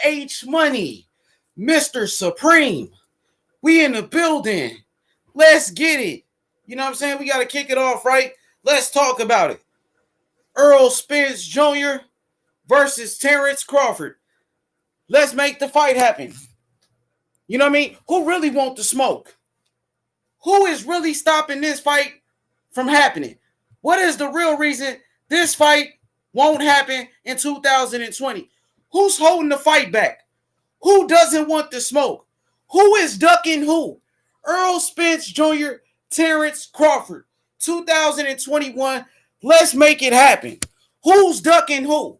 H Money, Mr. Supreme. We in the building. Let's get it. You know what I'm saying? We got to kick it off, right? Let's talk about it. Errol Spence Jr. versus Terence Crawford. Let's make the fight happen. You know what I mean? Who really want the smoke? Who is really stopping this fight from happening? What is the real reason this fight won't happen in 2020? Who's holding the fight back? Who doesn't want the smoke? Who is ducking who? Errol Spence Jr., Terence Crawford, 2021. Let's make it happen. Who's ducking who?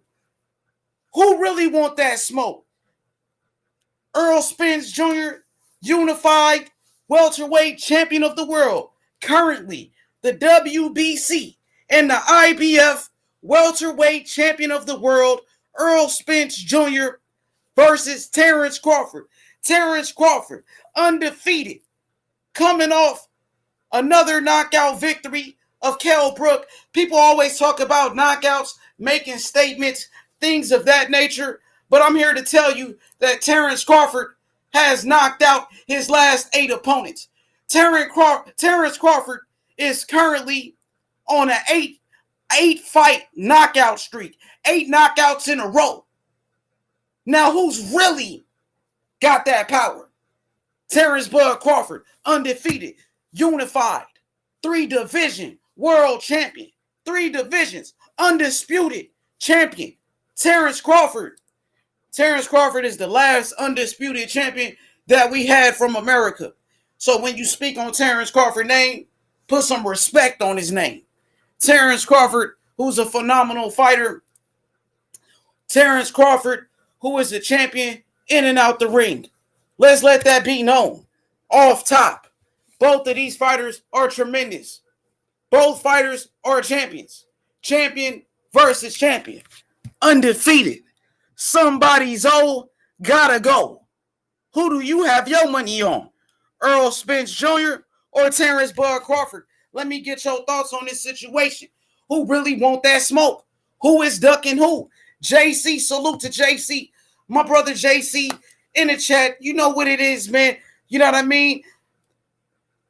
Who really want that smoke? Errol Spence Jr., unified welterweight champion of the world, currently the WBC and the IBF welterweight champion of the world, Errol Spence Jr. versus Terence Crawford. Terence Crawford, undefeated, coming off another knockout victory of Kell Brook. People always talk about knockouts, making statements, things of that nature. But I'm here to tell you that Terence Crawford has knocked out his last 8 opponents. Terence Crawford is currently on an 8-fight knockout streak. 8 knockouts in a row. Now, who's really got that power? Terence Bud Crawford, undefeated, unified, 3-division world champion, 3 divisions, undisputed champion. Terence Crawford is the last undisputed champion that we had from America. So when you speak on Terence Crawford's name, put some respect on his name. Terence Crawford, who's a phenomenal fighter. Terence Crawford, who is a champion in and out the ring. Let's let that be known. Off top, both of these fighters are tremendous. Both fighters are champions. Champion versus champion. Undefeated. Somebody's old, gotta go. Who do you have your money on? Errol Spence Jr. or Terence Bud Crawford? Let me get your thoughts on this situation. Who really want that smoke? Who is ducking who? JC, salute to JC. My brother JC in the chat. You know what it is, man. You know what I mean?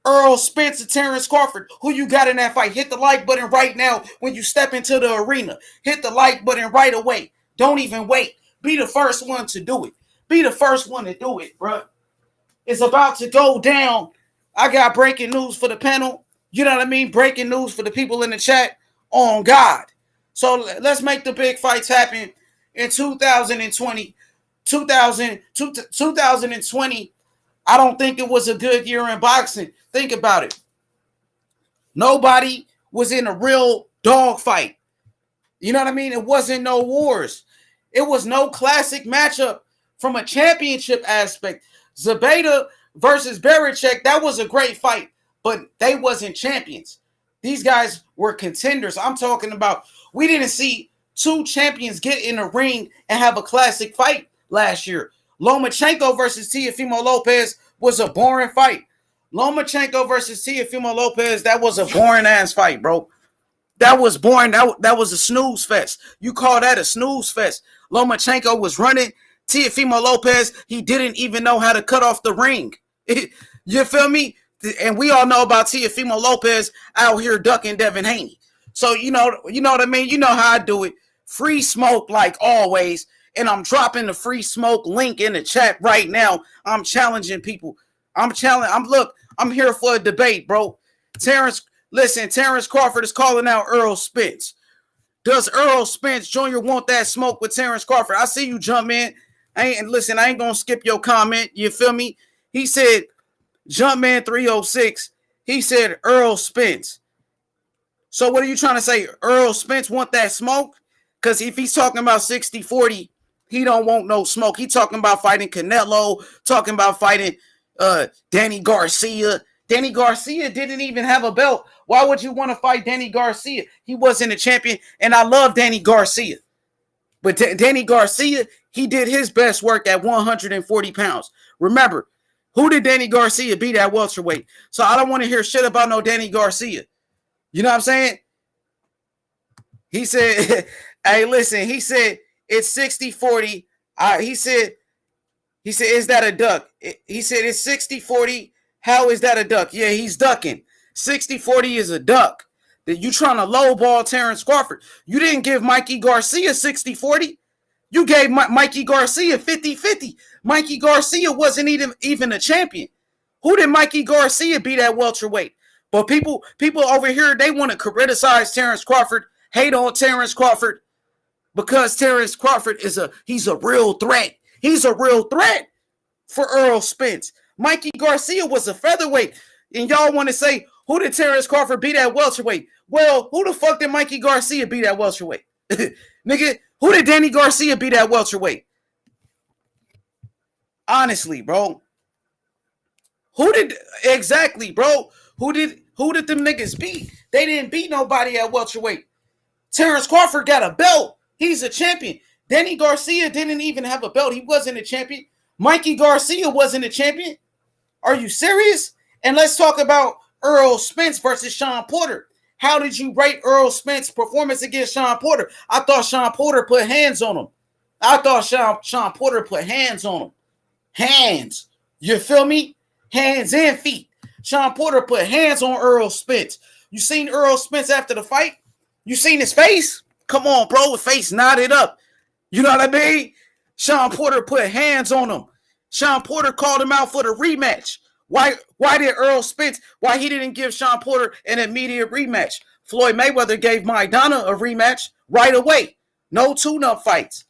Errol Spence and Terence Crawford. Who you got in that fight? Hit the like button right now when you step into the arena. Hit the like button right away. Don't even wait. Be the first one to do it. Be the first one to do it, bro. It's about to go down. I got breaking news for the panel. You know what I mean? Breaking news for the people in the chat. On God. So let's make the big fights happen in 2020. 2020, I don't think it was a good year in boxing. Think about it. Nobody was in a real dogfight. You know what I mean? It wasn't no wars. It was no classic matchup from a championship aspect. Zabeta versus Berichek, that was a great fight, but they wasn't champions. These guys were contenders. I'm talking about, we didn't see 2 champions get in a ring and have a classic fight last year. Lomachenko versus Teofimo Lopez was a boring fight. Lomachenko versus Teofimo Lopez, that was a boring ass fight, bro. That was boring. That was a snooze fest. You call that a snooze fest? Lomachenko was running. Teofimo Lopez, he didn't even know how to cut off the ring. You feel me? And we all know about Teofimo Lopez out here ducking Devin Haney. So you know what I mean? You know how I do it. Free smoke like always. And I'm dropping the free smoke link in the chat right now. I'm challenging people. I'm here for a debate, bro. Terence Crawford is calling out Errol Spence. Does Errol Spence Jr. want that smoke with Terence Crawford? I see you jump in. I ain't gonna skip your comment. You feel me? He said, Jumpman 306, he said Errol Spence. So what are you trying to say? Errol Spence want that smoke? Because if he's talking about 60-40, he don't want no smoke. He talking about fighting Canelo, talking about fighting Danny Garcia. Danny Garcia didn't even have a belt. Why would you want to fight Danny Garcia? He wasn't a champion, and I love Danny Garcia. But Danny Garcia, he did his best work at 140 pounds. Remember, who did Danny Garcia beat at welterweight? So I don't want to hear shit about no Danny Garcia. You know what I'm saying? He said, hey, listen, he said it's 60-40. He said He said, is that a duck? He said, it's 60-40. How is that a duck? Yeah, he's ducking. 60-40 is a duck. That you trying to lowball Terence Crawford. You didn't give Mikey Garcia 60-40. You gave Mikey Garcia 50-50. Mikey Garcia wasn't even a champion. Who did Mikey Garcia beat at welterweight? But people over here, they want to criticize Terence Crawford, hate on Terence Crawford, because Terence Crawford he's a real threat. He's a real threat for Errol Spence. Mikey Garcia was a featherweight. And y'all want to say, who did Terence Crawford beat at welterweight? Well, who the fuck did Mikey Garcia beat at welterweight? Nigga, who did Danny Garcia beat at welterweight? Honestly, bro. Who did bro? Who did them niggas beat? They didn't beat nobody at welterweight. Terence Crawford got a belt. He's a champion. Danny Garcia didn't even have a belt. He wasn't a champion. Mikey Garcia wasn't a champion. Are you serious? And let's talk about Errol Spence versus Sean Porter. How did you rate Errol Spence's performance against Sean Porter? I thought Sean Porter put hands on him. I thought Sean Porter put hands on him. Hands. You feel me? Hands and feet. Sean Porter put hands on Errol Spence. You seen Errol Spence after the fight? You seen his face? Come on, bro. His face knotted up. You know what I mean? Sean Porter put hands on him. Sean Porter called him out for the rematch. Why did Errol Spence, why he didn't give Sean Porter an immediate rematch? Floyd Mayweather gave Maidana a rematch right away. No tune-up fights.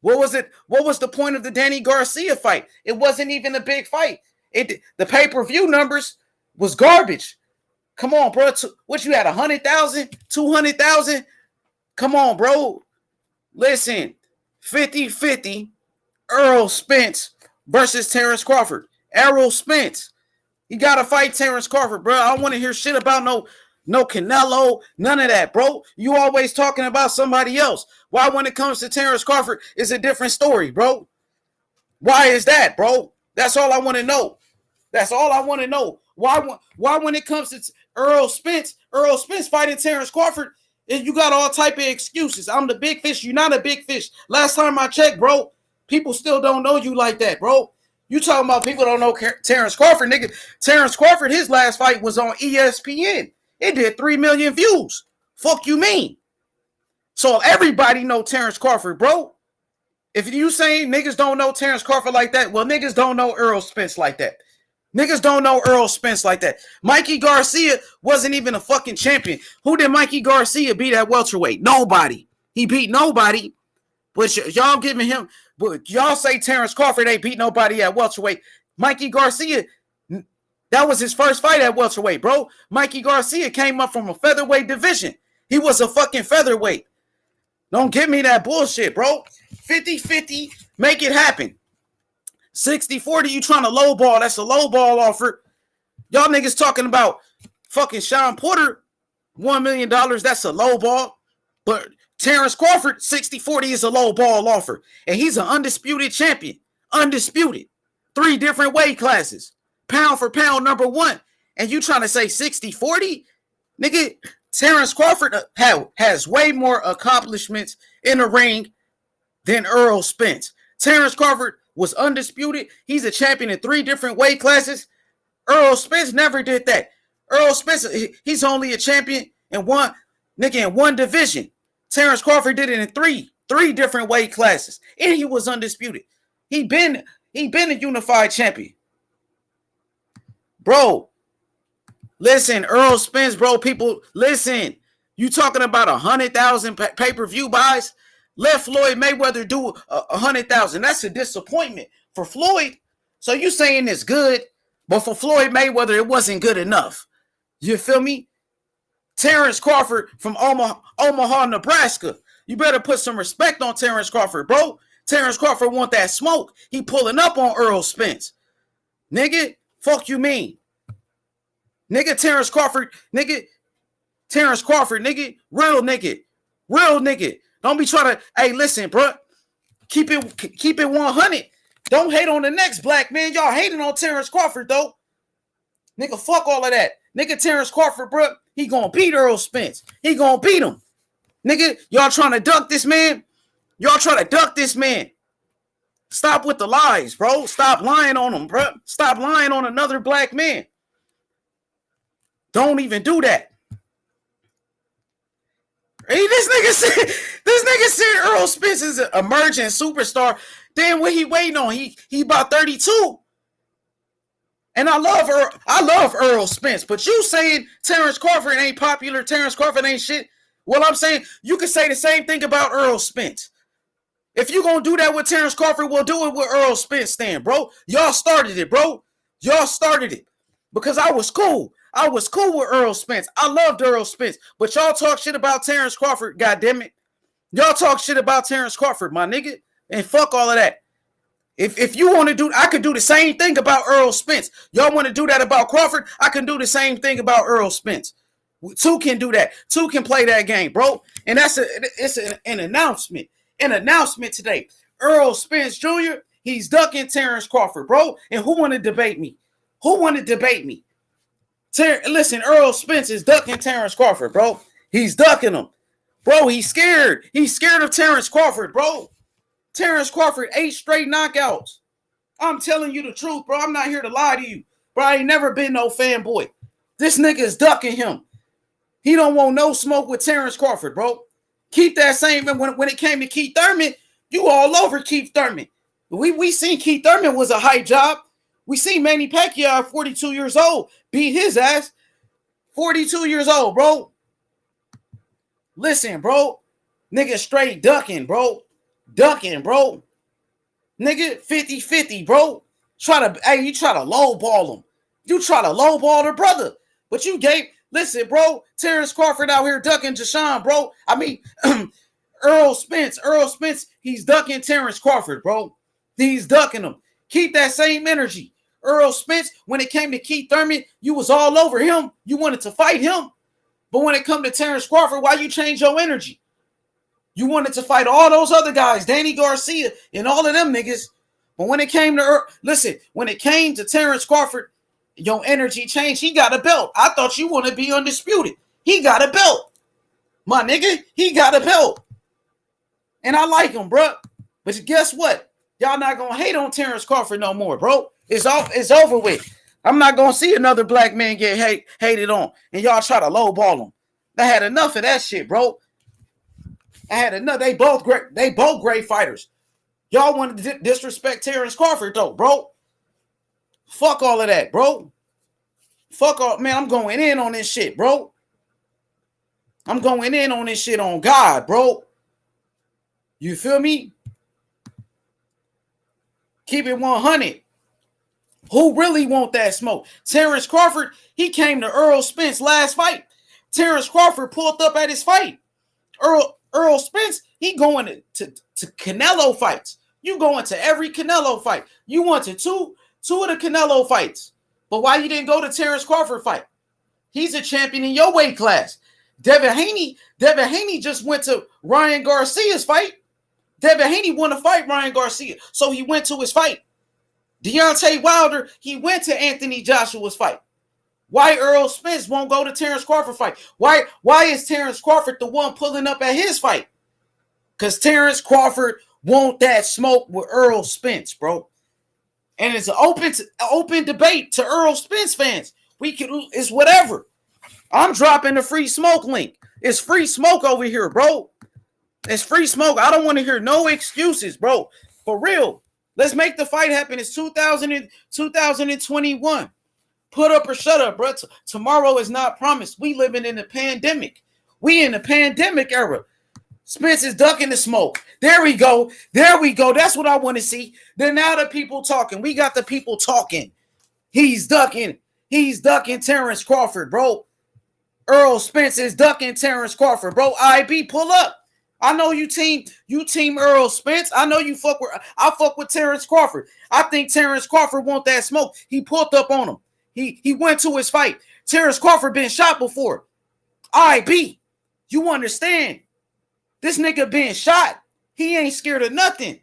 What was it? What was the point of the Danny Garcia fight? It wasn't even a big fight. The pay-per-view numbers was garbage. Come on, bro. What you had, 100,000, 200,000? Come on, bro. Listen, 50-50, Errol Spence versus Terence Crawford. Errol Spence. You got to fight Terence Crawford, bro. I don't want to hear shit about no Canelo, none of that, bro. You always talking about somebody else. Why when it comes to Terence Crawford, it's a different story, bro? Why is that, bro? That's all I want to know. That's all I want to know. Why when it comes to Errol Spence fighting Terence Crawford, you got all type of excuses. I'm the big fish. You're not a big fish. Last time I checked, bro, people still don't know you like that, bro. You talking about people don't know Terence Crawford, nigga. Terence Crawford, his last fight was on ESPN. It did 3 million views. Fuck you mean? So everybody know Terence Crawford, bro. If you saying niggas don't know Terence Crawford like that, well, niggas don't know Errol Spence like that. Niggas don't know Errol Spence like that. Mikey Garcia wasn't even a fucking champion. Who did Mikey Garcia beat at welterweight? Nobody. He beat nobody. But y'all giving him, but y'all say Terence Crawford ain't beat nobody at welterweight. Mikey Garcia, that was his first fight at welterweight, bro. Mikey Garcia came up from a featherweight division. He was a fucking featherweight. Don't give me that bullshit, bro. 50-50, make it happen. 60-40, you trying to lowball. That's a lowball offer. Y'all niggas talking about fucking Sean Porter, $1 million. That's a lowball. But Terence Crawford, 60-40 is a lowball offer. And he's an undisputed champion. Undisputed. 3 different weight classes. Pound for pound, number 1. And you trying to say 60-40? Nigga, Terence Crawford has way more accomplishments in the ring than Errol Spence. Terence Crawford was undisputed. He's a champion in 3 different weight classes. Errol Spence never did that. Errol Spence, he's only a champion in one division. Terence Crawford did it in three different weight classes, and he was undisputed. He been a unified champion. Bro, listen, Errol Spence, bro, people, listen. You talking about 100,000 pay-per-view buys? Let Floyd Mayweather do 100,000. That's a disappointment for Floyd. So you saying it's good, but for Floyd Mayweather, it wasn't good enough. You feel me? Terence Crawford from Omaha, Nebraska. You better put some respect on Terence Crawford, bro. Terence Crawford want that smoke. He pulling up on Errol Spence. Nigga, fuck you mean? Nigga, Terence Crawford, nigga, real nigga. Don't be trying to, hey, listen, bro. Keep it 100. Don't hate on the next black man. Y'all hating on Terence Crawford, though. Nigga, fuck all of that. Nigga, Terence Crawford, bro, he gonna beat Errol Spence. He gonna beat him. Nigga, y'all trying to duck this man? Stop with the lies, bro. Stop lying on them, bro. Stop lying on another black man. Don't even do that. Hey, this nigga said Errol Spence is an emerging superstar. Then what he waiting on? He about 32. And I love Errol Spence, but you saying Terence Crawford ain't popular, Terence Crawford ain't shit. Well, I'm saying you can say the same thing about Errol Spence. If you gonna do that with Terence Crawford, we'll do it with Errol Spence, Stan, bro. Y'all started it, bro. Y'all started it. Because I was cool. I was cool with Errol Spence. I loved Errol Spence. But y'all talk shit about Terence Crawford, goddammit. Y'all talk shit about Terence Crawford, my nigga. And fuck all of that. If you want to do, I could do the same thing about Errol Spence. Y'all want to do that about Crawford? I can do the same thing about Errol Spence. Two can do that. Two can play that game, bro. And it's an announcement. An announcement today. Errol Spence Jr., he's ducking Terence Crawford, bro. And who want to debate me? Who want to debate me? Listen, Errol Spence is ducking Terence Crawford, bro. He's ducking him. Bro, he's scared. He's scared of Terence Crawford, bro. Terence Crawford, 8 straight knockouts. I'm telling you the truth, bro. I'm not here to lie to you. Bro, I ain't never been no fanboy. This nigga is ducking him. He don't want no smoke with Terence Crawford, bro. Keep that same. When it came to Keith Thurman, you all over Keith Thurman. We seen Keith Thurman was a hype job. We seen Manny Pacquiao at 42 years old beat his ass. 42 years old, bro. Listen, bro. Nigga straight ducking, bro. Ducking, bro. Nigga 50-50, bro. You try to lowball him. You try to lowball the brother. But you gave, listen, bro. Terence Crawford out here ducking Deshaun, bro. I mean, Errol Spence, he's ducking Terence Crawford, bro. He's ducking him. Keep that same energy. Errol Spence, when it came to Keith Thurman, you was all over him. You wanted to fight him. But when it come to Terence Crawford, why you change your energy? You wanted to fight all those other guys, Danny Garcia and all of them niggas. But when it came to, when it came to Terence Crawford, your energy changed. He got a belt. I thought you want to be undisputed. He got a belt. My nigga, he got a belt. And I like him, bro. But guess what? Y'all not going to hate on Terence Crawford no more, bro. It's over with. I'm not going to see another black man get hated on. And y'all try to lowball him. I had enough of that shit, bro. I had enough. They both great fighters. Y'all want to disrespect Terence Crawford, though, bro. Fuck all of that, bro. Fuck all. Man, I'm going in on this shit, bro. I'm going in on this shit on God, bro. You feel me? Keep it 100. Who really want that smoke? Terence Crawford, he came to Errol Spence last fight. Terence Crawford pulled up at his fight. Errol Spence, he going to Canelo fights. You going to every Canelo fight. You went to two of the Canelo fights. But why you didn't go to Terence Crawford fight? He's a champion in your weight class. Devin Haney just went to Ryan Garcia's fight. Devin Haney won to fight Ryan Garcia, so he went to his fight. Deontay Wilder, he went to Anthony Joshua's fight. Why Errol Spence won't go to Terence Crawford fight? Why is Terence Crawford the one pulling up at his fight? Because Terence Crawford want that smoke with Errol Spence, bro. And it's an open debate to Errol Spence fans. It's whatever. I'm dropping the free smoke link. It's free smoke over here, bro. It's free smoke. I don't want to hear no excuses, bro. For real. Let's make the fight happen. It's 2021. Put up or shut up, bro. Tomorrow is not promised. We living in a pandemic. We in the pandemic era. Spence is ducking the smoke. There we go. That's what I want to see. Then now the people talking. We got the people talking. He's ducking Terence Crawford, bro. Errol Spence is ducking Terence Crawford, bro. IB, pull up. I know you team Errol Spence. I know I fuck with Terence Crawford. I think Terence Crawford want that smoke. He pulled up on him. He went to his fight. Terence Crawford been shot before. IB, you understand? This nigga been shot. He ain't scared of nothing.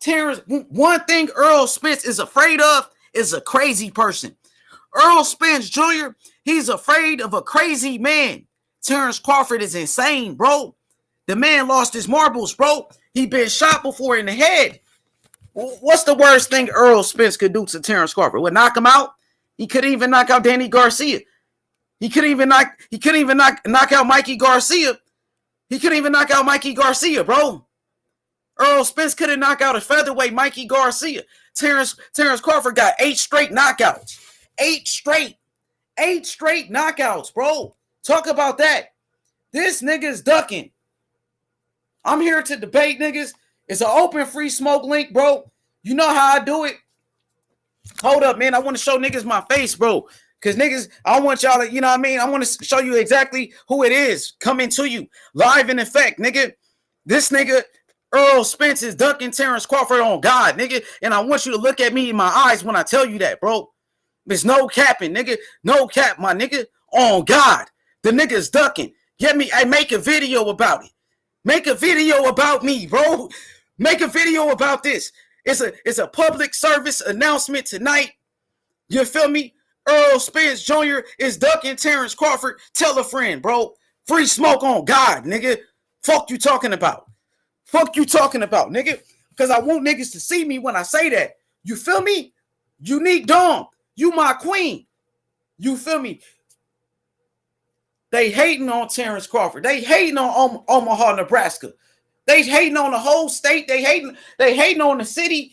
Terence, one thing Errol Spence is afraid of is a crazy person. Errol Spence Jr., he's afraid of a crazy man. Terence Crawford is insane, bro. The man lost his marbles, bro. He been shot before in the head. What's the worst thing Errol Spence could do to Terence Crawford? Would knock him out? He couldn't even knock out Danny Garcia. He couldn't even knock out Mikey Garcia. He couldn't even knock out Mikey Garcia, bro. Errol Spence couldn't knock out a featherweight Mikey Garcia. Terence Crawford got 8 straight knockouts. 8 straight knockouts, bro. Talk about that. This nigga's ducking. I'm here to debate, niggas. It's an open free smoke link, bro. You know how I do it. Hold up, man. I want to show niggas my face, bro. Because niggas, I want y'all to, you know what I mean? I want to show you exactly who it is coming to you. Live in effect, nigga. This nigga, Errol Spence, is ducking Terence Crawford on God, nigga. And I want you to look at me in my eyes when I tell you that, bro. There's no capping, nigga. No cap, my nigga. On God. The nigga's ducking. Get me, I make a video about it. Make a video about me, bro. Make a video about this. It's a public service announcement tonight. You feel me? Errol Spence Jr. is ducking Terence Crawford. Tell a friend, bro. Free smoke on God, nigga. Fuck you talking about. Fuck you talking about, nigga. Because I want niggas to see me when I say that. You feel me? Unique Dawn. You my queen. You feel me? They hating on Terence Crawford. They hating on Omaha, Nebraska. They hating on the whole state. They hating on the city.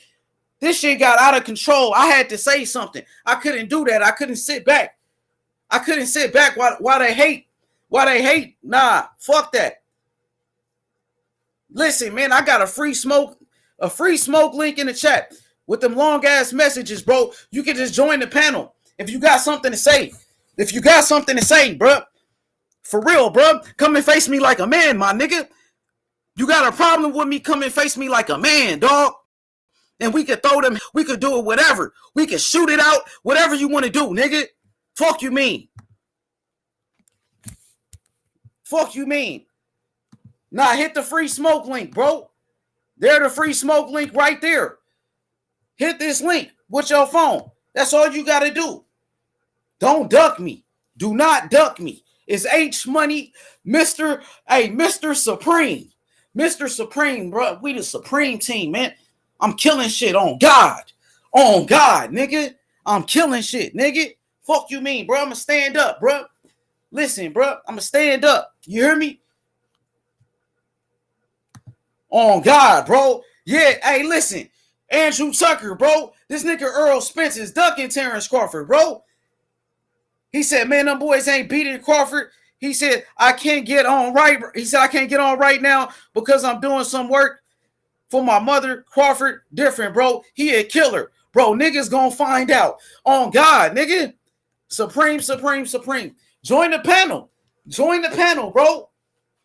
This shit got out of control. I had to say something. I couldn't do that. I couldn't sit back. I couldn't sit back while they hate. Why they hate? Nah, fuck that. Listen, man, I got a free smoke link in the chat with them long ass messages, bro. You can just join the panel if you got something to say. If you got something to say, bro. For real, bro. Come and face me like a man, my nigga. You got a problem with me? Come and face me like a man, dog. And we could throw them. We could do it whatever. We could shoot it out. Whatever you want to do, nigga. Fuck you mean. Fuck you mean. Nah, hit the free smoke link, bro. There's the free smoke link right there. Hit this link with your phone. That's all you got to do. Don't duck me. Do not duck me. It's H Money, Mr. Supreme. Mr. Supreme, bro. We the Supreme team, man. I'm killing shit on God. On God, nigga. I'm killing shit, nigga. Fuck you mean, bro. I'm going to stand up, bro. Listen, bro. I'm going to stand up. You hear me? On God, bro. Yeah, hey, listen. Andrew Tucker, bro. This nigga Errol Spence is ducking Terence Crawford, bro. He said, man, them boys ain't beating Crawford. He said, I can't get on right. He said, I can't get on right now because I'm doing some work for my mother. Crawford, different, bro. He a killer. Bro, niggas gonna find out. On God, nigga. Supreme. Join the panel. Join the panel, bro.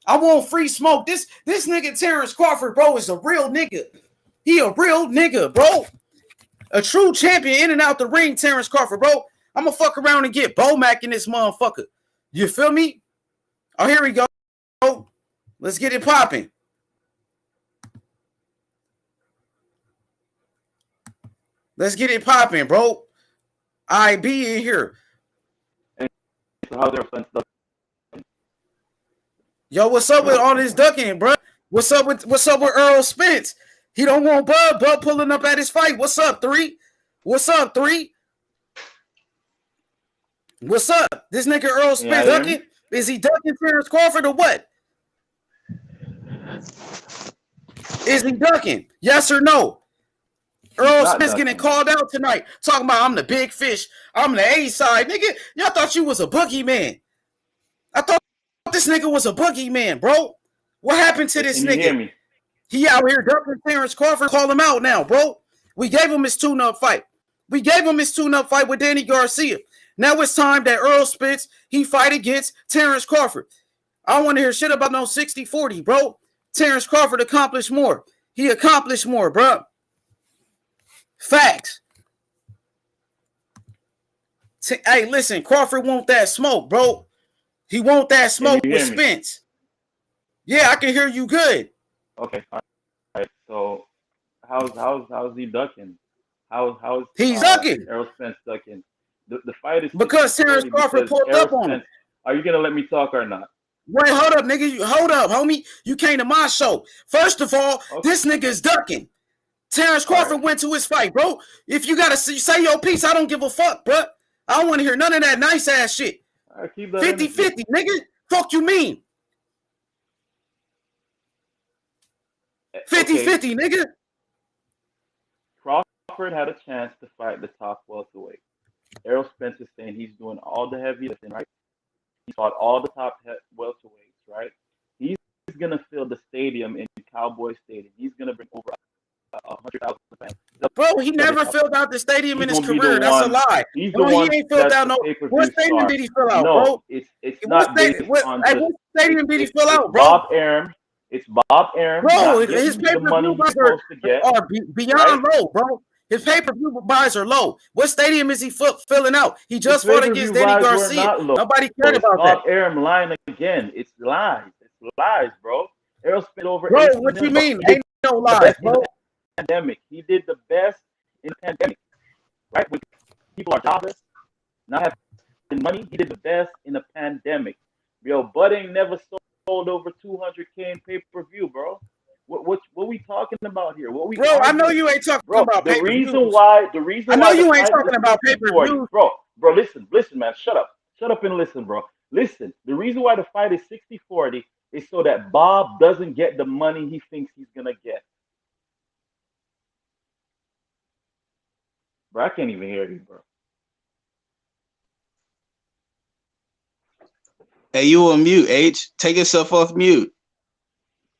I want free smoke. This nigga Terence Crawford, bro, is a real nigga. He a real nigga, bro. A true champion in and out the ring, Terence Crawford, bro. I'm gonna fuck around and get Bo-Mac in this motherfucker. You feel me? Oh, here we go. Let's get it popping. Let's get it popping, bro. I be in here. Yo, what's up with all this ducking, bro? What's up with Errol Spence? He don't want Bud pulling up at his fight. What's up, 3? What's up, 3? What's up? This nigga Errol Spence ducking? Is he ducking Terence Crawford or what? Is he ducking? Yes or no? Errol Spence getting called out tonight. Talking about I'm the big fish. I'm the A side. Nigga, y'all thought you was a boogeyman. I thought this nigga was a boogeyman, bro. What happened to this nigga? He out here ducking Terence Crawford. Call him out now, bro. We gave him his tune-up fight. We gave him his tune-up fight with Danny Garcia. Now it's time that Errol Spence, he fight against Terence Crawford. I don't want to hear shit about no 60-40, bro. Terence Crawford accomplished more. He accomplished more, bro. Facts. Hey, listen, Crawford want that smoke, bro. He want that smoke with Spence. Yeah, I can hear you good. Okay, all right. So, how's he ducking? How's he's ducking? Errol Spence ducking. The fight is because Terence Crawford pulled up on him. Are you gonna let me talk or not? Wait, hold up, nigga. Hold up, homie. You came to my show. First of all, This nigga is ducking. Terence Crawford went to his fight, bro. If you gotta say your piece, I don't give a fuck, bro. I don't want to hear none of that nice ass shit. 50-50, nigga. Fuck you mean? 50-50, nigga. Crawford had a chance to fight the top welterweight. Errol Spence is saying he's doing all the heavy lifting, right? He fought all the top welterweights, right? He's gonna fill the stadium in Cowboy Stadium. He's gonna bring over 100,000 fans. Bro, he never filled out the stadium in his career. That's a lie. He's the one. He ain't filled out no. What stadium did he fill out, bro? It's not based on. What stadium did he fill out, bro? Bob Arum. It's Bob Arum. Bro, his pay-per-view buys are beyond low, bro. His pay-per-view buys are low. What stadium is he filling out? He just fought against Danny Garcia. Nobody cared about that. Bob Arum lying again. It's lies. It's lies, bro. Errol spent over. Bro, what you mean? Ain't no lies, bro. Pandemic. He did the best in the pandemic, right? When people are jobless, not having money, he did the best in the pandemic. Yo, Bud ain't never sold over 200K in pay-per-view, bro. What we talking about here? What we? Bro, I know you ain't talking about the pay-per-views. The reason I know why you ain't talking about pay-per-views. Bro, listen, man, shut up and listen, bro. Listen, the reason why the fight is 60-40 is so that Bob doesn't get the money he thinks he's gonna get. Bro, I can't even hear you, bro. Hey, you on mute, H. Take yourself off mute.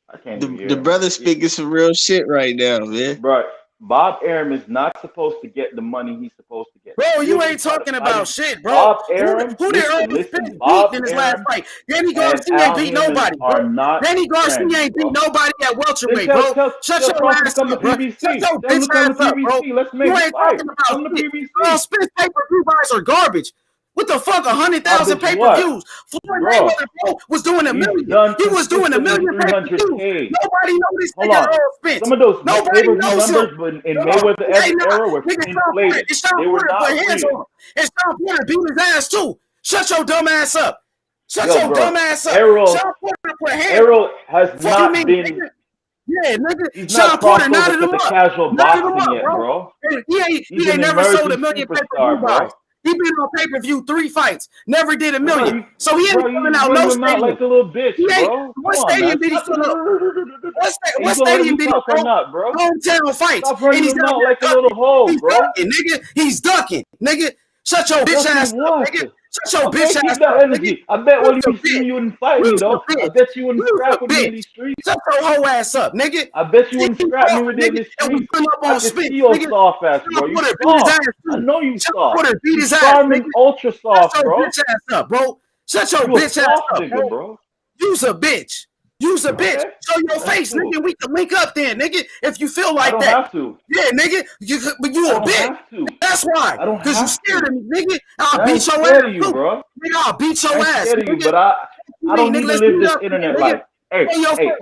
I can't The brother speaking some real shit right now, man. Bro, Bob Arum is not supposed to get the money he's supposed to get. Bro, you ain't talking about shit, bro. Bob Arum, who did Errol Spence beat in his last fight? Danny Garcia ain't beat nobody, bro. Danny Garcia ain't beat nobody at welterweight, bro. Shut your ass up, bro. Shut your bitch ass up, bro. You ain't talking about shit. Errol Spence pay-per-view buys are garbage. What the fuck? 100,000 pay-per-views. Floyd Mayweather, bro, was doing $1 million. He was doing $1 million pay-per-views. Nobody knows this nigga Errol Spence. Some of those nobody knows him. Numbers in Mayweather era were inflated. They were not real. And Sean Porter beat his ass too. Shut your dumb ass up. Shut your dumb ass up. Errol has not been. Yeah, nigga. He's Sean Porter knotted him up. up. Casual boxing yet, bro. He ain't never sold $1 million pay-per-view buys. He been on pay-per-view 3 fights, never did $1 million. So he ain't filling out no stadium. Like a little bitch, bro. What stadium did he fill out? What stadium did he fill out? Hometown fights. Stop running him out like a little hole, bro. Nigga, he's ducking. Nigga, shut your bitch ass up, nigga. Shut your bitch ass up, nigga. I bet when you see me, you wouldn't fight me, though. I bet you wouldn't scrap with me in these streets. Shut your whole ass up, nigga. I bet you wouldn't scrap me with me in these streets. I can see your soft ass, bro. You soft. I know you soft. Beat his ass, nigga. Ultra soft, bro. Shut your bitch ass up, bro. Shut your bitch ass up, bro. You's a bitch. You's a bitch. Show your face, nigga. We can link up then, nigga. If you feel like that. I don't have to. Yeah, nigga. But you a bitch. That's why. Because you scared of me, nigga. I'll beat your ass. Bro. Nigga, I'll beat your ass. Nigga. But I don't need to live this internet life. Hey,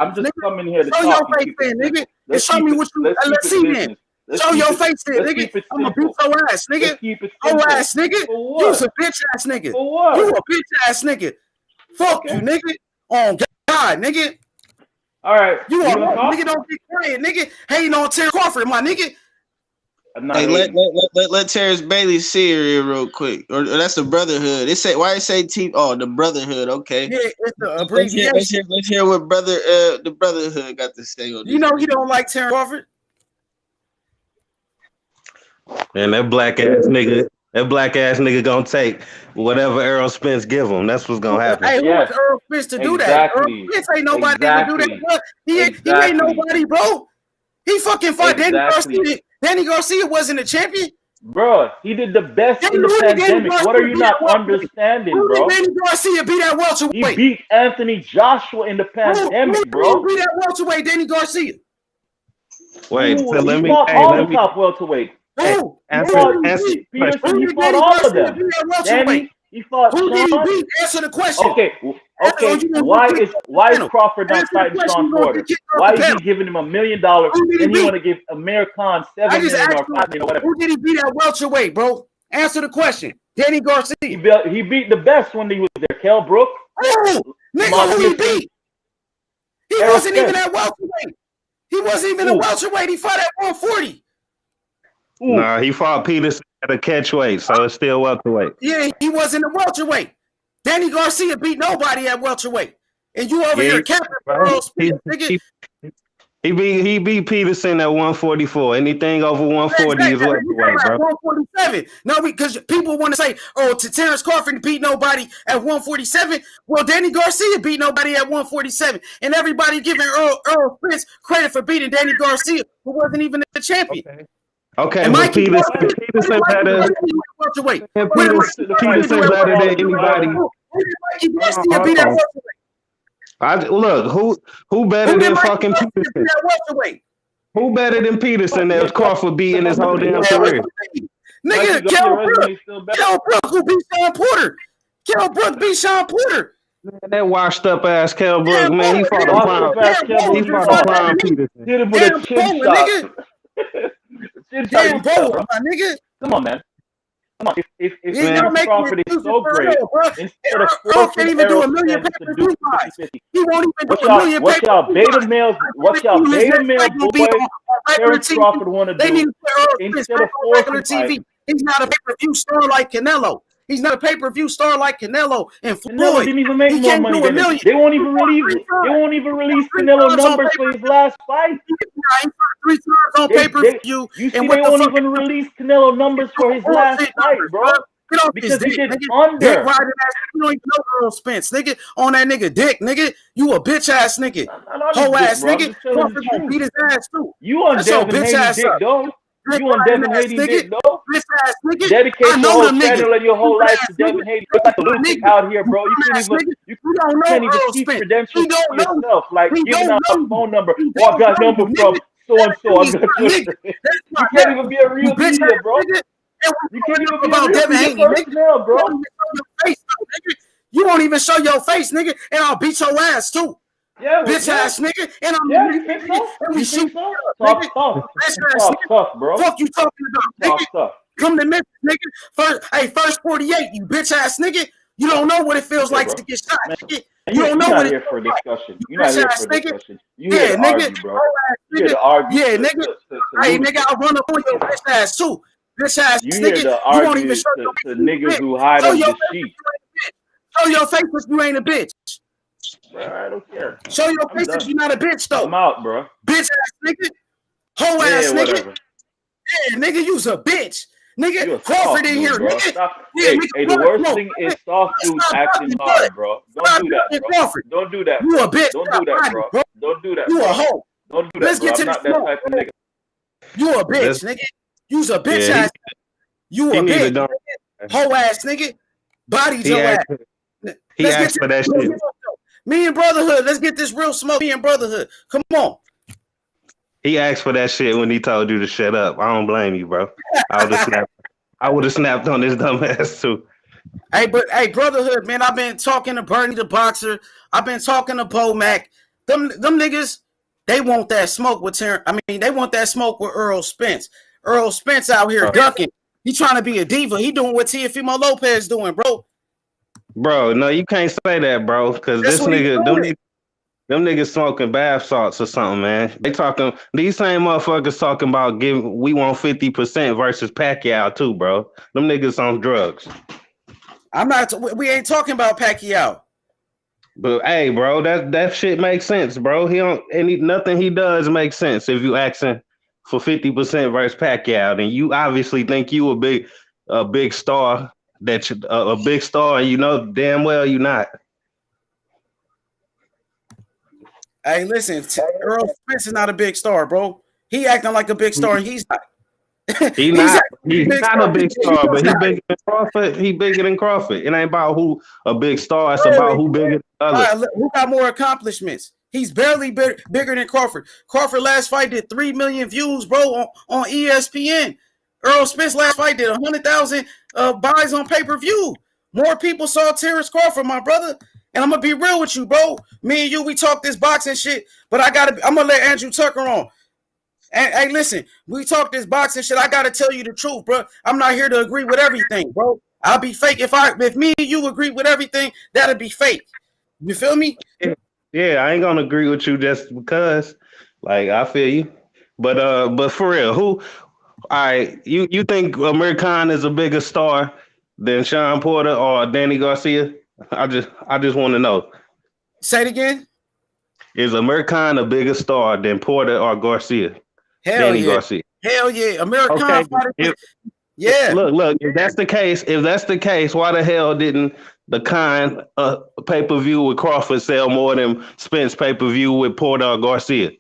I'm just coming here to talk. Show your face then, nigga. And show me what you. Let's see then. Show your face then, nigga. I'm gonna beat your ass, nigga. Your ass, nigga. You's a bitch ass nigga. For what? You a bitch ass nigga. Fuck you, nigga. On God, nigga. All right. You are nigga. Don't get quiet, nigga. Hating on Terence Crawford, my nigga. Hey, let Terrence Bailey see her here real quick. Or that's the Brotherhood. It say why it say team? Oh, the Brotherhood. Okay. Yeah, it's the abbreviation. Let's hear what the Brotherhood got to say on this. You know he don't like Terence Crawford. Man, that black ass nigga gonna take whatever Errol Spence give him. That's what's gonna happen. Hey, who was Errol Spence to do that? Errol Spence ain't nobody to do that. He ain't nobody, bro. He fucking fought Danny Garcia. Danny Garcia wasn't a champion. Bro, he did the best in the pandemic. What are you not understanding, bro? Who did Danny Garcia beat at welterweight? He beat Anthony Joshua in the pandemic, bro. Who beat at welterweight? Danny Garcia. Wait, so let me. He fought all the top welterweight. Who? Peterson, he fought all of them. Danny, he fought Who did Sean. he beat? Answer the question. Okay. Why is Crawford not fighting Sean Porter? Why is he giving him $1 million and he want to give Amir Khan $7 million or $5 million or whatever? Who did he beat at welterweight, bro? Answer the question. Danny Garcia. He beat the best when he was there. Kell Brook. Oh, nigga, who he beat? He wasn't even at welterweight. He wasn't even a welterweight. He fought at 140. Nah, he fought Peterson at a catchweight, so it's still welterweight. Yeah, he wasn't a welterweight. Danny Garcia beat nobody at welterweight. And you over here capping Errol Spence, nigga. He beat Peterson at 144. Anything over 140 is welterweight, bro. 147. No, because people want to say, Terence Crawford beat nobody at 147. Well, Danny Garcia beat nobody at 147. And everybody giving Errol Spence credit for beating Danny Garcia, who wasn't even the champion. Okay, but Peterson better. Peterson better than anybody. Look, who better than fucking Peterson? Who better than Peterson that Crawford beat in his whole damn career? Nigga, Kell Brooks who beat Sean Porter. Kell Brooks beat Sean Porter. Man, that washed up ass Kell Brooks, man, he fought a clown Peterson. Hit him with a chin shot. Damn, bro, my nigga. Come on, man. Come on. If Crawford is so great, instead of can't even do a million pay-per-view buys. He won't even do a million What's y'all beta males boys? Terence Crawford want to do? They need to put instead of regular TV. He's not a pay-per-view star like Canelo. He's not a pay-per-view star like Canelo and Floyd. Canelo didn't even make more money than him. They won't even release Canelo numbers for his last fight. He 3 times on pay-per-view. You see, they won't even release Canelo numbers for his last fight, bro. Because he did under. Dick riding ass. You don't even know Errol Spence, nigga. On that nigga dick, nigga. You a bitch ass nigga. Whole ass nigga. Crawford gonna beat his ass too. You on Devin Haney dick, though. You on Devin Haney dick, though. Bitch ass nigga. Dedicate your whole channel and your whole life to Devin Haney. You're like a lunatic out here, bro. You can't even keep credentials for yourself. Like giving out a phone number. Oh, I got a number from so-and-so. I got Twitter. You can't even be a real media, bro. You can't even be about Devin Haney, nigga, bro. You won't even show your face, nigga, and I'll beat your ass too. Yeah, bitch ass nigga, and I'm you think so? You think so? Talk tough, bro. Fuck you talking about, nigga? Tough. Come to Memphis, nigga. First 48, you bitch ass nigga. You don't know what it feels like to get shot, nigga. You don't know what it's for discussion. You're not here for discussion. You here to argue, bro. You here to argue. Yeah, nigga. Hey, nigga, I'll run up on your bitch ass too. Bitch ass nigga. You here to argue to niggas who hide on the sheet. Show your face if you ain't a bitch. I don't care. Show your face if you're not a bitch, though. I'm out, bro. Bitch ass nigga. Whole ass nigga. Whatever. Yeah, nigga, you's a bitch. Nigga, Crawford in here, nigga. Yeah, hey, the worst thing is soft dudes acting hard, bro. Don't do that, bro. Don't do that. You a bitch. Don't do that, bro. Don't do that. You a hoe. Don't do that, Let's get to I'm not that type of nigga. You a bitch, nigga. You's a bitch ass. You a bitch. Whole ass nigga. Bodied your ass. He asked for that shit. Me and Brotherhood. Let's get this real smoke. Me and Brotherhood. Come on. He asked for that shit when he told you to shut up. I don't blame you, bro. I would have snapped on his dumb ass too. Hey, Brotherhood, man. I've been talking to Bernie the Boxer. I've been talking to Bo Mac. Them niggas, they want that smoke with Terence. I mean, they want that smoke with Errol Spence. Errol Spence out here ducking. He trying to be a diva. He doing what Teofimo Lopez doing, bro. Bro, no, you can't say that, bro, because this nigga, them niggas smoking bath salts or something, man. They talking, these same motherfuckers talking about we want 50% versus Pacquiao too, bro. Them niggas on drugs. We ain't talking about Pacquiao. But hey, bro, that shit makes sense, bro. Nothing he does makes sense if you asking for 50% versus Pacquiao, then you obviously think you a big star. That you a big star, and you know damn well you're not. Hey, listen, Errol Spence is not a big star, bro. He acting like a big star, and he's not. He's not a big star, but he's bigger than Crawford. He bigger than Crawford. It ain't about who a big star. It's about who bigger than others. Right, who got more accomplishments? He's barely bigger than Crawford. Crawford last fight did 3 million views, bro, on ESPN. Errol Spence last fight did 100,000 buys on pay-per-view. More people saw Terence Crawford, my brother. And I'm gonna be real with you, bro. Me and you, we talk this boxing shit, but I'm gonna let Andrew Tucker on. And hey, listen, we talk this boxing shit. I gotta tell you the truth, bro. I'm not here to agree with everything, bro. I'll be fake if me and you agree with everything. That'll be fake. You feel me? Yeah, I ain't gonna agree with you just because. Like I feel you, but for real, who? All right, you think Amir Khan is a bigger star than Sean Porter or Danny Garcia? I just want to know: Say it again. is Amir Khan a bigger star than Porter or Garcia? Hell Danny yeah. Garcia. Hell yeah. American Okay, fighter. if, Yeah. look, if that's the case, why the hell didn't the Khan pay per view with Crawford sell more than Spence pay per view with Porter or Garcia?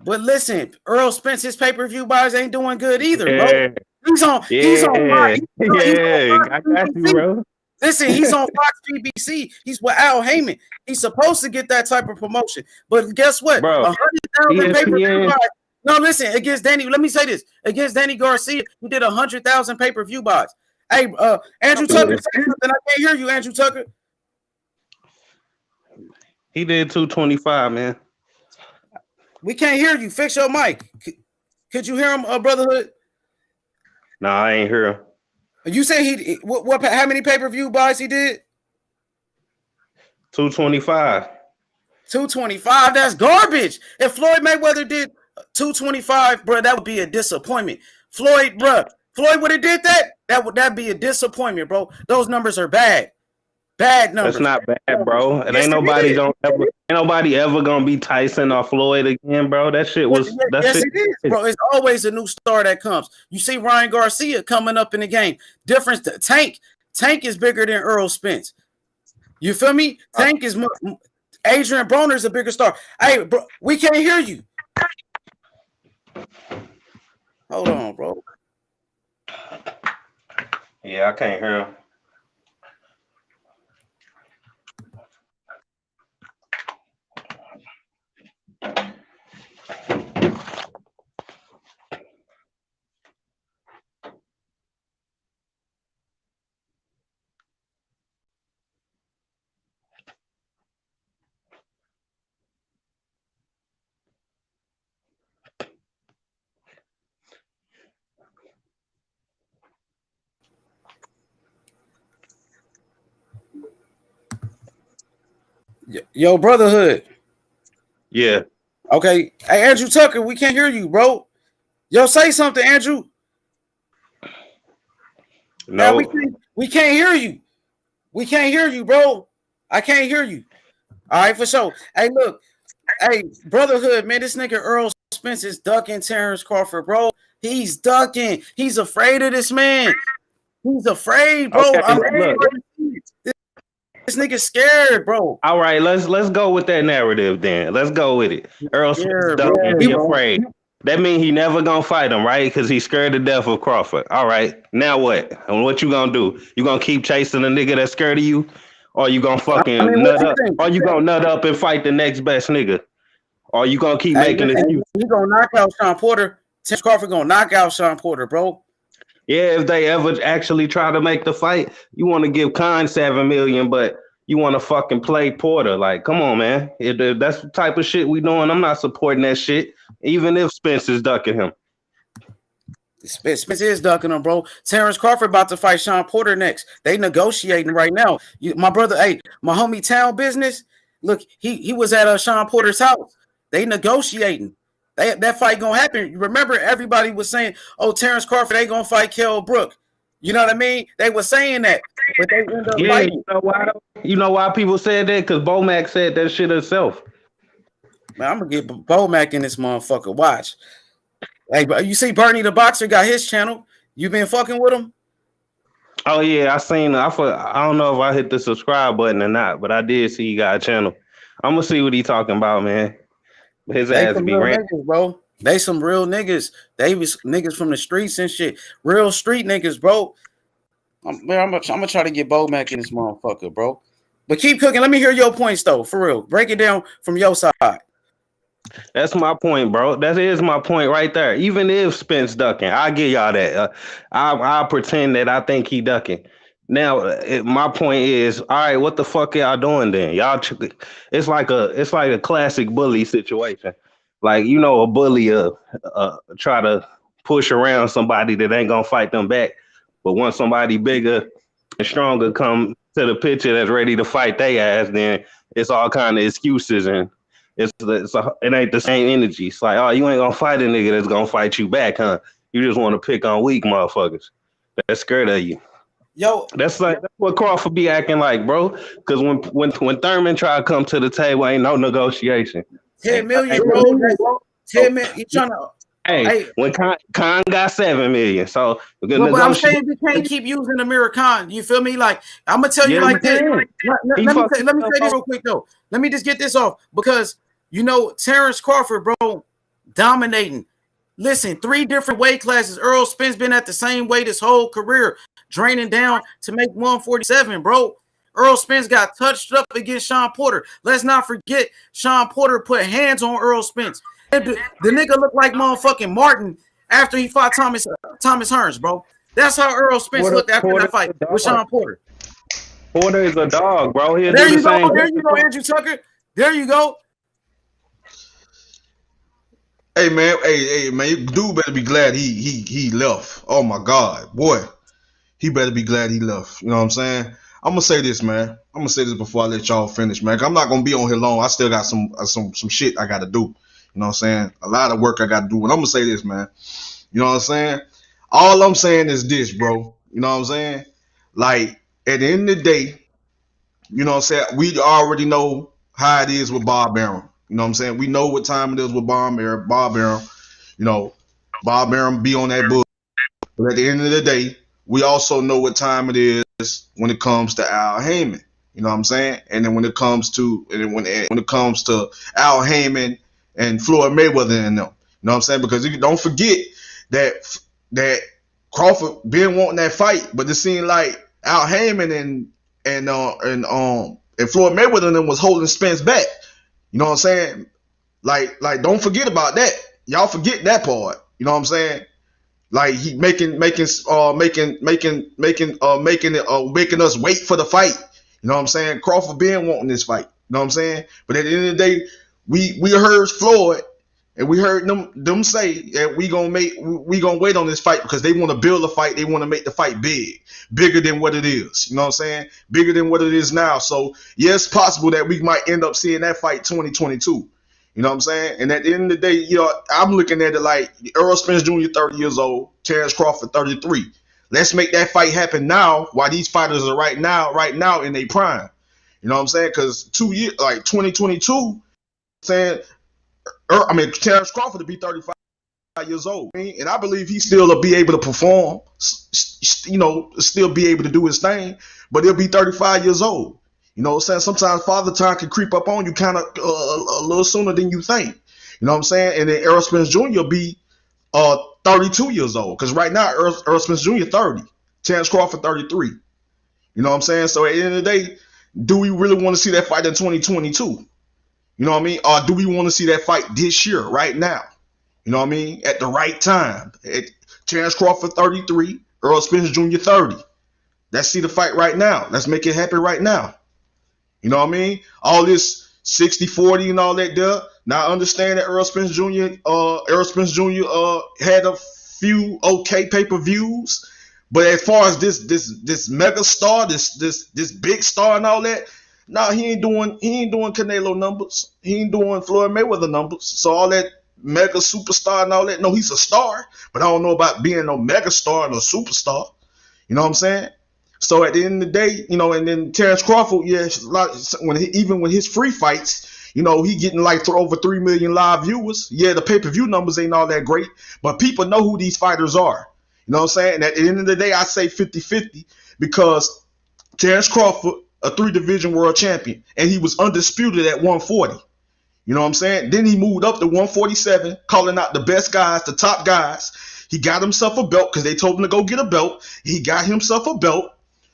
But listen, Earl Spence, his pay-per-view buys ain't doing good either, bro. Yeah, He's on yeah, Fox. He's on yeah. Fox I got you, PBC. bro. Listen, he's on Fox PBC. He's with Al Heyman. He's supposed to get that type of promotion. But guess what? Bro, 100,000 pay-per-view ESPN. buys. No, listen, against Danny, let me say this. Against Danny Garcia, he did 100,000 pay-per-view buys. Hey, Andrew Tucker, say something. I can't hear you, Andrew Tucker. He did 225, man. We can't hear you. Fix your mic. Could you hear him, Brotherhood? No, I ain't hear him. You say he what? How many pay-per-view buys he did? 225. 225. That's garbage. If Floyd Mayweather did 225, bro, that would be a disappointment. Floyd would have did that. That'd be a disappointment, bro. Those numbers are bad. Bad numbers. That's not bad, bro. It Yes, ain't nobody ever gonna be Tyson or Floyd again, bro. That shit was yes, it is, bro. It's always a new star that comes. You see Ryan Garcia coming up in the game. Difference. Tank is bigger than Errol Spence. You feel me? Tank is Adrian Broner's a bigger star. Hey, bro, we can't hear you. Hold on, bro. Yeah, I can't hear him. Yo, Brotherhood. Yeah. Okay. Hey, Andrew Tucker, we can't hear you, bro. Yo, say something, Andrew. No. We can't hear you. We can't hear you, bro. I can't hear you. All right, for sure. Hey, look. Hey, Brotherhood, man, this nigga Earl Spence is ducking Terence Crawford, bro. He's ducking. He's afraid of this man. He's afraid, bro. Okay, This nigga's scared, bro. All right, let's go with that narrative then. Let's go with it. Earl Spence ducking, he afraid. That means he never gonna fight him, right? Because he's scared to death of Crawford. All right, now what? And what you gonna do? You gonna keep chasing a nigga that's scared of you? Or you gonna fucking nut up? Or you gonna nut up and fight the next best nigga? Or you gonna keep making excuses? He gonna knock out Sean Porter. Terence Crawford gonna knock out Sean Porter, bro. Yeah, if they ever actually try to make the fight, you want to give Khan $7 million, but you want to fucking play Porter. Like, come on, man. If that's the type of shit we doing, I'm not supporting that shit, even if Spence is ducking him. Spence is ducking him, bro. Terence Crawford about to fight Sean Porter next. They negotiating right now. My brother, hey, my homie Town Business, look, he was at Sean Porter's house. They negotiating. That fight gonna happen. Remember, everybody was saying, "Oh, Terence Crawford ain't gonna fight Kell Brook." You know what I mean? They were saying that, but they end up fighting. You know why people said that? Because Bomac said that shit herself. Man, I'm gonna get Bomac in this motherfucker. Watch. Hey, you see, Bernie the Boxer got his channel. You been fucking with him? Oh yeah, I seen. I don't know if I hit the subscribe button or not, but I did see he got a channel. I'm gonna see what he talking about, man. His ass be ran, bro. They some real niggas. They was niggas from the streets and shit. Real street niggas, bro. I'm gonna try to get Bomac in this motherfucker, bro. But keep cooking. Let me hear your points though, for real. Break it down from your side. That's my point, bro. That is my point right there. Even if Spence ducking, I give y'all that. I'll pretend that I think he ducking. Now, my point is, all right, what the fuck y'all doing then? Y'all, it's like a classic bully situation. Like, you know, a bully try to push around somebody that ain't gonna fight them back. But once somebody bigger and stronger come to the picture that's ready to fight their ass, then it's all kind of excuses and it ain't the same energy. It's like, oh, you ain't gonna fight a nigga that's gonna fight you back, huh? You just want to pick on weak motherfuckers that's scared of you. Yo, that's what Crawford be acting like, bro. Because when Thurman tried to come to the table, ain't no negotiation. 10 million, bro. 10 million. You trying to? Hey, when Khan got 7 million, so but I'm saying we can't keep using Amir Khan. You feel me? Like I'm gonna tell you like this. Let me say this real quick though. Let me just get this off because you know Terence Crawford, bro, dominating. Listen, 3 different weight classes. Errol Spence been at the same weight his whole career, draining down to make 147, bro. Errol Spence got touched up against Sean Porter. Let's not forget Sean Porter put hands on Errol Spence. The nigga looked like motherfucking Martin after he fought Thomas Hearns, bro. That's how Errol Spence looked after that fight with Sean Porter. Porter is a dog, bro. There you go, Andrew Tucker. There you go. Hey man, you dude better be glad he left. Oh my God, boy, he better be glad he left. You know what I'm saying? I'm gonna say this, man. I'm gonna say this before I let y'all finish, man. I'm not gonna be on here long. I still got some shit I gotta do. You know what I'm saying? A lot of work I gotta do. And I'm gonna say this, man. You know what I'm saying? All I'm saying is this, bro. You know what I'm saying? Like at the end of the day, you know what I'm saying? We already know how it is with Bob Arum. You know what I'm saying? We know what time it is with Bob Arum. You know, Bob Arum be on that book. But at the end of the day, we also know what time it is when it comes to Al Heyman. You know what I'm saying? And then when it comes to Al Heyman and Floyd Mayweather and them. You know what I'm saying? Because you don't forget that Crawford been wanting that fight, but it seemed like Al Heyman and Floyd Mayweather and them was holding Spence back. You know what I'm saying? Like don't forget about that. Y'all forget that part. You know what I'm saying? Like he making us wait for the fight. You know what I'm saying? Crawford been wanting this fight. You know what I'm saying? But at the end of the day, we heard Floyd and we heard them say that we gonna wait on this fight because they want to build a fight. They want to make the fight bigger than what it is. You know what I'm saying? Bigger than what it is now. So yeah, it's possible that we might end up seeing that fight 2022. You know what I'm saying? And at the end of the day, you know, I'm looking at it like Errol Spence Jr. 30 years old, Terence Crawford 33. Let's make that fight happen now while these fighters are right now in their prime. You know what I'm saying? Because 2 years, like 2022, saying, Terence Crawford to be 35 years old. And I believe he still will be able to perform, you know, still be able to do his thing, but he'll be 35 years old. You know what I'm saying? Sometimes father time can creep up on you kind of a little sooner than you think. You know what I'm saying? And then Errol Spence Jr. will be 32 years old. Because right now, Errol Spence Jr. 30. Terence Crawford 33. You know what I'm saying? So at the end of the day, do we really want to see that fight in 2022? You know what I mean? Or do we want to see that fight this year, right now? You know what I mean? At the right time. Terence Crawford 33, Errol Spence Jr. 30. Let's see the fight right now. Let's make it happen right now. You know what I mean? All this 60-40 and all that there. Now I understand that Errol Spence Jr. Had a few okay pay-per-views, but as far as this mega star, this big star and all that, nah, he ain't doing Canelo numbers. He ain't doing Floyd Mayweather numbers. So all that mega superstar and all that, no, he's a star, but I don't know about being no mega star and a superstar. You know what I'm saying? So at the end of the day, you know, and then Terence Crawford, yeah, even when his free fights, you know, he getting like over 3 million live viewers. Yeah, the pay-per-view numbers ain't all that great, but people know who these fighters are. You know what I'm saying? And at the end of the day, I say 50-50 because Terence Crawford, a 3-division world champion, and he was undisputed at 140. You know what I'm saying? Then he moved up to 147, calling out the best guys, the top guys. He got himself a belt because they told him to go get a belt. He got himself a belt.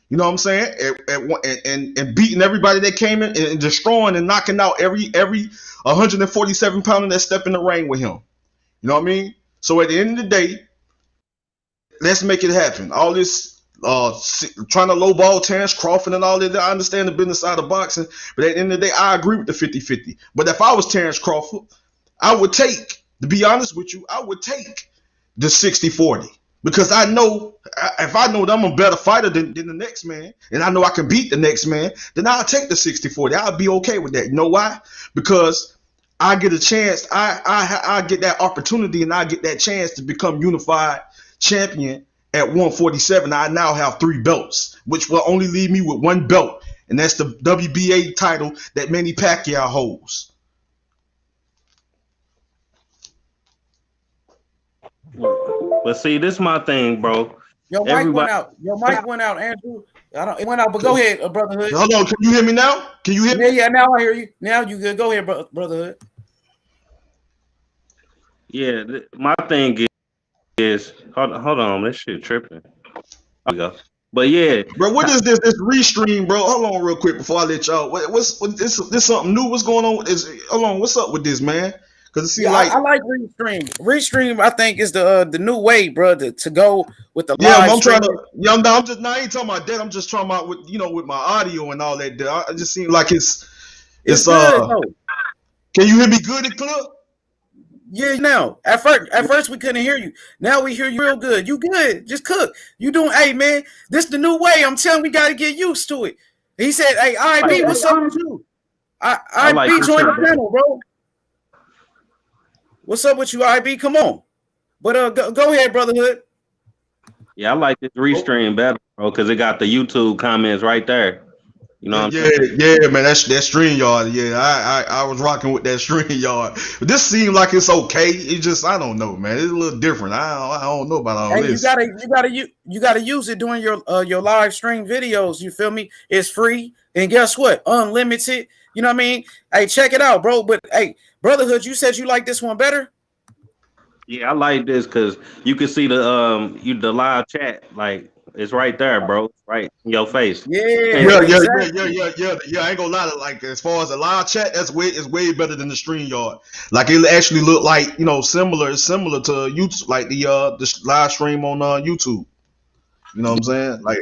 You know what I'm saying? And beating everybody that came in and destroying and knocking out every 147 pounder that stepped in the ring with him. You know what I mean? So at the end of the day, let's make it happen. All this trying to lowball Terence Crawford and all that, I understand the business side of boxing, but at the end of the day, I agree with the 50-50. But if I was Terence Crawford, I would take, to be honest with you, I would take the 60-40. Because I know, if I know that I'm a better fighter than the next man, and I know I can beat the next man, then I'll take the 60-40. I'll be okay with that. You know why? Because I get a chance. I get that opportunity, and I get that chance to become unified champion at 147. I now have 3 belts, which will only leave me with 1 belt, and that's the WBA title that Manny Pacquiao holds. But see, this is my thing, bro. Your mic went out. Your mic went out, Andrew. It went out, but go ahead, Brotherhood. Hold on, can you hear me now? Can you hear me? Yeah, now I hear you. Now you good. Go ahead, Brotherhood. Yeah, my thing is hold on, this shit tripping. There we go. But yeah, bro, what is this restream, bro? Hold on, real quick before I let y'all. What's this something new? What's going on? Hold on, what's up with this, man? Because it seems like I like Restream. Restream, I think, is the new way, bro, to go with the live I'm trying to. Yeah, I ain't talking about that. I'm just talking about with my audio and all that. I just seem like it's good, can you hear me good and clear? Yeah, now at first we couldn't hear you. Now we hear you real good. You good? Just cook. You doing? Hey man, this the new way. I'm telling you, we got to get used to it. He said, "Hey, IB, what's up with you? IB, join the panel, bro. What's up with you, IB? Come on." But go ahead, Brotherhood. Yeah, I like this restream better, bro, because it got the YouTube comments right there. You know what I'm saying? Yeah, man, that StreamYard. Yeah, I was rocking with that StreamYard. But this seems like it's okay. It just, I don't know, man. It's a little different. I don't know about all this. You gotta use it during your live stream videos. You feel me? It's free, and guess what? Unlimited. You know what I mean? Hey, check it out, bro. But hey, Brotherhood, you said you like this one better. Yeah, I like this because you can see the live chat, like it's right there, bro, right in your face. Yeah. I ain't gonna lie, like as far as the live chat, it's way better than the StreamYard. Like it actually look like similar to YouTube, like the live stream on YouTube. You know what I'm saying? Like,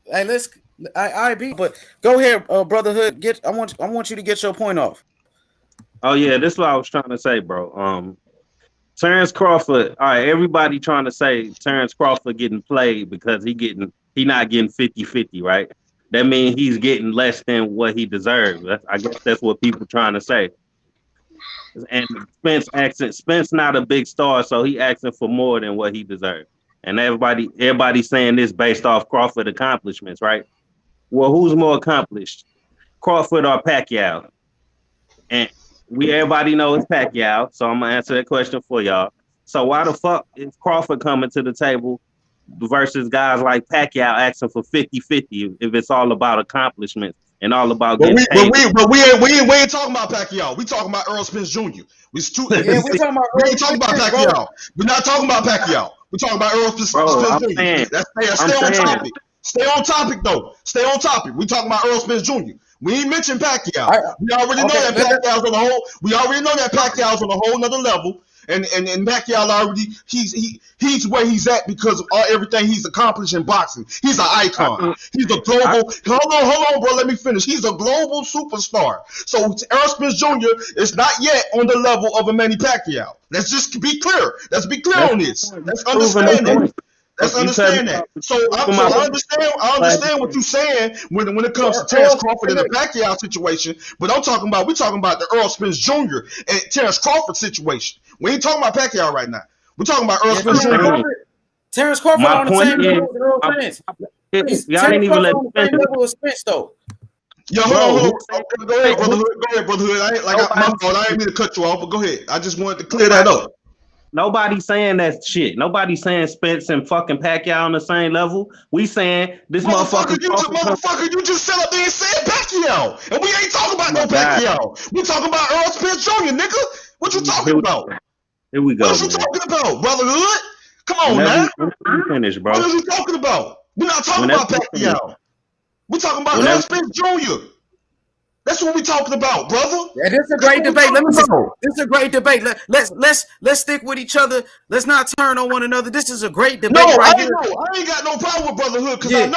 hey, but go ahead, Brotherhood. I want you to get your point off. Oh yeah, this is what I was trying to say, bro. Terence Crawford. All right, everybody trying to say Terence Crawford getting played because he not getting 50-50, right? That means he's getting less than what he deserves. I guess that's what people trying to say. And Spence not a big star, so he asking for more than what he deserves. And everybody saying this based off Crawford accomplishments, right? Well, who's more accomplished, Crawford or Pacquiao? And everybody knows Pacquiao, so I'm gonna answer that question for y'all. So why the fuck is Crawford coming to the table versus guys like Pacquiao asking for 50-50 if it's all about accomplishments and all about getting paid? We ain't talking about Pacquiao. We talking about Errol Spence Jr. We ain't talking about Pacquiao. We're not talking about Pacquiao. We're talking about Errol Spence Jr. Stay on topic. Stay on topic though. Stay on topic. We talking about Errol Spence Jr. We ain't mentioned Pacquiao. We already know that Pacquiao's on the whole. We already know that Pacquiao's on a whole nother level. And Pacquiao already he's where he's at because of everything he's accomplished in boxing. He's an icon. He's a global. Hold on, bro. Let me finish. He's a global superstar. So Errol Spence Jr. is not yet on the level of a Manny Pacquiao. Let's just be clear. Let's be clear on this. Let's understand that. Let's understand that. So I understand what you're saying when it comes to Terence Crawford and the Pacquiao situation, but we're talking about the Errol Spence Jr. and Terence Crawford situation. We ain't talking about Pacquiao right now. We're talking about Errol Spence Jr. Terence Crawford on the same level as Errol Spence. Y'all ain't even let on the same level as Spence though. Yo, hold on. Go ahead, brotherhood. I ain't mean to cut you off, but go ahead. I just wanted to clear that up. Nobody's saying that shit. Nobody's saying Spence and fucking Pacquiao on the same level. We saying this motherfucker. You just sat up there and said Pacquiao, and we ain't talking about no Pacquiao. We talking about Errol Spence Jr., nigga. What you talking about? Here we go. What you talking about, brotherhood? Come on, man. Finish, bro. What are you talking about? We're not talking about Pacquiao. We're talking about Errol Spence Jr. That's what we're talking about, brother. Yeah, this is a great debate. This is a great debate. Let's stick with each other. Let's not turn on one another. This is a great debate here. I ain't got no problem with brotherhood because I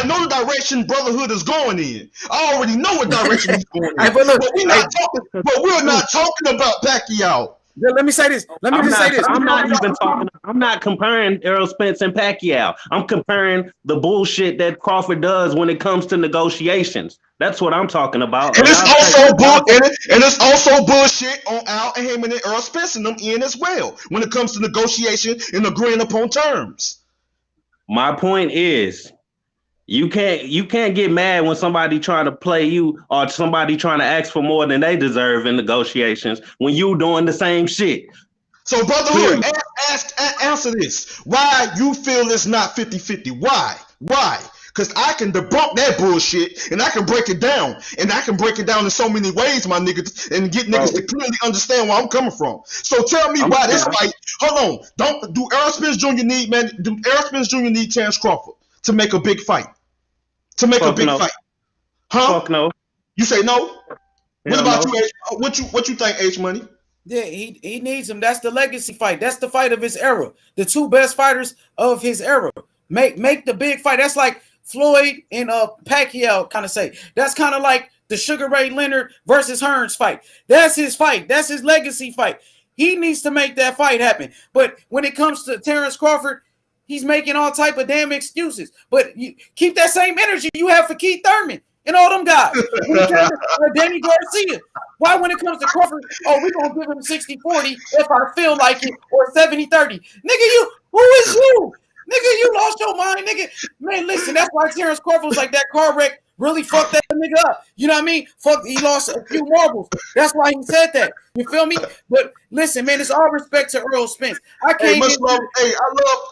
know the direction brotherhood is going in. I already know what direction he's going in. But we're not talking about Pacquiao. Let me say this. I'm not even talking. I'm not comparing Errol Spence and Pacquiao. I'm comparing the bullshit that Crawford does when it comes to negotiations. That's what I'm talking about. And it's also bullshit on Al and Heyman and Errol Spence and them in as well when it comes to negotiation and agreeing upon terms. My point is, you can't get mad when somebody trying to play you or somebody trying to ask for more than they deserve in negotiations when you doing the same shit. So, Brotherhood, answer this. Why you feel it's not 50-50? Why? Because I can debunk that bullshit and I can break it down. And I can break it down in so many ways, my niggas, and get niggas to clearly understand where I'm coming from. So tell me why this fight. Hold on. Do Errol Spence Jr. need Terence Crawford to make a big fight? To make a big fight? Huh? Fuck no. You say no? What about you, H? What you think, H Money? Yeah, he needs him. That's the legacy fight. That's the fight of his era. The two best fighters of his era. Make the big fight. That's like Floyd and Pacquiao kind of say. That's kind of like the Sugar Ray Leonard versus Hearns fight. That's his fight. That's his legacy fight. He needs to make that fight happen. But when it comes to Terence Crawford, he's making all type of damn excuses. But you keep that same energy you have for Keith Thurman and all them guys. When it comes to Danny Garcia, why when it comes to Crawford, we're going to give him 60-40 if I feel like it, or 70-30. Nigga, who is you? Nigga, you lost your mind, nigga. Man, listen, that's why Terence Crawford was like that car wreck really fucked that nigga up. You know what I mean? He lost a few marbles. That's why he said that. You feel me? But listen, man, it's all respect to Errol Spence. I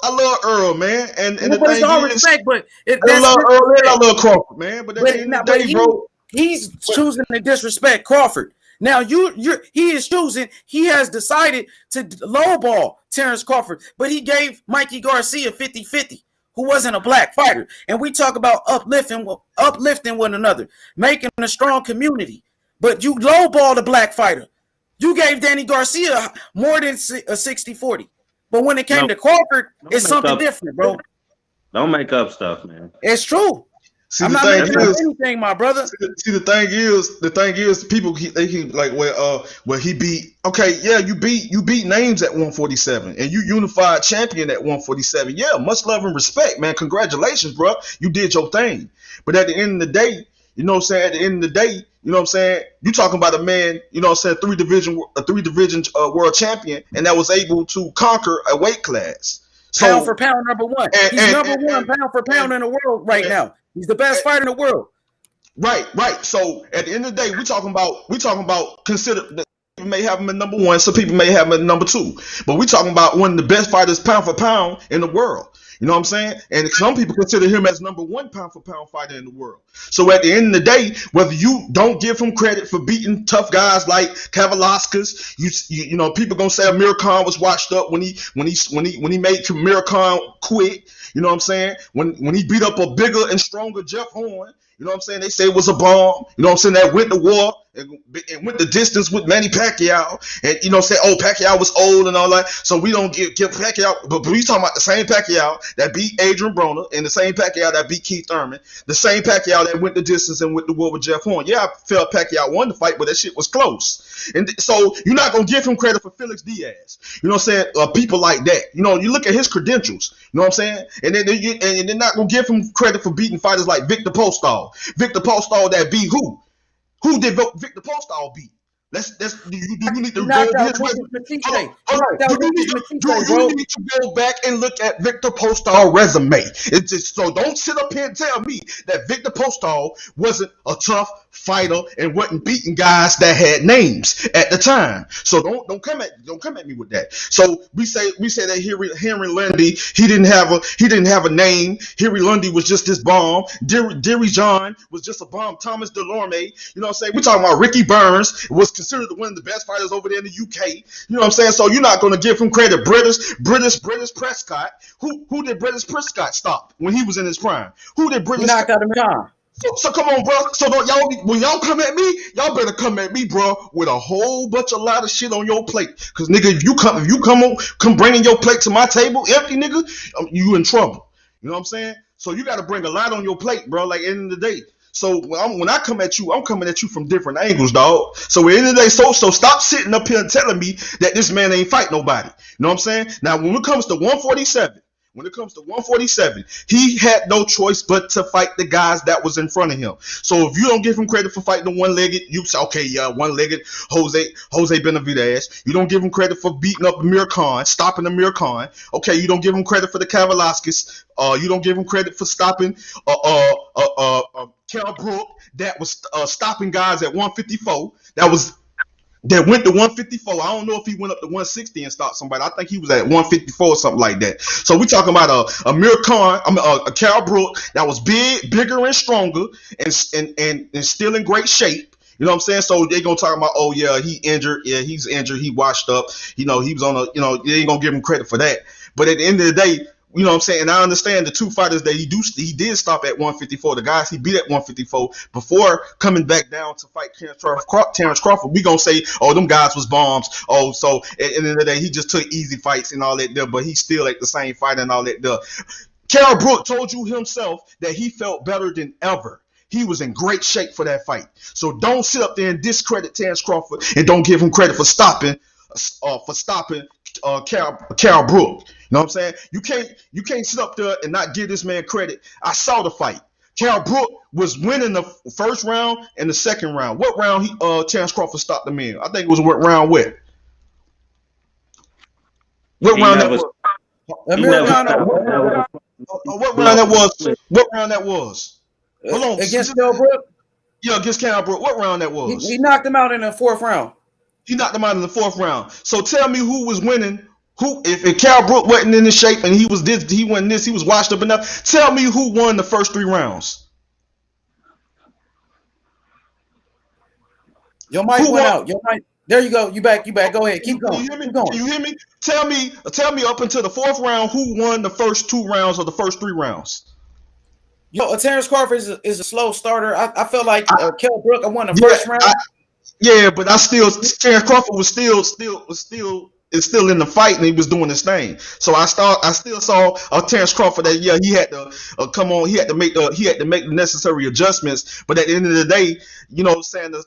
love Errol, man. And the thing all is, respect, but I love Errol and I love Crawford, man. But at the end of the day, bro, he's choosing to disrespect Crawford. Now he has decided to lowball Terence Crawford, but he gave Mikey Garcia 50-50, who wasn't a black fighter. And we talk about uplifting one another, making a strong community. But you lowball the black fighter. You gave Danny Garcia more than a 60-40. But when it came to Crawford, it's something different, bro. Don't make up stuff, man. It's true. I'm not making up anything, my brother. See, the thing is, people they keep like, well, he beat. Okay, yeah, you beat names at 147, and you unified champion at 147. Yeah, much love and respect, man. Congratulations, bro. You did your thing. But at the end of the day, you know what I'm saying. At the end of the day, you know what I'm saying. You talking about a man, you know what I'm saying, three division world champion, and that was able to conquer a weight class. So, pound for pound, number one. He's number one pound for pound in the world right now. He's the best fighter in the world. Right. So at the end of the day, we talking about consider that people may have him at number one, some people may have him at number two. But we talking about one of the best fighters pound for pound in the world. You know what I'm saying? And some people consider him as number one pound for pound fighter in the world. So at the end of the day, whether you don't give him credit for beating tough guys like Kavaliauskas, you know, people gonna say Amir Khan was washed up when he made Amir Khan quit. You know what I'm saying? When he beat up a bigger and stronger Jeff Horn, you know what I'm saying? They say it was a bomb. You know what I'm saying? That went to war and went the distance with Manny Pacquiao. And, you know, say, Pacquiao was old and all that. So we don't give Pacquiao. But we talking about the same Pacquiao that beat Adrian Broner and the same Pacquiao that beat Keith Thurman. The same Pacquiao that went the distance and went to war with Jeff Horn. Yeah, I felt Pacquiao won the fight, but that shit was close. And so you're not going to give him credit for Felix Diaz. You know what I'm saying? People like that. You know, you look at his credentials. You know what I'm saying? And then they're not going to give him credit for beating fighters like Victor Postol. Victor Postol that beat who? Who did Victor Postol beat? Do you need to go back and look at Victor Postol's resume? It's just, so don't sit up here and tell me that Victor Postol wasn't a tough fighter and wasn't beating guys that had names at the time. So don't come at me with that. So we say that Henry Lundy, he didn't have a name. Henry Lundy was just this bomb. Derry John was just a bomb. Thomas Delorme, you know what I'm saying? We're talking about Ricky Burns, was considered one of the best fighters over there in the UK. You know what I'm saying? So you're not going to give him credit. British Prescott. Who did British Prescott stop when he was in his prime? Who did British? Knocked out him down. So come on, bro. So when y'all come at me, y'all better come at me, bro, with a whole bunch of lot of shit on your plate. Cause nigga, if you come bringing your plate to my table empty, nigga, you in trouble. You know what I'm saying? So you got to bring a lot on your plate, bro. Like, at the end of the day. So when I come at you, I'm coming at you from different angles, dog. So at the end of the day, so stop sitting up here and telling me that this man ain't fight nobody. You know what I'm saying? Now, when it comes to 147, he had no choice but to fight the guys that was in front of him. So if you don't give him credit for fighting the one-legged, you say, okay, yeah, one-legged Jose Benavidez. You don't give him credit for beating up Amir Khan, stopping Amir Khan. Okay, you don't give him credit for the Kavalaskis. You don't give him credit for stopping Kell Brook that was stopping guys at 154. That went to 154. I don't know if he went up to 160 and stopped somebody. I think he was at 154 or something like that. So we're talking about Amir Khan, a Kell Brook that was bigger and stronger and still in great shape. You know what I'm saying? So they're gonna talk about, oh yeah, he injured. Yeah, he's injured. He washed up. You know, he was on a. You know, they ain't gonna give him credit for that. But at the end of the day, you know what I'm saying? And I understand the two fighters that he did stop at 154. The guys he beat at 154 before coming back down to fight Terence Crawford. We gonna say, oh, them guys was bombs. Oh, so at the end of the day, he just took easy fights and all that there, but he's still at the same fight and all that there. Kell Brook told you himself that he felt better than ever. He was in great shape for that fight. So don't sit up there and discredit Terence Crawford and don't give him credit for stopping Kell Brook. You know what I'm saying? You can't sit up there and not give this man credit. I saw the fight. Kell Brook was winning the first round and the second round. What round Terence Crawford stopped him in? I think it was what round what? What round that was? What round that was? What round that was? Hold on. Against Kell Brook? Yeah, against Kell Brook. What round that was? He knocked him out in the fourth round. He knocked him out in the fourth round. So tell me who was winning. Who, if Kell Brook wasn't in his shape and he was washed up enough. Tell me who won the first 3 rounds. Your mic went out. Your mic. There you go. You back. Go ahead. Keep going. Can you hear me? Tell me up until the fourth round who won the first 2 rounds or the first 3 rounds. Yo, Terence Crawford is a slow starter. I felt like Kell Brook won the first round. But Terence Crawford was still in the fight and he was doing his thing. So I still saw Terence Crawford that he had to come on. He had to make the necessary adjustments. But at the end of the day, you know, saying the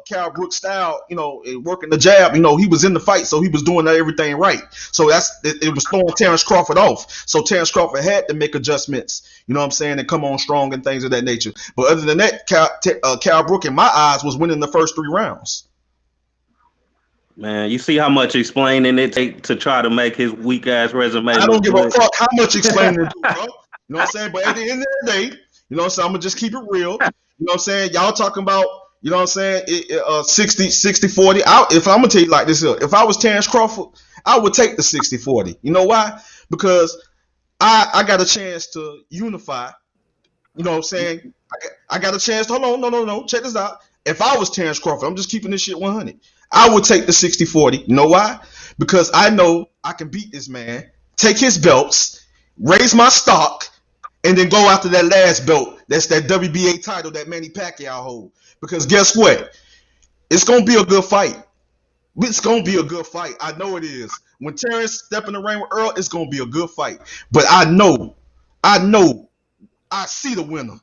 Kell Brook style, you know, working the jab, you know, he was in the fight, so he was doing everything right. So it was throwing Terence Crawford off. So Terence Crawford had to make adjustments, you know what I'm saying, and come on strong and things of that nature. But other than that, Kell Brook, in my eyes, was winning the first 3 rounds. Man, you see how much explaining it take to try to make his weak ass resume. I don't give a fuck how much explaining it do, bro. You know what I'm saying? But at the end of the day, you know what I'm saying, I'm gonna just keep it real. You know what I'm saying? Y'all talking about, you know what I'm saying, 60-40. If I'm gonna tell you like this, if I was Terence Crawford, I would take the 60-40. You know why? Because I got a chance to unify. You know what I'm saying? I got a chance to, hold on, no. Check this out. If I was Terence Crawford, I'm just keeping this shit 100. I would take the 60-40. You know why? Because I know I can beat this man, take his belts, raise my stock, and then go after that last belt. That's that WBA title that Manny Pacquiao hold. Because guess what? It's going to be a good fight. It's going to be a good fight. I know it is. When Terence step in the ring with Errol, it's going to be a good fight. But I know, I see the winner.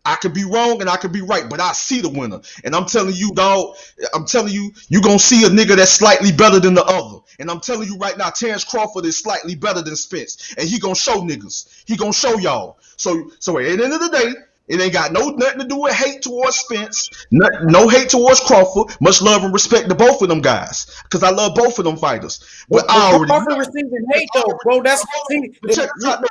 I could be wrong and I could be right, but I see the winner. And I'm telling you, dog, you're going to see a nigga that's slightly better than the other. And I'm telling you right now, Terence Crawford is slightly better than Spence. And he going to show niggas. He going to show y'all. So at the end of the day, it ain't got nothing to do with hate towards Spence. No hate towards Crawford. Much love and respect to both of them guys. Because I love both of them fighters. But I already Crawford receiving hate though, bro. That's check this out,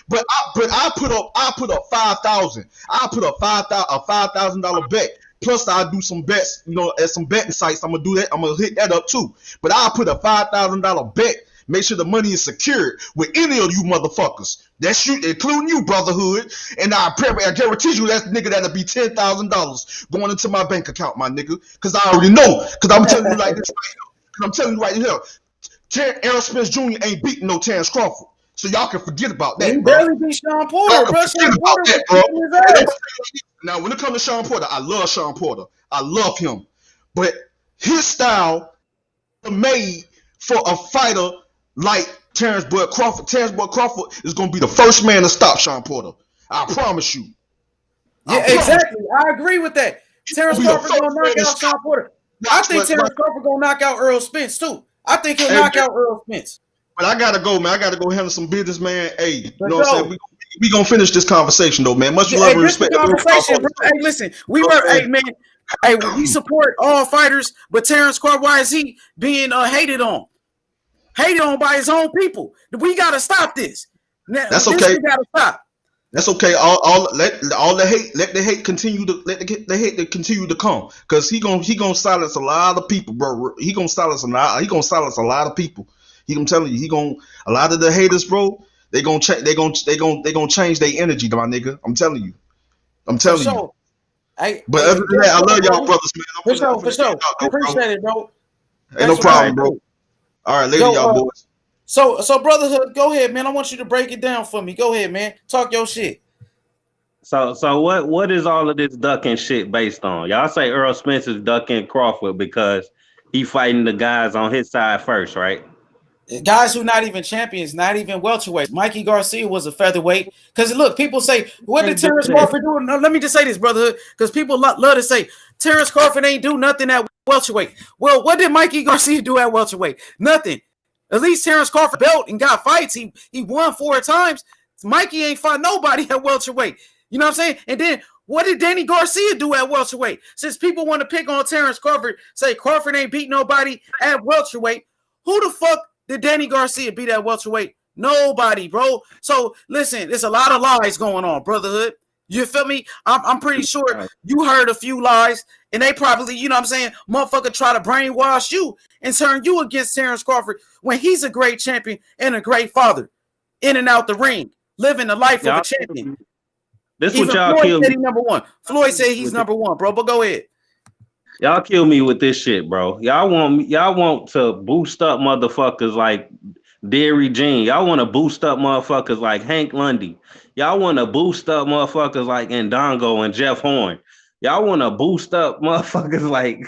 But I put up 5,000. I put up $5,000 bet. Plus I do some bets, you know, at some betting sites. I'm gonna do that. I'm gonna hit that up too. But I put a $5,000 bet. Make sure the money is secured with any of you motherfuckers. That's you, including you, brotherhood. And I guarantee you that nigga that'll be $10,000 going into my bank account, my nigga. Because I already know. Because I'm telling you like this right now. I'm telling you right here. Errol Spence Jr. ain't beating no Terence Crawford. So y'all can forget about that, he bro. barely beat Sean Porter, bro. Forget about that, bro. Now, when it comes to Sean Porter, I love Sean Porter. I love him. But his style made for a fighter like Terence Crawford. Terence Crawford is going to be the first man to stop Sean Porter. I promise you. Yeah, exactly. I agree with that. Terence Crawford gonna knock out Sean Porter. I think Terence Crawford gonna knock out Errol Spence too. I think he'll knock out Errol Spence. But I gotta go, man. I gotta go handle some business, man. Hey, you know what I'm saying? We gonna finish this conversation though, man. Much love and respect. Conversation, bro. Hey, listen, hey man. Hey, we support all fighters, but Terence Crawford, why is he being hated on? Hated on by his own people. We gotta stop this. That's okay. We gotta stop. That's okay. Let the hate continue to continue to come, because he gonna silence a lot of people, bro. He gonna silence a lot of people. I'm telling you, a lot of the haters, bro. They gonna change their energy, my nigga. I'm telling you. But other than that, I love y'all brothers, man. For sure. I appreciate it, bro. Ain't no problem, bro. All right, later, y'all boys. So brotherhood, go ahead, man. I want you to break it down for me. Go ahead, man. Talk your shit. So what is all of this ducking shit based on? Y'all say Errol Spence is ducking Crawford because he fighting the guys on his side first, right? Guys who not even champions, not even welterweight. Mikey Garcia was a featherweight. Because look, people say, what did Terence Crawford do? No, let me just say this, brotherhood, because people love to say Terence Crawford ain't do nothing at welterweight. Well, what did Mikey Garcia do at welterweight? Nothing. At least Terence Crawford belt and got fights. He won 4 times. Mikey ain't fought nobody at welterweight. You know what I'm saying? And then what did Danny Garcia do at welterweight? Since people want to pick on Terence Crawford, say Crawford ain't beat nobody at welterweight, who the fuck did Danny Garcia beat at welterweight? Nobody, bro. So listen, there's a lot of lies going on, brotherhood. You feel me? I'm pretty sure you heard a few lies, and they probably, you know what I'm saying, motherfucker try to brainwash you and turn you against Terence Crawford when he's a great champion and a great father, in and out the ring, living the life of a champion. This what y'all kill me. Number one. Floyd said he's number one, bro. But go ahead. Y'all kill me with this shit, bro. Y'all want to boost up motherfuckers like Derry Jean. Y'all want to boost up motherfuckers like Hank Lundy. Y'all want to boost up motherfuckers like Ndongo and Jeff Horn. Y'all want to boost up motherfuckers like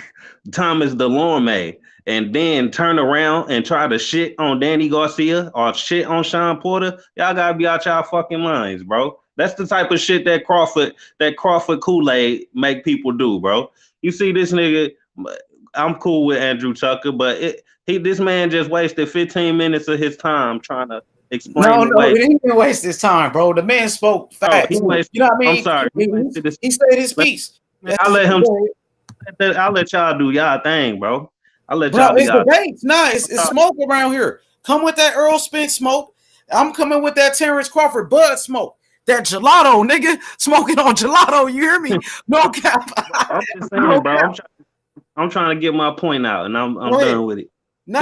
Thomas Delorme, and then turn around and try to shit on Danny Garcia or shit on Sean Porter. Y'all gotta be out y'all fucking minds, bro. That's the type of shit that Crawford Kool-Aid make people do, bro. You see this nigga, I'm cool with Andrew Tucker, but this man just wasted 15 minutes of his time trying to explain. No, he didn't even waste his time, bro. The man spoke facts. You know what I mean? I'm sorry. He said his piece. I'll let y'all do y'all thing, bro. I'll let y'all do y'all. It's debates. Nah, it's smoke around here. Come with that Errol Spence smoke. I'm coming with that Terence Crawford bud smoke. That gelato, nigga, smoking on gelato. You hear me? No cap. I'm just saying, bro. I'm trying to get my point out, and I'm done with it. No.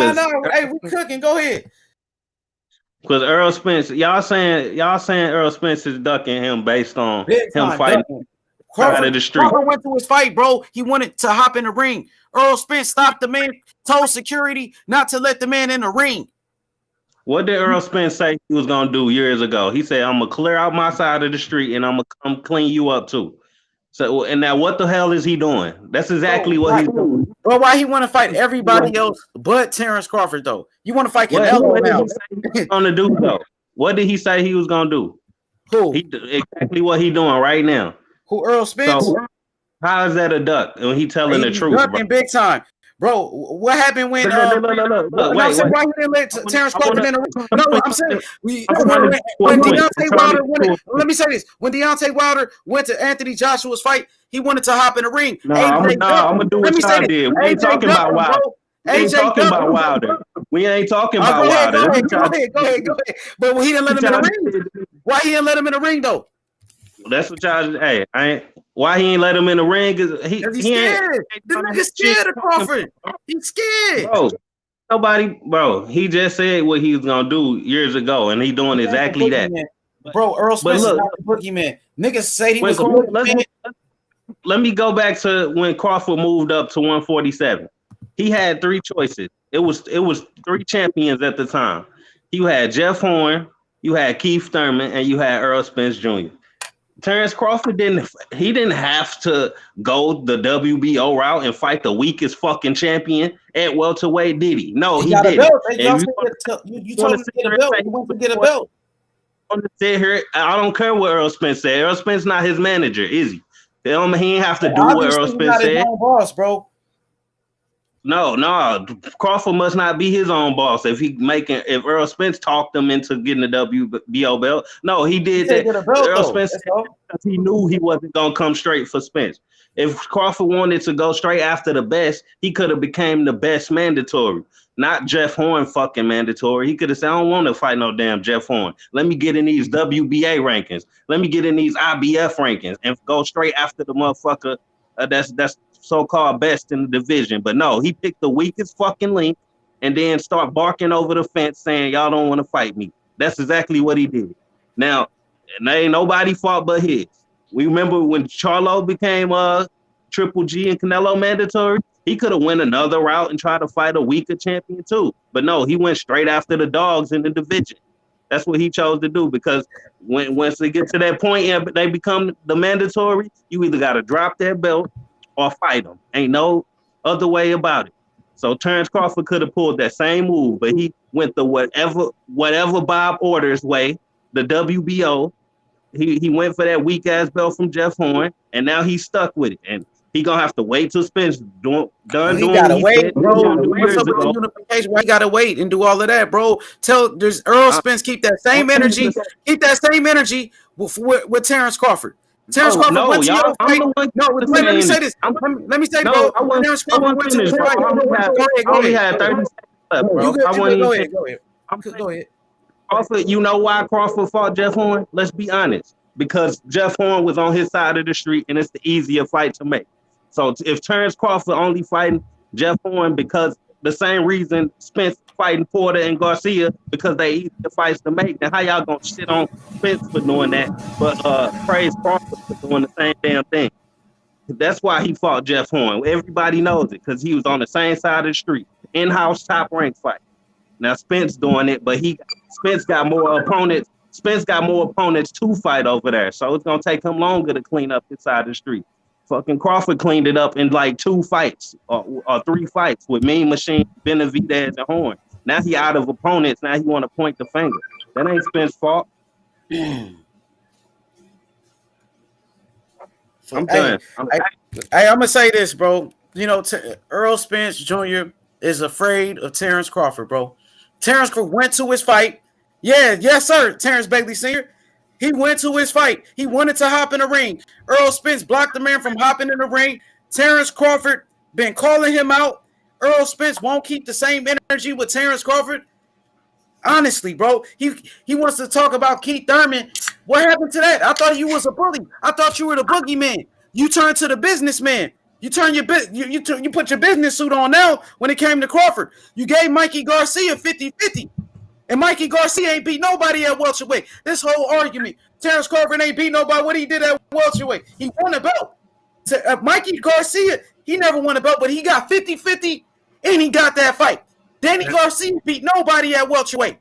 Hey, we cooking. Go ahead. Because Errol Spence, y'all saying Errol Spence is ducking him based on him fighting out of the street. Crawford went to his fight, bro. He wanted to hop in the ring. Errol Spence stopped the man, told security not to let the man in the ring. What did Errol Spence say he was gonna do years ago? He said, "I'm gonna clear out my side of the street and I'm gonna come clean you up too." So, and now what the hell is he doing? That's exactly what he's doing. Well, why he want to fight everybody else but Terence Crawford though? You want to fight Canelo now? Gonna do though? What did he say he was gonna do? Who? Exactly what he doing right now. Who? Errol Spence? So, how is that a duck when he telling the truth? Ducking big time. Bro, what happened when? Why he didn't let Terence Crawford in the ring? No, I'm saying when Deontay Wilder went. Let me say this: when Deontay Wilder went to Anthony Joshua's fight, he wanted to hop in the ring. I'm gonna do what y'all did. We ain't talking about Wilder. We ain't talking about Wilder. We ain't talking about Wilder. Go ahead. But when he didn't let him in the ring, why he didn't let him in the ring though? That's what y'all. Hey, why he ain't let him in the ring? Cause he's scared. The nigga's scared of Crawford. He's scared. Bro, he just said what he was gonna do years ago, and he doing exactly that. Bro, Earl Spence is not the boogeyman. Niggas say he was a boogeyman. Let me go back to when Crawford moved up to 147. He had 3 choices. It was 3 champions at the time. You had Jeff Horn, you had Keith Thurman, and you had Errol Spence Jr. Terence Crawford didn't have to go the WBO route and fight the weakest fucking champion at welterweight, did he? No, he didn't. You told him to get a belt. He went to get a belt. want to sit here. I don't care what Errol Spence said. Errol Spence not his manager, is he? He ain't have to do what Errol Spence not said. His own boss, bro. No. Crawford must not be his own boss. If Errol Spence talked him into getting the WBO belt, no, he did that. Errol Spence, he knew he wasn't gonna come straight for Spence. If Crawford wanted to go straight after the best, he could have became the best mandatory, not Jeff Horn fucking mandatory. He could have said, I don't want to fight no damn Jeff Horn. Let me get in these WBA rankings. Let me get in these IBF rankings and go straight after the motherfucker that's so-called best in the division. But no, he picked the weakest fucking link and then start barking over the fence saying, y'all don't want to fight me. That's exactly what he did. Now, ain't nobody fault but his. We remember when Charlo became Triple G and Canelo mandatory, he could have went another route and tried to fight a weaker champion too. But no, he went straight after the dogs in the division. That's what he chose to do, because once they get to that point and they become the mandatory, you either got to drop that belt or fight them. Ain't no other way about it. So Terence Crawford could have pulled that same move, but he went the whatever Bob orders way, the WBO. He went for that weak ass belt from Jeff Horn, and now he's stuck with it. And he gonna have to wait till Spence done doing. He gotta wait, bro. What's up with the unification? Why he gotta wait and do all of that, bro? There's Earl Spence keep that same energy. Keep that same energy with Terence Crawford. Terence Crawford went to your fight. No, let me say this. Let me say, bro. Terence Crawford went to his fight. I only had 30 seconds left, bro. Go ahead. Crawford, you know why Crawford fought Jeff Horn? Let's be honest. Because Jeff Horn was on his side of the street, and it's the easier fight to make. So if Terence Crawford only fighting Jeff Horn because the same reason Spence fighting Porter and Garcia, because they easier fights to make, then how y'all gonna shit on Spence for doing that, but praise Crawford for doing the same damn thing? That's why he fought Jeff Horn. Everybody knows it, because he was on the same side of the street. In-house top rank fight. Now Spence doing it, but Spence got more opponents. Spence got more opponents to fight over there, so it's gonna take him longer to clean up his side of the street. Fucking Crawford cleaned it up in like 2 fights or 3 fights with Mean Machine, Benavidez, and Horn. Now he out of opponents. Now he want to point the finger. That ain't Spence's fault. I'm done. I'm gonna say this, bro. You know, Errol Spence Jr. is afraid of Terence Crawford, bro. Terence went to his fight. Yes, sir. Terence Bailey Sr. He went to his fight. He wanted to hop in the ring. Errol Spence blocked the man from hopping in the ring. Terence Crawford been calling him out. Errol Spence won't keep the same energy with Terence Crawford. Honestly, bro, he wants to talk about Keith Thurman. What happened to that? I thought you was a bully. I thought you were the boogeyman. You turned to the businessman. You turn your you put your business suit on now when it came to Crawford. You gave Mikey Garcia 50-50. And Mikey Garcia ain't beat nobody at welterweight. This whole argument, Terence Crawford ain't beat nobody. What he did at welterweight, he won a belt. Mikey Garcia, he never won a belt, but he got 50-50, and he got that fight. Danny Garcia beat nobody at welterweight.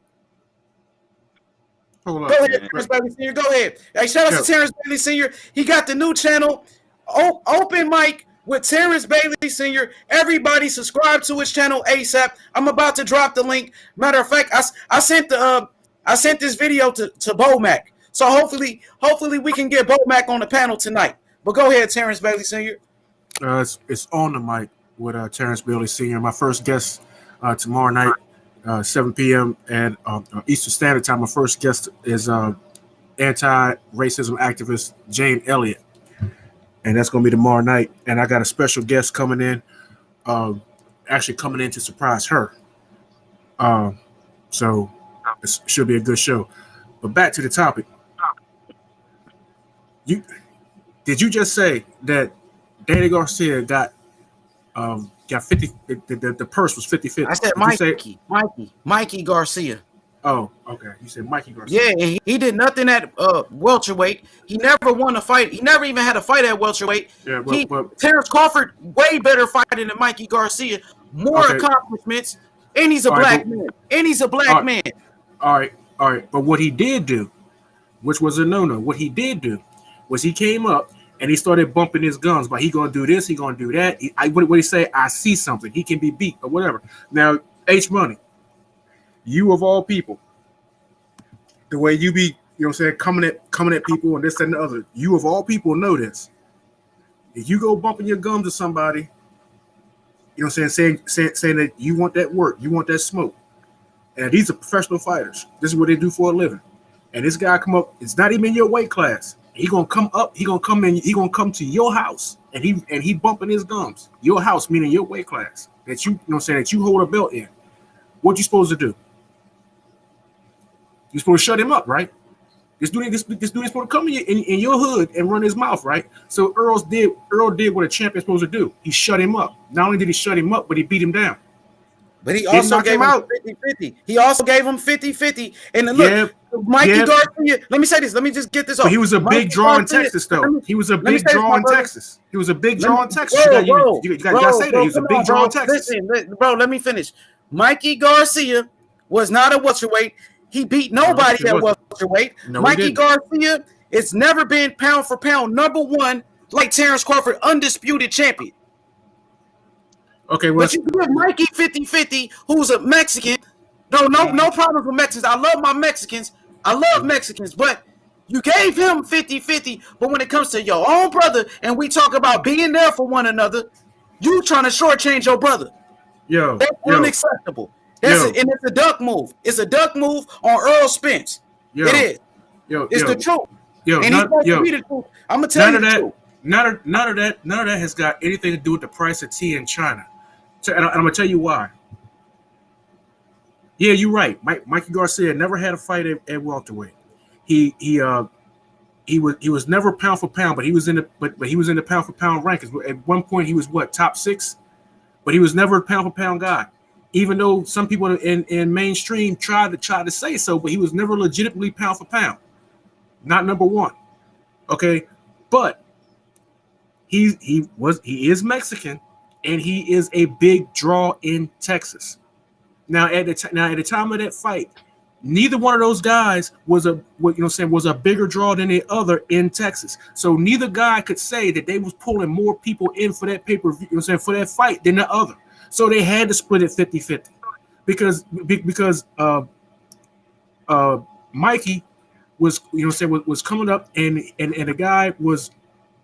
Go ahead, Terence Bailey Sr. Go ahead. Hey, shout out to Terence Bailey Sr. He got the new channel, Open Mic with Terence Bailey Sr. Everybody subscribe to his channel ASAP. I'm about to drop the link. Matter of fact, I sent this video to Bomac. So hopefully we can get Bomac on the panel tonight. But go ahead, Terence Bailey Sr. It's on the mic with Terence Bailey Sr. My first guest tomorrow night, 7 p.m. at Eastern Standard Time. My first guest is anti-racism activist Jane Elliott. And that's going to be tomorrow night. And I got a special guest coming in, actually coming in to surprise her. So it should be a good show. But back to the topic. Did you just say that Danny Garcia got 50? The purse was 50-50. I said Mikey Garcia. Oh, okay. You said Mikey Garcia. Yeah, he did nothing at welterweight. He never won a fight. He never even had a fight at welterweight. Yeah, Terence Crawford, way better fighter than Mikey Garcia. More accomplishments, and he's a black man. All right. But what he did do, which was a no-no, what he did do was he came up and he started bumping his guns. But he gonna do this, he gonna do that. What he say? I see something. He can be beat or whatever. Now, H Money. You of all people, the way you be you know what I'm saying, coming at people and this and the other. You of all people know this. If you go bumping your gums to somebody, you know what I'm saying that you want that work, you want that smoke. And these are professional fighters. This is what they do for a living. And this guy come up, it's not even in your weight class. He gonna come up, he gonna come to your house and he bumping his gums. Your house, meaning your weight class that you know what I'm saying, that you hold a belt in. What you supposed to do? You're supposed to shut him up, right? This dude is supposed to come in your hood and run his mouth, right? So Earl did what a champion's supposed to do. He shut him up. Not only did he shut him up, but he beat him down. But he also gave him 50-50. He also gave him 50-50. And then look, Mikey Garcia, let me say this. Let me just get this off. But he was a big draw in Texas, though. He was a big draw in Texas. He was a big draw in Texas. You got to say that. He was a big draw in Texas. Listen, bro, let me finish. Mikey Garcia was not a welterweight. He beat nobody at welterweight. Mikey Garcia has never been pound for pound number one like Terence Crawford, undisputed champion. Okay, well, but you give Mikey 50-50, who's a Mexican. No problems with Mexicans. I love my Mexicans. I love Mexicans, but you gave him 50-50. But when it comes to your own brother, and we talk about being there for one another, you trying to shortchange your brother. That's unacceptable. And it's a duck move. It's a duck move on Errol Spence. It is. It's the truth. And he's supposed to be the truth. I'm gonna tell you the truth. None of that has got anything to do with the price of tea in China. And I'm gonna tell you why. Yeah, you're right. Mikey Garcia never had a fight at welterweight. He was never pound for pound, but he was in the pound for pound rankings. At one point, he was top 6, but he was never a pound for pound guy. Even though some people in mainstream tried to say so, but he was never legitimately pound for pound, not number one. Okay, but he is Mexican, and he is a big draw in Texas. Now at the time of that fight, neither one of those guys was a bigger draw than the other in Texas. So neither guy could say that they was pulling more people in for that pay-per-view, for that fight than the other. So they had to split it 50-50 because Mikey was coming up and the guy was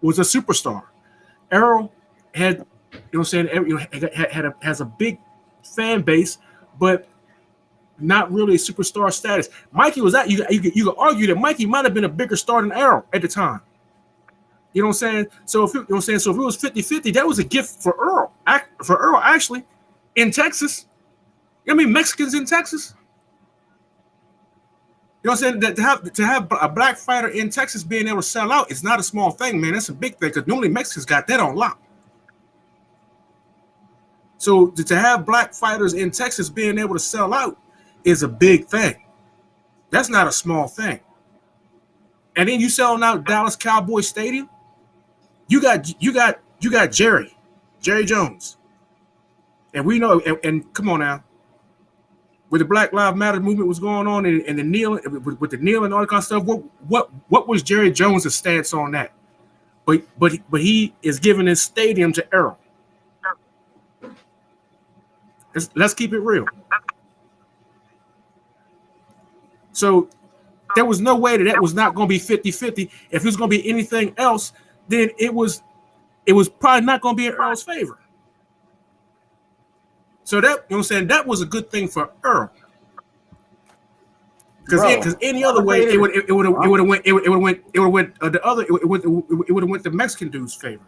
a superstar. Errol has a big fan base, but not really a superstar status. Mikey was that you could argue that Mikey might have been a bigger star than Errol at the time. You know what I'm saying? So if it was 50-50, that was a gift for Errol. Actually, in Texas. Mexicans in Texas. You know what I'm saying? That to have a black fighter in Texas being able to sell out is not a small thing, man. That's a big thing because normally Mexicans got that on lock. So to have black fighters in Texas being able to sell out is a big thing. That's not a small thing. And then you selling out Dallas Cowboy Stadium. You got Jerry Jones, and we know. And come on now, with the Black Lives Matter movement was going on, and the kneeling with the kneeling and all that kind of stuff. What was Jerry Jones' stance on that? But he is giving his stadium to Errol. Let's keep it real. So there was no way that was not going to be 50-50. If it was going to be anything else, then it was probably not going to be in Earl's favor. So that, you know what I'm saying, that was a good thing for Errol. Because any other way it would have went the Mexican dude's favor.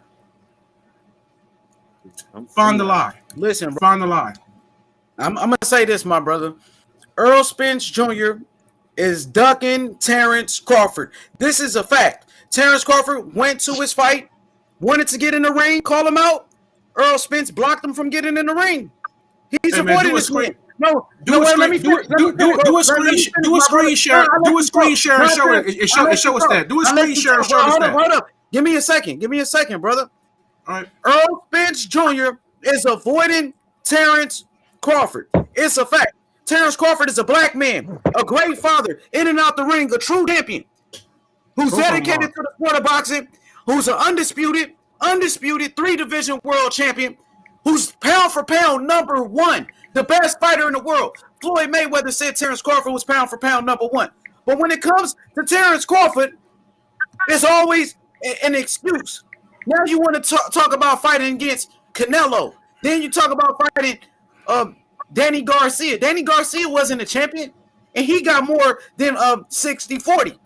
Find the lie. Listen, find the lie. I'm gonna say this, my brother. Errol Spence Jr. is ducking Terence Crawford. This is a fact. Terence Crawford went to his fight, wanted to get in the ring, call him out. Errol Spence blocked him from getting in the ring. He's avoiding this win. No, do a screen share. Do a screen share and show us that. Do a screen share and show us that. Hold up. Give me a second, brother. All right. Errol Spence Jr. is avoiding Terence Crawford. It's a fact. Terence Crawford is a black man, a great father, in and out the ring, a true champion, who's dedicated to the sport of boxing, who's an undisputed 3-division world champion, who's pound for pound number one, the best fighter in the world. Floyd Mayweather said Terence Crawford was pound for pound number one. But when it comes to Terence Crawford, it's always an excuse. Now you want to talk about fighting against Canelo. Then you talk about fighting Danny Garcia. Danny Garcia wasn't a champion, and he got more than 60-40.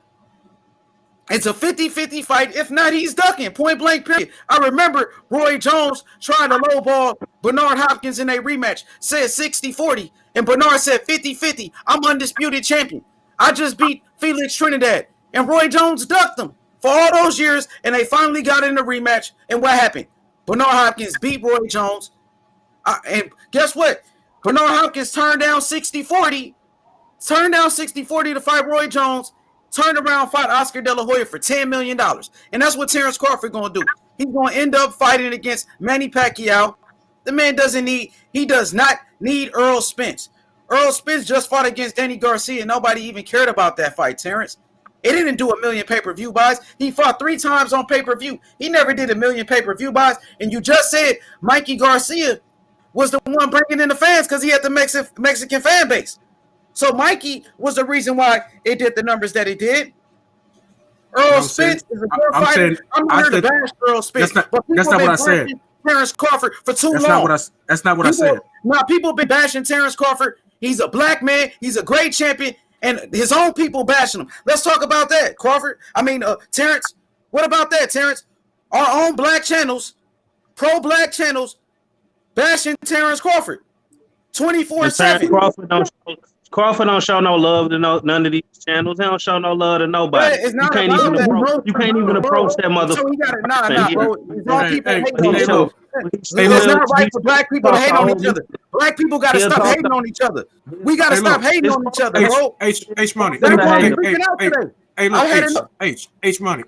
It's a 50-50 fight. If not, he's ducking. Point blank, period. I remember Roy Jones trying to lowball Bernard Hopkins in a rematch. Said 60-40, and Bernard said 50-50. I'm undisputed champion. I just beat Felix Trinidad. And Roy Jones ducked him for all those years, and they finally got in the rematch. And what happened? Bernard Hopkins beat Roy Jones. And guess what? Bernard Hopkins turned down 60-40. Turned down 60-40 to fight Roy Jones. Turned around, fought Oscar De La Hoya for $10 million. And that's what Terence Crawford going to do. He's going to end up fighting against Manny Pacquiao. The man does not need Errol Spence. Errol Spence just fought against Danny Garcia. Nobody even cared about that fight, Terence. It didn't do 1 million pay-per-view buys. He fought 3 times on pay-per-view. He never did 1 million pay-per-view buys. And you just said Mikey Garcia was the one bringing in the fans because he had the Mexican fan base. So Mikey was the reason why it did the numbers that it did. Errol Spence is a good fighter. I'm not here to bash Errol Spence. That's not what I said. Terence Crawford for too long. That's not what I said. Now people have been bashing Terence Crawford. He's a black man. He's a great champion. And his own people bashing him. Let's talk about that, Crawford. Terence. What about that, Terence? Our own black channels, pro-black channels, bashing Terence Crawford 24/7. Crawford don't show no love to none of these channels. He don't show no love to nobody. You can't even approach that motherfucker. So he got it. Bro. His own people hate on each other. It's not right for black people to hate on each other. Black people got to stop hating on each other. We got to stop hating on each other, bro. H money. H money.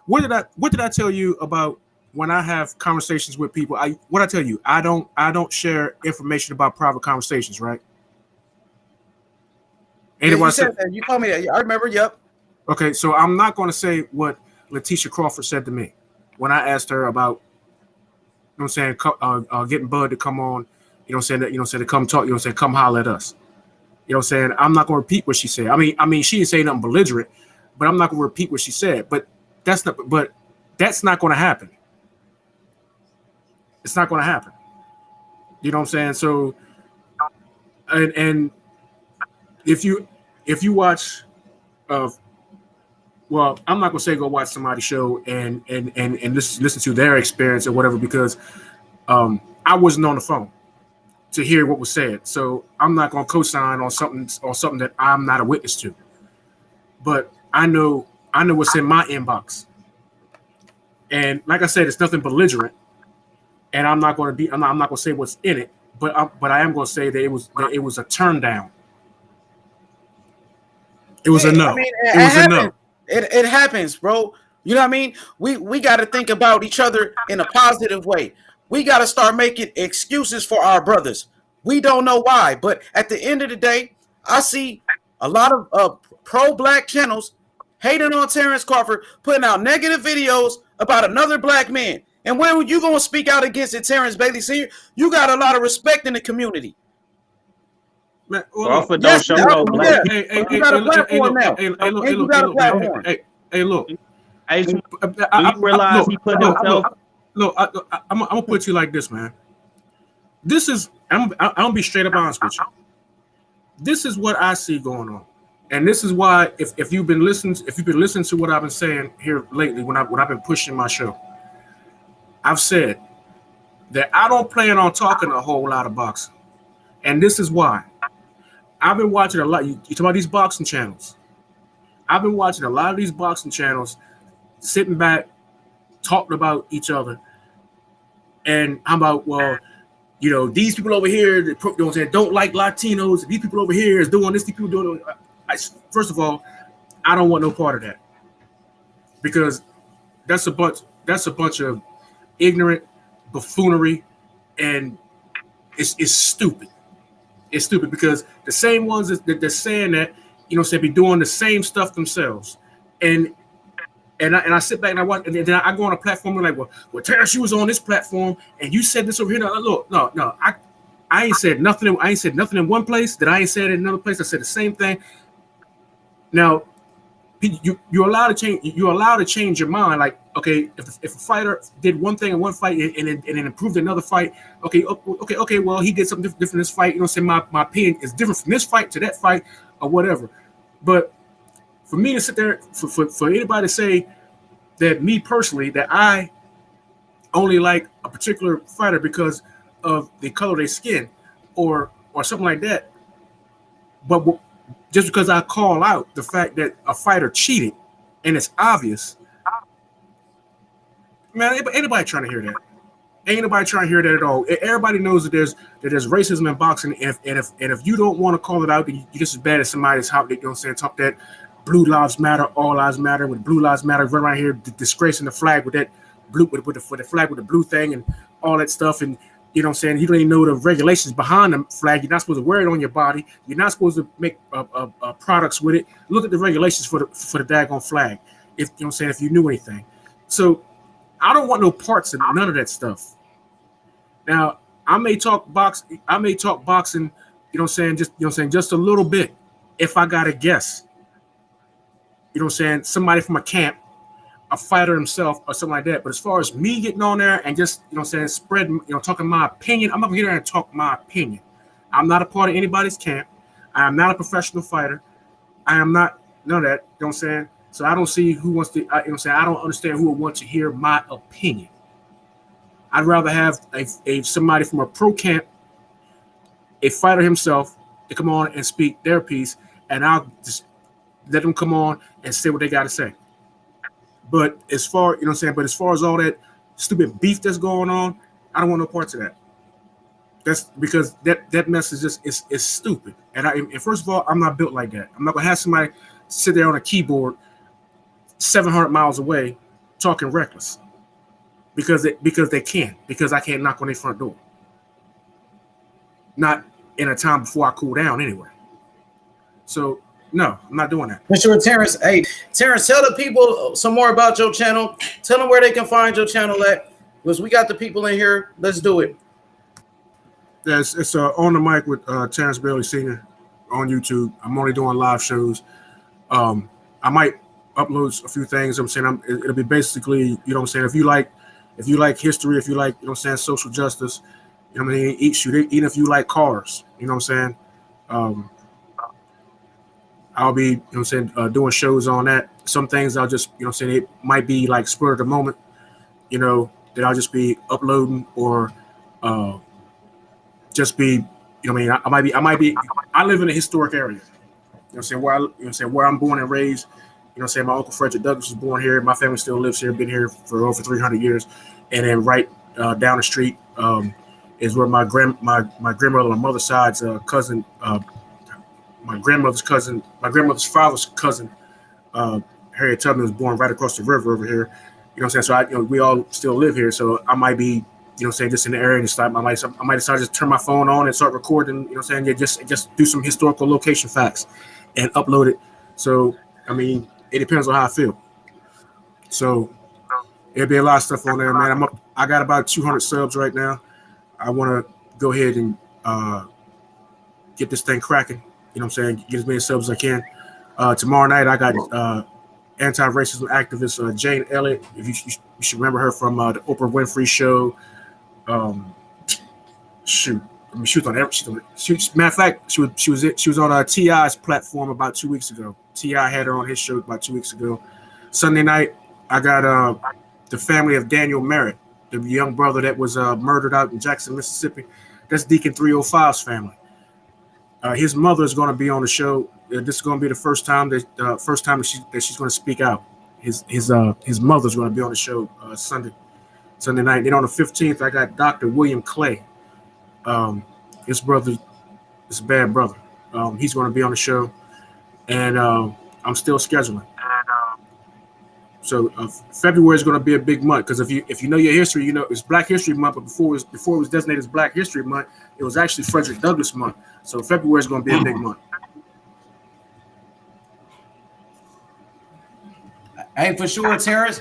What did I tell you about when I have conversations with people? What I tell you, I don't share information about private conversations, right? You told me that. I remember. Yep. Okay, so I'm not going to say what Letitia Crawford said to me when I asked her about, you know what I'm saying, getting Bud to come on, you know what I'm saying, to come talk, you know what I'm saying, come holler at us. You know what I'm saying? I'm not going to repeat what she said. I mean, she didn't say nothing belligerent, but I'm not going to repeat what she said. But that's not going to happen. It's not going to happen. You know what I'm saying? So, and if you watch, well, I'm not gonna say go watch somebody's show and listen to their experience or whatever, because I wasn't on the phone to hear what was said. So I'm not gonna co-sign on something that I'm not a witness to. But I know what's in my inbox. And like I said, it's nothing belligerent. And I'm not gonna say what's in it, but I am gonna say that it was a turn down. It was a no. It was a no. It happens, bro. You know what I mean? We got to think about each other in a positive way. We got to start making excuses for our brothers. We don't know why, but at the end of the day, I see a lot of pro-black channels hating on Terence Crawford, putting out negative videos about another black man. And when you going to speak out against it, Terence Bailey Sr., you got a lot of respect in the community. Man, Crawford don't show no black. You got a platform now. You got a platform. Hey, look. I realize he put himself. Look, I'm gonna put you like this, man. This is I'm gonna be straight up honest with you. This is what I see going on, and this is why if you've been listening to what I've been saying here lately when I've been pushing my show, I've said that I don't plan on talking a whole lot of boxing, and this is why. I've been watching a lot. You talk about these boxing channels. I've been watching a lot of these boxing channels, sitting back, talking about each other, and I'm about, well, you know, these people over here, don't like Latinos. These people over here is doing this. These people doing. First of all, I don't want no part of that, because that's a bunch of ignorant buffoonery, and it's stupid. It's stupid because the same ones that they're saying that, you know, say be doing the same stuff themselves, and I sit back and I watch, and then I go on a platform and I'm like, well, Terrence, you was on this platform and you said this over here. Look, no, I ain't said nothing. I ain't said nothing in one place that I ain't said in another place. I said the same thing Now, you're allowed to change. You're allowed to change your mind. Like, okay, if a fighter did one thing in one fight and then improved another fight, okay. Well, he did something different in this fight. You know, say my opinion is different from this fight to that fight or whatever. But for me to sit there, for anybody to say that me personally, that I only like a particular fighter because of the color of their skin or something like that, but just because I call out the fact that a fighter cheated and it's obvious, man, ain't anybody trying to hear that. Ain't nobody trying to hear that at all. Everybody knows that there's racism in boxing, and if you don't want to call it out, then you're just as bad as somebody that's out there, you know what I'm saying, talk that blue lives matter, all lives matter, with blue lives matter, run around here disgracing the flag with that blue with the flag with the blue thing and all that stuff, and you know what I'm saying, you don't even know the regulations behind the flag. You're not supposed to wear it on your body. You're not supposed to make products with it. Look at the regulations for the daggone flag. If you know what I'm saying, if you knew anything, so I don't want no parts of none of that stuff. Now, I may talk boxing, you know what I'm saying, just a little bit if I gotta guess. You know what I'm saying? Somebody from a camp, a fighter himself, or something like that. But as far as me getting on there and just, you know what I'm saying, spread, you know, talking my opinion, I'm not gonna get there and talk my opinion. I'm not a part of anybody's camp. I am not a professional fighter. I am not none of that, you know what I'm saying? So I don't see who wants to, you know what I'm saying, I don't understand who would want to hear my opinion. I'd rather have a somebody from a pro camp, a fighter himself, to come on and speak their piece, and I'll just let them come on and say what they got to say. But as far, you know what I'm saying, but as far as all that stupid beef that's going on, I don't want no parts of that. That's because that mess is just is stupid. And first of all, I'm not built like that. I'm not gonna have somebody sit there on a keyboard 700 miles away talking reckless because they can, because I can't knock on their front door. Not in a time before I cool down anyway. So no, I'm not doing that. For sure, Terence. Hey, Terence, tell the people some more about your channel. Tell them where they can find your channel at. Because we got the people in here. Let's do it. Yes, it's On the Mic with Terence Bailey Sr. on YouTube. I'm only doing live shows. I might upload a few things. I'm saying it'll be basically, you know what I'm saying, if you like history, if you like, you know what I'm saying, social justice, you know what I mean, even if you like cars, you know what I'm saying. I'll be, you know what I'm saying, doing shows on that. Some things I'll just, you know what I'm saying, it might be like spur of the moment, you know, that I'll just be uploading or just be, you know what I mean, I live in a historic area, you know what I'm saying, where I'm born and raised, you know what I'm saying, my Uncle Frederick Douglass was born here, my family still lives here, been here for over 300 years, and then right down the street is where my grandmother on my mother's side's cousin, my grandmother's father's cousin, Harriet Tubman, was born right across the river over here. You know what I'm saying? So we all still live here. So I might be, you know what I'm saying, just in the area and stuff. I might decide to just turn my phone on and start recording, you know what I'm saying? Yeah, just do some historical location facts and upload it. So, I mean, it depends on how I feel. So there'll be a lot of stuff on there, man. I got about 200 subs right now. I want to go ahead and get this thing cracking. You know what I'm saying? Get as many subs as I can. Tomorrow night, I got anti-racism activist Jane Elliott. If you should remember her from the Oprah Winfrey Show. Shoot, I mean, she was on every. Matter of fact, she was on T.I.'s platform about 2 weeks ago. T.I. had her on his show about 2 weeks ago. Sunday night, I got the family of Daniel Merritt, the young brother that was murdered out in Jackson, Mississippi. That's Deacon 305's family. His mother is going to be on the show. This is going to be the first time that she's going to speak out. His mother's going to be on the show Sunday night. Then on the 15th, I got Dr. William Clay. His brother is a bad brother. He's going to be on the show, and I'm still scheduling. So February is going to be a big month because if you know your history, you know it's Black History Month. But before it was designated as Black History Month, it was actually Frederick Douglass Month. So February is going to be a big month. Hey, for sure, Terence.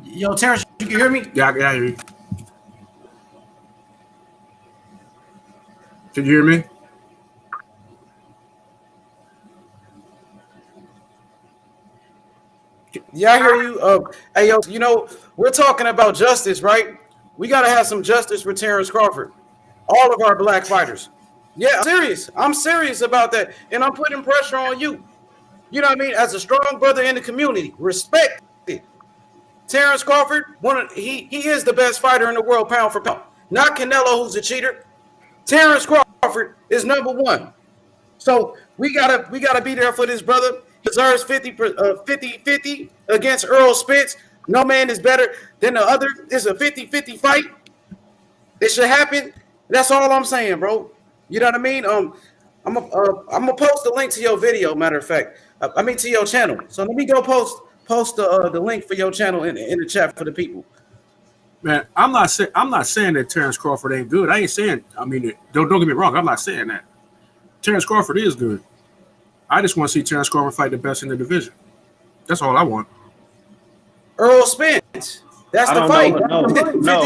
Yo, Terence, you can hear me? Yeah, I hear you. Can you hear me? Yeah, I hear you. Hey, yo, you know, we're talking about justice, right? We got to have some justice for Terence Crawford. All of our black fighters. Yeah, I'm serious. I'm serious about that. And I'm putting pressure on you. You know what I mean? As a strong brother in the community, respect it. Terence Crawford, he is the best fighter in the world, pound for pound. Not Canelo, who's a cheater. Terence Crawford is number one. So we gotta be there for this brother. He deserves 50 against Errol Spence. No man is better than the other. It's a 50-50 fight. It should happen. That's all I'm saying, bro. You know what I mean? I'm gonna post the link to your video. Matter of fact, I mean to your channel. So let me go post the link for your channel in the chat for the people. Man, I'm not saying that Terence Crawford ain't good. I ain't saying. I mean, don't get me wrong. I'm not saying that. Terence Crawford is good. I just want to see Terence Crawford fight the best in the division. That's all I want. Errol Spence. That's the fight. No,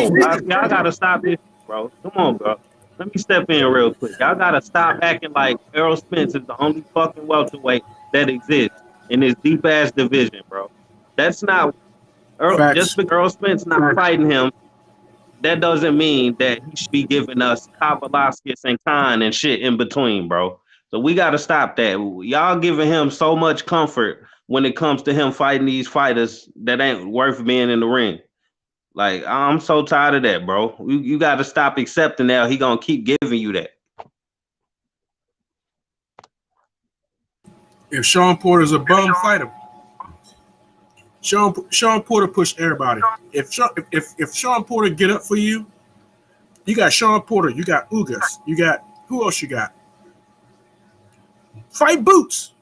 y'all gotta stop this, bro. Come on, bro. Let me step in real quick. Y'all gotta stop acting like Errol Spence is the only fucking welterweight that exists in this deep ass division, bro. That's not Errol. Just because Errol Spence not fighting him, that doesn't mean that he should be giving us Kavalaskis and Khan and shit in between, bro. So we got to stop that. Y'all giving him so much comfort when it comes to him fighting these fighters that ain't worth being in the ring. Like, I'm so tired of that, bro. You got to stop accepting that. He going to keep giving you that. If Sean Porter's a bum, fight him. Sean Porter pushed everybody. If Sean Porter get up for you, you got Sean Porter, you got Ugas, you got who else you got? Fight Boots.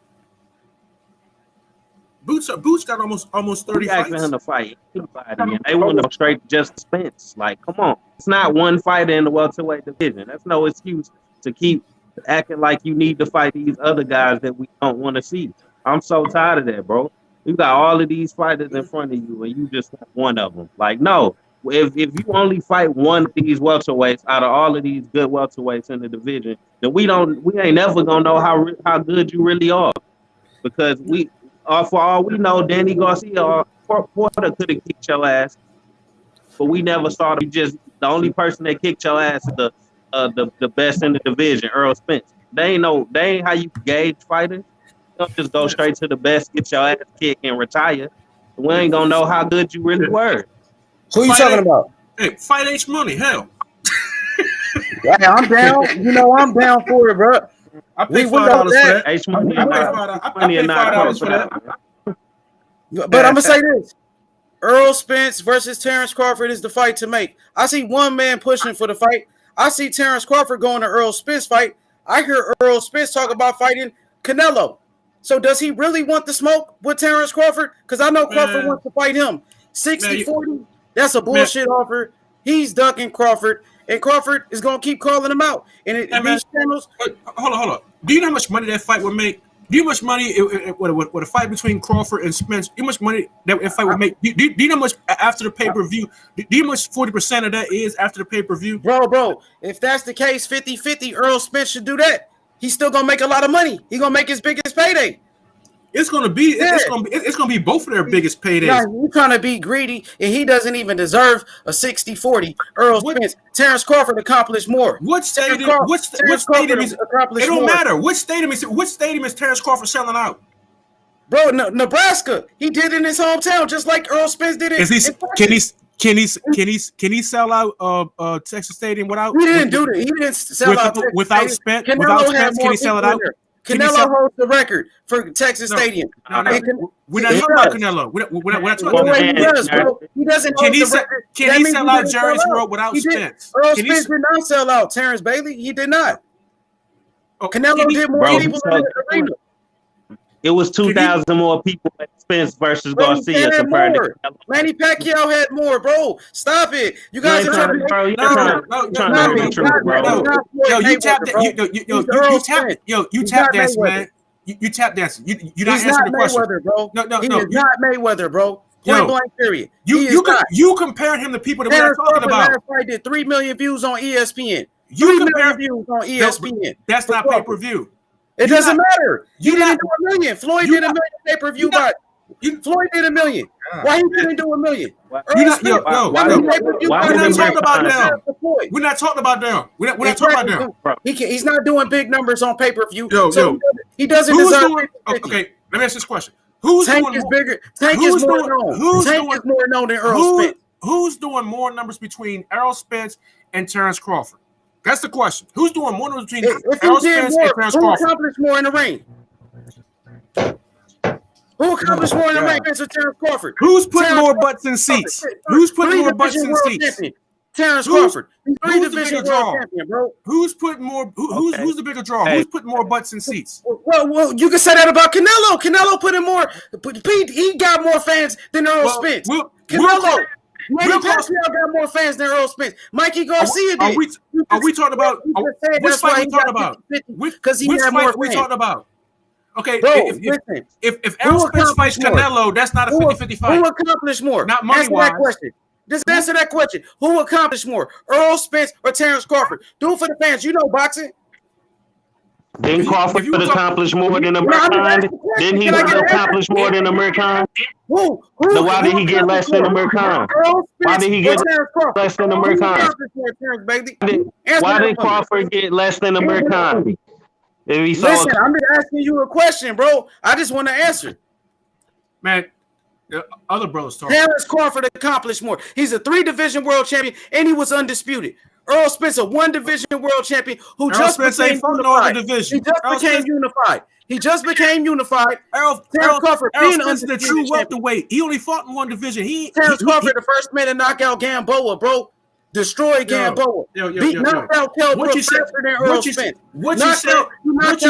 Boots got almost 30 fights. Asking him to fight anybody, and they want to straight just Spence. Like, come on, it's not one fighter in the welterweight division. That's no excuse to keep acting like you need to fight these other guys that we don't want to see. I'm so tired of that, bro. You got all of these fighters in front of you, and you just have one of them. Like, no, if you only fight one of these welterweights out of all of these good welterweights in the division, then we ain't never gonna know how good you really are, because for all we know, Danny Garcia or Porter could have kicked your ass, but we never saw them. The only person that kicked your ass is the best in the division, Errol Spence. They ain't how you gauge fighters. Don't just go straight to the best, get your ass kicked, and retire. We ain't gonna know how good you really were. Who you talking about? Hey, fight H Money, hell. Yeah, I'm down. You know I'm down for it, bro. I pay $5 for that. H Money, I pay $5 for that. But I'm gonna say this: Errol Spence versus Terence Crawford is the fight to make. I see one man pushing for the fight. I see Terence Crawford going to Errol Spence fight. I hear Errol Spence talk about fighting Canelo. So does he really want the smoke with Terence Crawford? Because I know Crawford wants to fight him. 60-40, that's a bullshit offer. He's ducking Crawford, and Crawford is going to keep calling him out. And these channels... Hold on. Do you know how much money that fight would make? Do you know how much money with a fight between Crawford and Spence? How much money that fight would make? Do you know how much after the pay-per-view? Do you know how much 40% of that is after the pay-per-view? Bro, if that's the case, 50-50, Errol Spence should do that. He's still gonna make a lot of money. He's gonna make his biggest payday. It's gonna be both of their biggest paydays. Now, you're trying to be greedy, and he doesn't even deserve a 60-40. Errol Spence, Terence Crawford accomplished more. What stadium is accomplished? It don't matter. Which stadium is Terence Crawford selling out? Bro, Nebraska. He did it in his hometown, just like Errol Spence did it. Can he sell out Texas Stadium without? He didn't sell out without Spence. Without Spence, can he sell it out? Canelo holds the record for Texas Stadium. No. We're not talking about Canelo. We're not talking about Canelo. He does, bro. He doesn't hold the record. Can he sell out Jerry's World without Spence? Earl Spence did not sell out Terence Bailey. He did not. Canelo did more people in the arena. It was 2,000 more people at Spence versus Garcia compared to Canelo. Manny Pacquiao had more, bro. Stop it. You guys are trying to be true, bro. You tap dancing, man. You tap dancing. You're not answering the question, bro. No. He is not Mayweather, bro. Point blank, period. You compare him to people that we're talking about. Last fight did 3 million views on ESPN. You compare views on ESPN. That's not pay-per-view. It doesn't matter. You didn't do a million. Floyd did a million pay-per-view, but Floyd did $1 million. Why he didn't do $1 million? We're not talking about them. We're not talking about them. We're not talking about them. He's not doing big numbers on pay-per-view. He doesn't Who's deserve doing, okay, let me ask this question. Who's Tank doing is more, bigger? Tank is more known. Tank is more known than Errol Spence. Who's doing more numbers between Errol Spence and Terence Crawford? That's the question. Who's doing more numbers between Errol Spence and Terence Crawford? Who accomplished more in the ring? Who accomplished more in the ring than Terence Crawford? Who's putting more butts in seats? Who's putting more butts in seats? Terence Crawford. Who's the bigger draw? Who's putting more? Who's the bigger draw? Who's putting more butts in seats? Well, you can say that about Canelo. Canelo put in more. He got more fans than Errol Spence. Canelo. Manny Pacquiao got more fans than Errol Spence. Mikey Garcia did. Are we talking about? Which fight we talking about? Because he had more fans. We talking about? Okay, bro, if Errol Spence fights Canelo, that's not a 50-50 fight. Who accomplished more? Not money-wise. Just answer that question. Who accomplished more, Errol Spence or Terence Crawford? Do it for the fans. You know boxing. Didn't Crawford accomplish more than American? Didn't he accomplish more than American? Who? So why did he get less than American? Why did he get less than American? Why did Crawford get less than American? Listen, I'm just asking you a question, bro. I just want to answer. Man, other brothers talking. Terence Crawford accomplished more. He's a 3-division world champion, and he was undisputed. Errol Spence, a 1-division world champion who just became unified. He just became unified. Terence Crawford being under the true welterweight. He only fought in 1 division. Terence Crawford, the first man to knock out Gamboa, bro. Destroyed Gamboa. Knocked out Kell Brook faster than Errol Spence. What you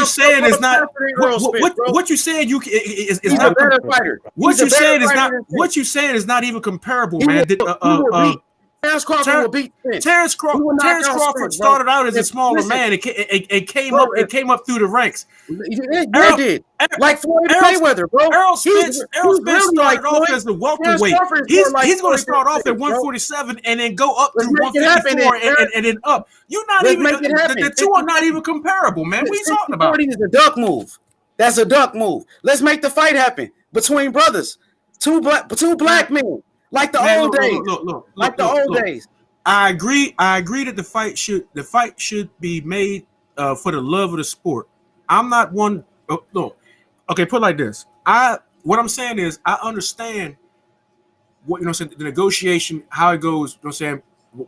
saying is not. What you saying is not a better fighter. What you saying is not. What you saying is not even comparable, man. Terence Crawford will beat Spence. Terence Crawford started out as a smaller man. It came up through the ranks. It did. Like Floyd Mayweather, bro. Errol Spence started off as the welterweight. He's going to start off at 147 and then go up to 154 and then up. You're not even. The two are not even comparable, man. What are you talking about? Is a duck move. That's a duck move. Let's make the fight happen between brothers. Two black men. Like the old days. Old days. I agree that the fight should be made for the love of the sport. I'm not one. No. Okay, put it like this. What I'm saying is I understand what the negotiation, how it goes.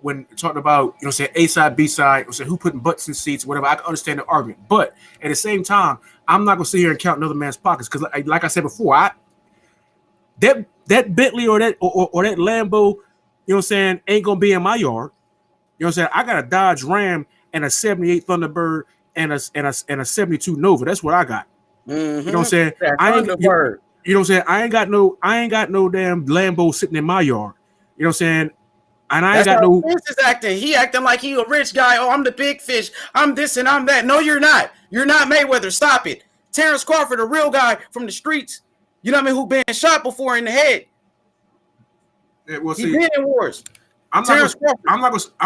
When talking about A side, B side, who putting butts in seats, whatever. I can understand the argument, but at the same time, I'm not gonna sit here and count another man's pockets because, like I said before, that Bentley or that Lambo, ain't gonna be in my yard. I got a Dodge Ram and a 78 Thunderbird and a 72 Nova. That's what I got. Mm-hmm. You know what I'm saying? I ain't got no damn Lambo sitting in my yard. You know what I'm saying? And I ain't got no. Spence is acting. He acting like he a rich guy. Oh, I'm the big fish. I'm this and I'm that. No, you're not. You're not Mayweather. Stop it. Terence Crawford, a real guy from the streets. You know what I mean? Who been shot before in the head? He's been in wars. I'm not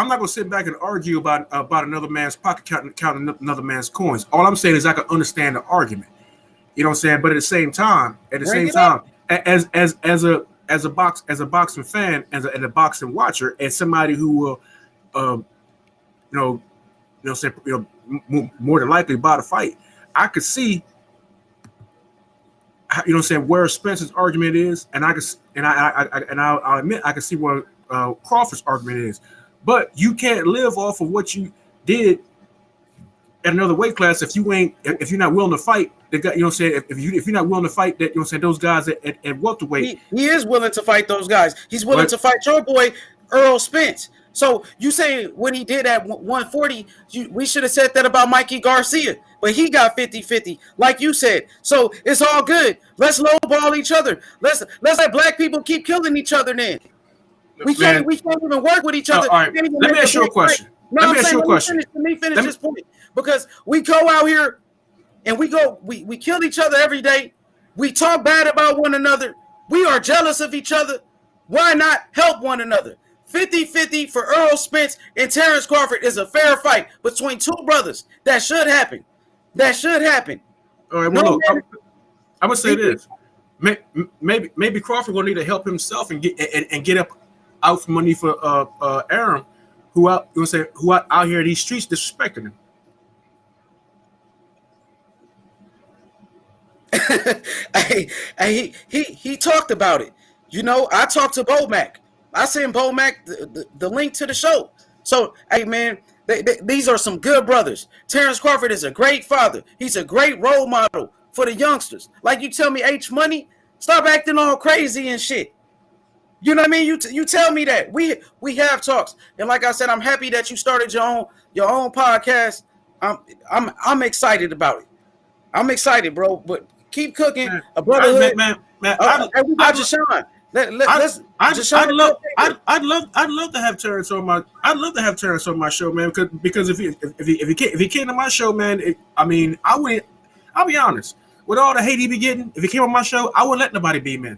gonna sit back and argue about another man's pocket, counting another man's coins. All I'm saying is I can understand the argument. You know what I'm saying? But at the same time, as a boxing fan, as a boxing watcher, and somebody who will, more than likely buy the fight, I could see. Where Spence's argument is, and I'll admit I can see where Crawford's argument is, but you can't live off of what you did at another weight class if you're not willing to fight the guy. If you're not willing to fight that, those guys at welterweight. He is willing to fight those guys. He's willing to fight your boy Errol Spence. So you say what he did at 140, we should have said that about Mikey Garcia, but he got 50-50, like you said. So it's all good. Let's lowball each other. Let's let black people keep killing each other then. We can't even work with each other. All right. Let me ask you a question. Let me finish this point. Because we go out here and we kill each other every day. We talk bad about one another. We are jealous of each other. Why not help one another? 50-50 for Errol Spence and Terence Crawford is a fair fight between two brothers. That should happen. All right, well, look, I'm going to say this. maybe Crawford will need to help himself and get up out from money for Errol, who out here in these streets disrespecting him. He talked about it. I talked to Bomac. I sent Bomac the link to the show. So, hey, man, these are some good brothers. Terence Crawford is a great father. He's a great role model for the youngsters. Like you tell me, H Money, stop acting all crazy and shit. You know what I mean? You tell me that. We have talks. And like I said, I'm happy that you started your own podcast. I'm excited about it. I'm excited, bro. But keep cooking. A brotherhood. Man. We got Jashawn. I'd love to have Terence on my. I'd love to have Terence on my show, man. Because if he came to my show, man, I wouldn't. I'll be honest. With all the hate he be getting, if he came on my show, I wouldn't let nobody beam in.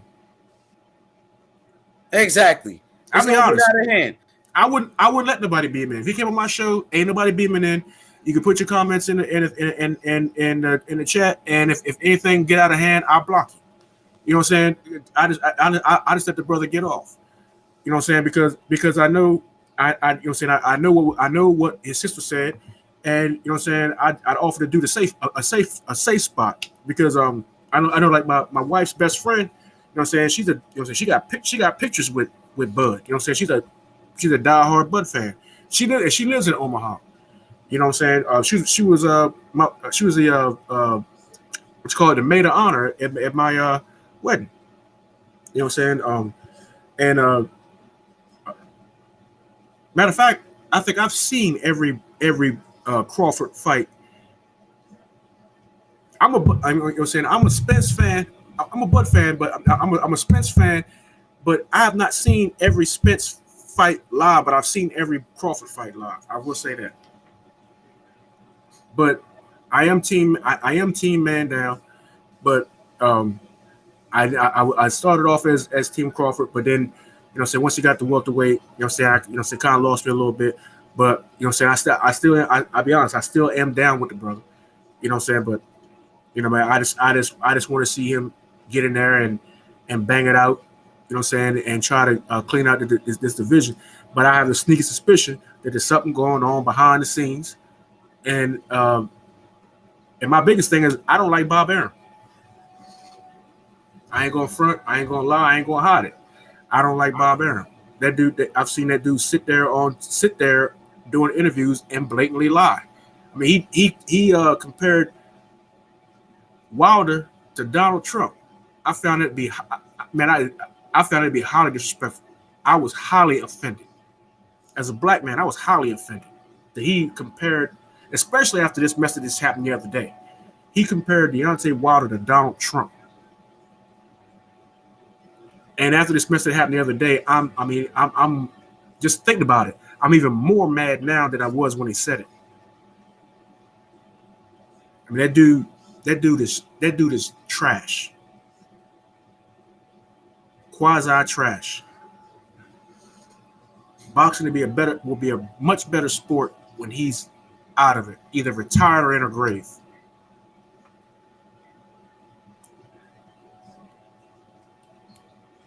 Exactly. I'll be honest. Out of hand. I wouldn't let nobody beam in. If he came on my show, ain't nobody beaming in. You can put your comments in the chat, and if anything get out of hand, I'll block you. You know what I'm saying? I just let the brother get off. You know what I'm saying? Because I know I know what his sister said, and you know what I'm saying. I'd offer to do a safe spot because I know like my wife's best friend. You know what I'm saying? She got pictures with Bud. You know what I'm saying? She's a diehard Bud fan. She lives in Omaha. You know what I'm saying? She was the what's called the maid of honor at my wedding. You know what I'm saying? Matter of fact, I think I've seen every Crawford fight. You know what I'm saying? I'm a Spence fan. I'm a Bud fan, but I'm a Spence fan. But I have not seen every Spence fight live, but I've seen every Crawford fight live. I will say that. But I am team man down. But I started off as Team Crawford, but then once he got the welterweight, you know what I'm saying, kind of lost me a little bit. But you know what I'm saying, I'll be honest, I still am down with the brother. You know what I'm saying? But man, I just want to see him get in there and bang it out. You know what I'm saying, and try to clean out this division. But I have the sneaky suspicion that there's something going on behind the scenes. And my biggest thing is I don't like Bob Arum. I ain't gonna front. I ain't gonna lie. I ain't gonna hide it. I don't like Bob Arum. That dude. I've seen that dude sit there doing interviews and blatantly lie. I mean, he compared Wilder to Donald Trump. I found it to be, man. I found it to be highly disrespectful. I was highly offended. As a black man, I was highly offended that he compared, especially after this mess that happened the other day. He compared Deontay Wilder to Donald Trump. And after this mess that happened the other day, I'm just thinking about it. I'm even more mad now than I was when he said it. I mean, that dude is trash. Quasi trash. Boxing will be a much better sport when he's out of it, either retired or in a grave.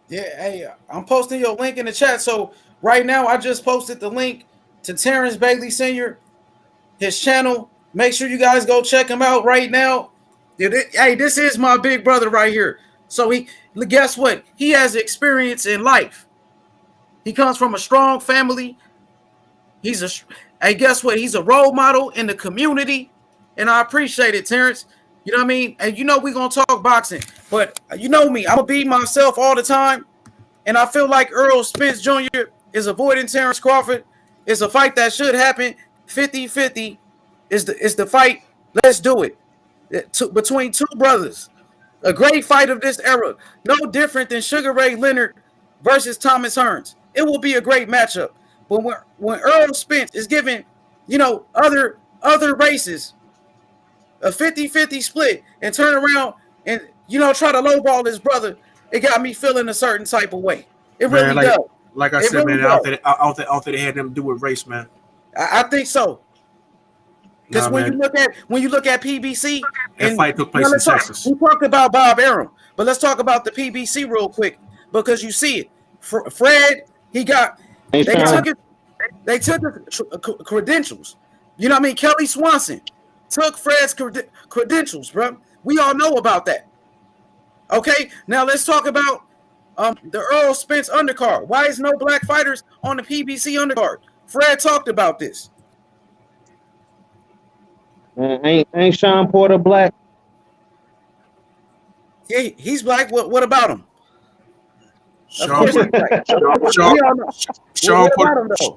Yeah, hey, I'm posting your link in the chat. So right now, I just posted the link to Terence Bailey Sr., his channel. Make sure you guys go check him out right now. Hey, this is my big brother right here. So guess what? He has experience in life. He comes from a strong family. Hey, guess what? He's a role model in the community, and I appreciate it, Terence. You know what I mean? And we're going to talk boxing. But you know me, I'm going to be myself all the time. And I feel like Errol Spence Jr. is avoiding Terence Crawford. It's a fight that should happen. 50-50 is the fight. Let's do it. Between two brothers. A great fight of this era. No different than Sugar Ray Leonard versus Thomas Hearns. It will be a great matchup. But when Errol Spence is giving, other races a 50-50 split and turn around and try to lowball his brother, it got me feeling a certain type of way. It really does. Like I said, man, I don't think they had nothing to do with race, man. I think so. Because when you look at PBC, that fight took place in Texas. We talked about Bob Arum, But let's talk about the PBC real quick because you see it. Fred, they took his credentials. You know what I mean? Kelly Swanson took Fred's credentials, bro. We all know about that. Okay, now let's talk about the Errol Spence undercard. Why is no black fighters on the PBC undercard? Fred talked about this. Ain't Sean Porter black? Yeah, he's black. What about him?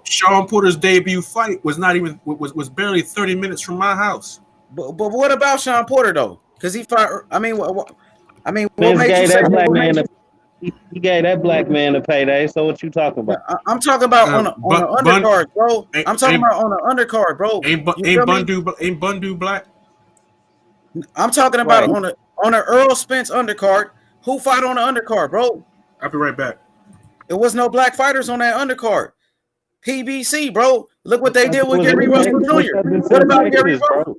Sean Porter's debut fight was barely 30 minutes from my house. But what about Sean Porter though? Because he fought. I mean, what made you say that? He gave that black man a payday. So what you talking about? I'm talking about on the undercard, bro. I'm talking about on the undercard, bro. Ain't Bundu black? I'm talking about on the Errol Spence undercard. Who fought on the undercard, bro? I'll be right back. There was no black fighters on that undercard. PBC, bro. Look what they did with Gary Russell Jr. What about Gary Russell?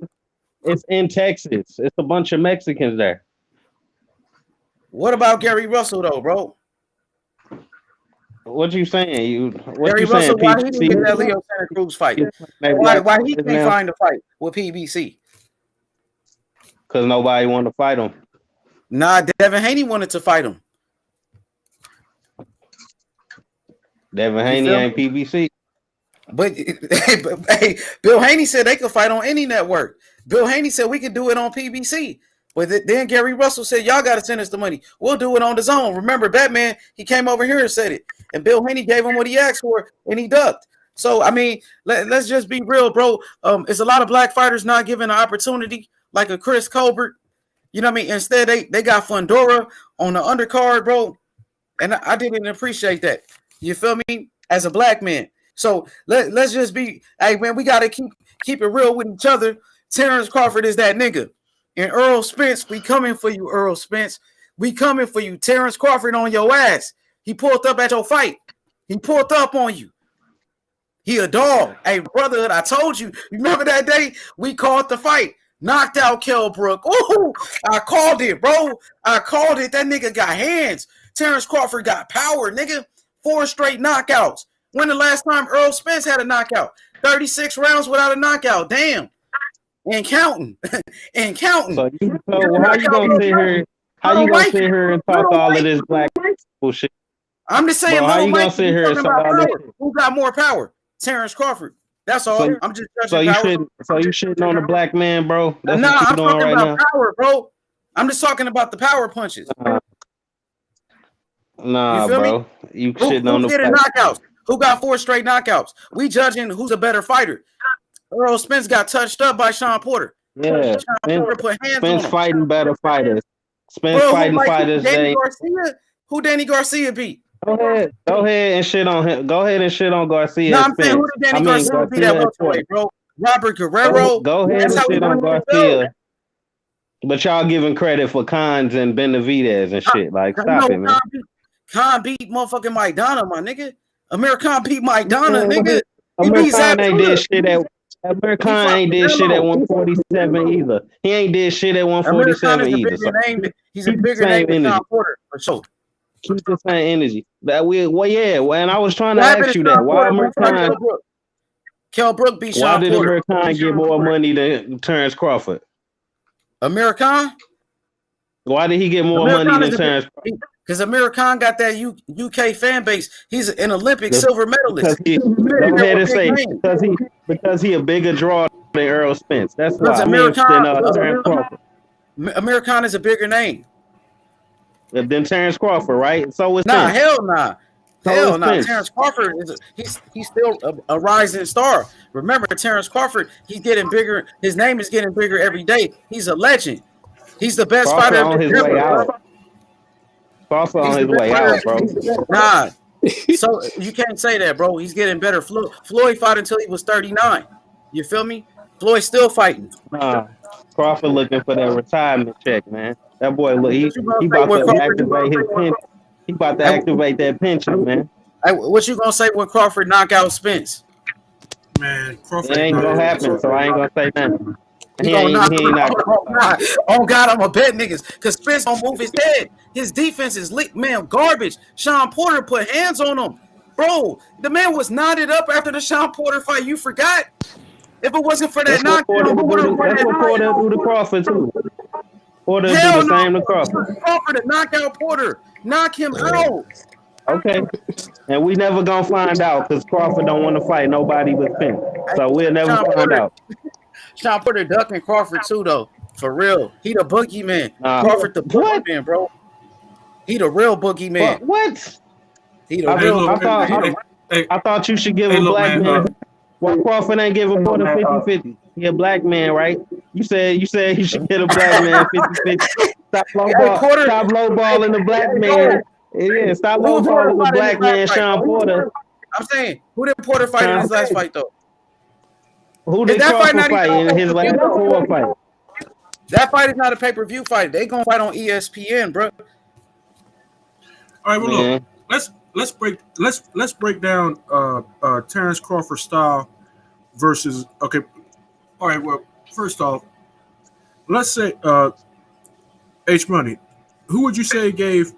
It's in Texas. It's a bunch of Mexicans there. What about Gary Russell though, bro? What you saying? Gary Russell, why he didn't get that Leo Santa Cruz fight? Why he can't find a fight with PBC? Because nobody wanted to fight him. Nah, Devin Haney wanted to fight him. Devin Haney ain't PBC. But hey, Bill Haney said they could fight on any network. Bill Haney said we could do it on PBC. But then Gary Russell said, y'all got to send us the money. We'll do it on the zone. Remember, Batman, he came over here and said it. And Bill Haney gave him what he asked for, and he ducked. So, I mean, let's just be real, bro. It's a lot of black fighters not given an opportunity, like a Chris Colbert. You know what I mean? Instead, they got Fundora on the undercard, bro. And I didn't appreciate that. You feel me? As a black man. So, let's just be, hey, man, we got to keep it real with each other. Terence Crawford is that nigga. And Errol Spence, we coming for you, Errol Spence. We coming for you. Terence Crawford on your ass. He pulled up at your fight. He pulled up on you. He a dog. Hey, brotherhood, I told you. Remember that day? We called the fight. Knocked out Kell Brook. Ooh, I called it, bro. I called it. That nigga got hands. Terence Crawford got power, nigga. 4 straight knockouts. When the last time Errol Spence had a knockout? 36 rounds without a knockout. Damn. And counting. And counting. So how you gonna sit here? How you gonna sit here and talk all of this black bullshit? I'm just saying, how you gonna sit here and talk all this? Who got more power? Terence Crawford. That's all. I'm just judging power. So you shitting on a black man, bro? That's what I'm talking about power, bro. I'm just talking about the power punches. Nah, bro. You shitting on the knockouts. Who got 4 straight knockouts? We judging who's a better fighter. Errol Spence got touched up by Sean Porter. Yeah, Spence fighting better fighters. Spence fighting fighters. Who Danny Garcia beat? Go ahead and shit on him. Go ahead and shit on Garcia. No, I'm saying who did Danny Garcia beat at welterweight, bro? Robert Guerrero. Go ahead and shit on Garcia. But y'all giving credit for Khans and Benavidez and shit. Like, stop it, man. Khan beat motherfucking Mike Donna, my nigga. Amir Khan beat Mike Donna, nigga. Amir Khan ain't did shit at Amir Khan ain't did shit at 147 either. He ain't did shit at 147 either. He's a bigger name than Sean Porter, for sure. Keep the same energy. And I was trying to ask you that. Why Amir Khan? Kell Brook beat Sean Porter. Why did Amir Khan get more money than Terence Crawford? Amir Khan? Why did he get more money than Terence Crawford? Because Amir Khan got that UK fan base. He's an Olympic silver medalist. Because he a bigger draw than Errol Spence. That's why. Amir Khan is a bigger name than Terence Crawford, right? So it's hell nah. Hell no. Terence Crawford he's still a rising star. Remember, Terence Crawford, he's getting bigger. His name is getting bigger every day. He's a legend. He's the best fighter on his way out. Also on his way out, bro. Nah. So you can't say that, bro. He's getting better. Floyd fought until he was 39. You feel me? Floyd's still fighting. Crawford looking for that retirement check, man. That boy look, he about to activate his pension. He about to activate that pension, man. What you gonna say when Crawford knock out Spence? Man, Crawford it ain't gonna happen, so I ain't gonna say nothing. He gonna knock he him ain't out. not. Oh God, I'm a bet niggas. Cause Spence don't move his head. His defense is man garbage. Sean Porter put hands on him. Bro, the man was knotted up after the Sean Porter fight. You forgot? If it wasn't for that knockdown, That's what Porter do to Crawford too. Porter do hell the no. same to Crawford. Crawford to knock out Porter. Knock him out. Okay. And we never gonna find out because Crawford don't want to fight nobody but Spence. So we'll never find out. Sean Porter ducking Crawford too, though. For real. He the boogeyman. Crawford the boogeyman, bro. He the real boogeyman. What? He the real I thought you should give a black man. Why Crawford ain't give a Porter 50-50? He a black man, right? You said you should get a black man 50-50. Stop lowballing the black man. Yeah, stop lowballing the black man, Sean Porter. I'm saying, who did Porter fight in his last fight, though? Who did Crawford fight in his last 4 fight? That fight is not a pay-per-view fight. They gonna fight on ESPN, bro. All right, well, look, let's break down Terence Crawford style versus okay. All right, well, first off, let's say H Money. Who would you say gave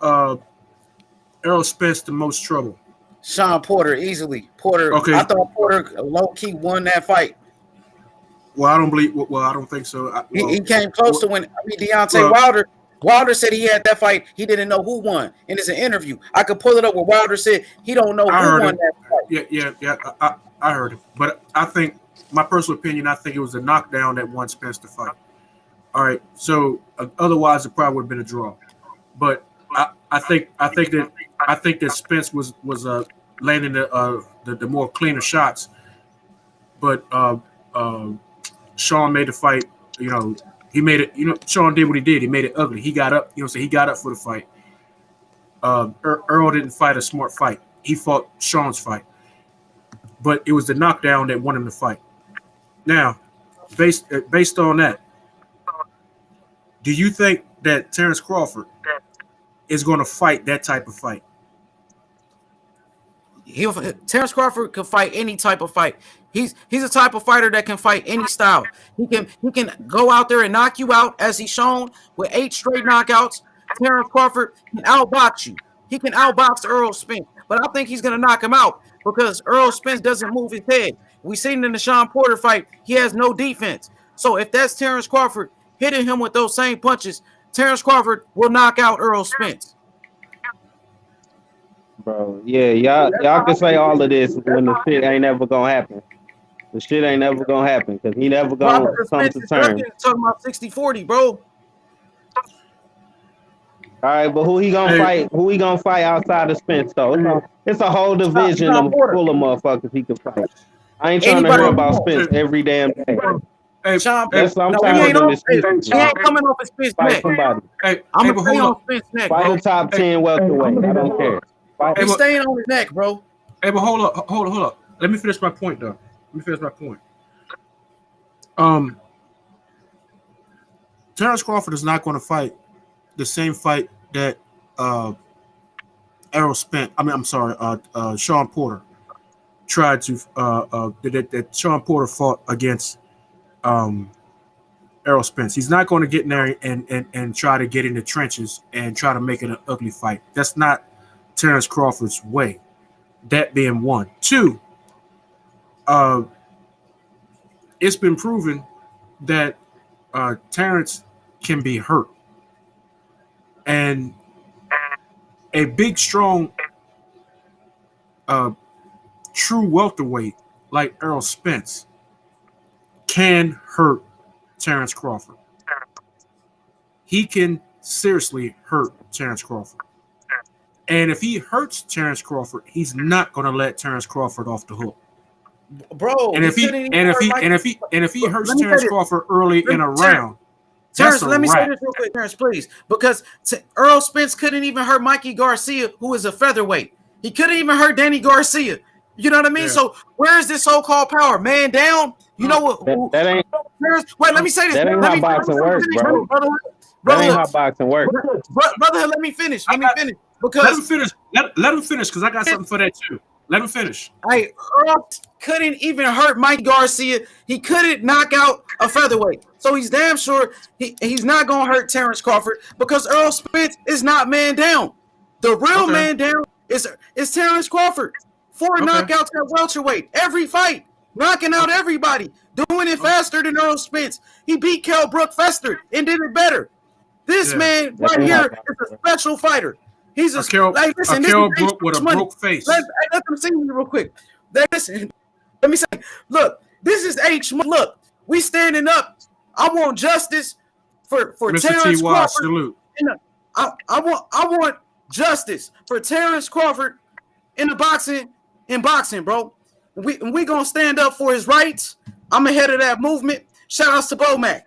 Errol Spence the most trouble? Sean Porter, easily. Porter. Okay. I thought Porter low-key won that fight. Well, I don't believe. Well, I don't think so. He came close to winning. Deontay Wilder. Wilder said he had that fight. He didn't know who won. And it's an interview. I could pull it up where Wilder said he don't know who won that fight. Yeah. I heard it. But I think, my personal opinion, I think it was a knockdown that won Spence the fight. All right. So otherwise, it probably would have been a draw. But I think that Spence was landing the more cleaner shots. But Sean made the fight. He made it. Sean did what he did. He made it ugly. He got up. He got up for the fight. Errol didn't fight a smart fight. He fought Sean's fight. But it was the knockdown that won him the fight. Now, based on that, do you think that Terence Crawford is going to fight that type of fight? Terence Crawford can fight any type of fight. He's a type of fighter that can fight any style. He can go out there and knock you out, as he's shown with 8 straight knockouts. Terence Crawford can outbox you. He can outbox Errol Spence, but I think he's going to knock him out because Errol Spence doesn't move his head. We seen it in the Sean Porter fight. He has no defense. So if that's Terence Crawford hitting him with those same punches, Terence Crawford will knock out Errol Spence. Bro, yeah, y'all can say all of this when the shit ain't never gonna happen. The shit ain't never gonna happen because he never gonna come to terms. Talking about 60-40, bro. All right, but who he gonna fight? Who he gonna fight outside of Spence though? It's a whole division full of motherfuckers he can fight. I ain't trying to hear about Spence every damn day. Hey, Sean, I'm tired of this. He ain't coming off his Spence neck. Somebody. I'm gonna stay on Spence neck, bro. Fight a top 10 welterweight. I don't care. He's staying on his neck, bro. Hey, but hold up. Let me finish my point, though. Terence Crawford is not going to fight the same fight that Errol Spence. Sean Porter tried to that Sean Porter fought against Errol Spence. He's not going to get in there and try to get in the trenches and try to make it an ugly fight. That's not Terence Crawford's way. That being one. 2, it's been proven that Terence can be hurt. And a big, strong, true welterweight like Errol Spence can hurt Terence Crawford. He can seriously hurt Terence Crawford. And if he hurts Terence Crawford, he's not going to let Terence Crawford off the hook, bro. And if he hurts Terence Crawford early in a round, Terence, let me say this real quick, Terence, please, because Errol Spence couldn't even hurt Mikey Garcia, who is a featherweight. He couldn't even hurt Danny Garcia. You know what I mean? Yeah. So where is this so-called power? Man down. You know what? That ain't. Terence, wait, let me say this. That ain't how boxing works, bro. That ain't how boxing works. Brother, let me finish. Because let him finish because I got something for that too. Let him finish. Earl couldn't even hurt Mike Garcia. He couldn't knock out a featherweight. So he's damn sure he's not going to hurt Terence Crawford because Errol Spence is not man down. The real man down is Terence Crawford. 4 knockouts at welterweight every fight, knocking out everybody, doing it faster than Errol Spence. He beat Kell Brook faster and did it better. This man right here is a special fighter. He's a Kell Brook with a broke face. Let them see me real quick. Listen, let me say, look, this is H. Look, we standing up. I want justice for Terence Crawford. Salute. I want justice for Terence Crawford in boxing, bro. We gonna stand up for his rights. I'm ahead of that movement. Shout outs to Bomac.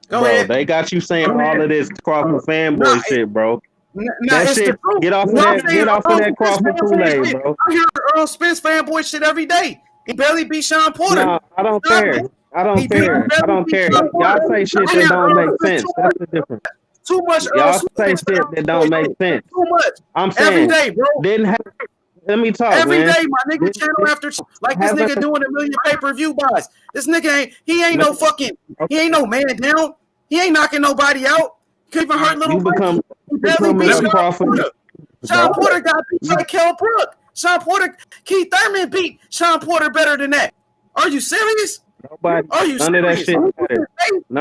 Go ahead. They got you saying all of this Crawford fanboy shit, bro. That shit, get off of that Crawford Kool-Aid, bro. I hear Earl Spence fanboy shit every day. He barely beat Sean Porter. No, I don't care. Y'all say shit that don't make sense. That's the difference. Too much. Y'all say shit that don't make sense. Too much. I'm saying every day, bro. Let me talk, every man. day, my nigga, channel after like this nigga doing 1 million pay-per-view buys. This nigga ain't no man down. He ain't knocking nobody out. Can't even hurt little. Sean Porter got beat by Kell Brook. Keith Thurman beat Sean Porter better than that. Are you serious? Are you serious?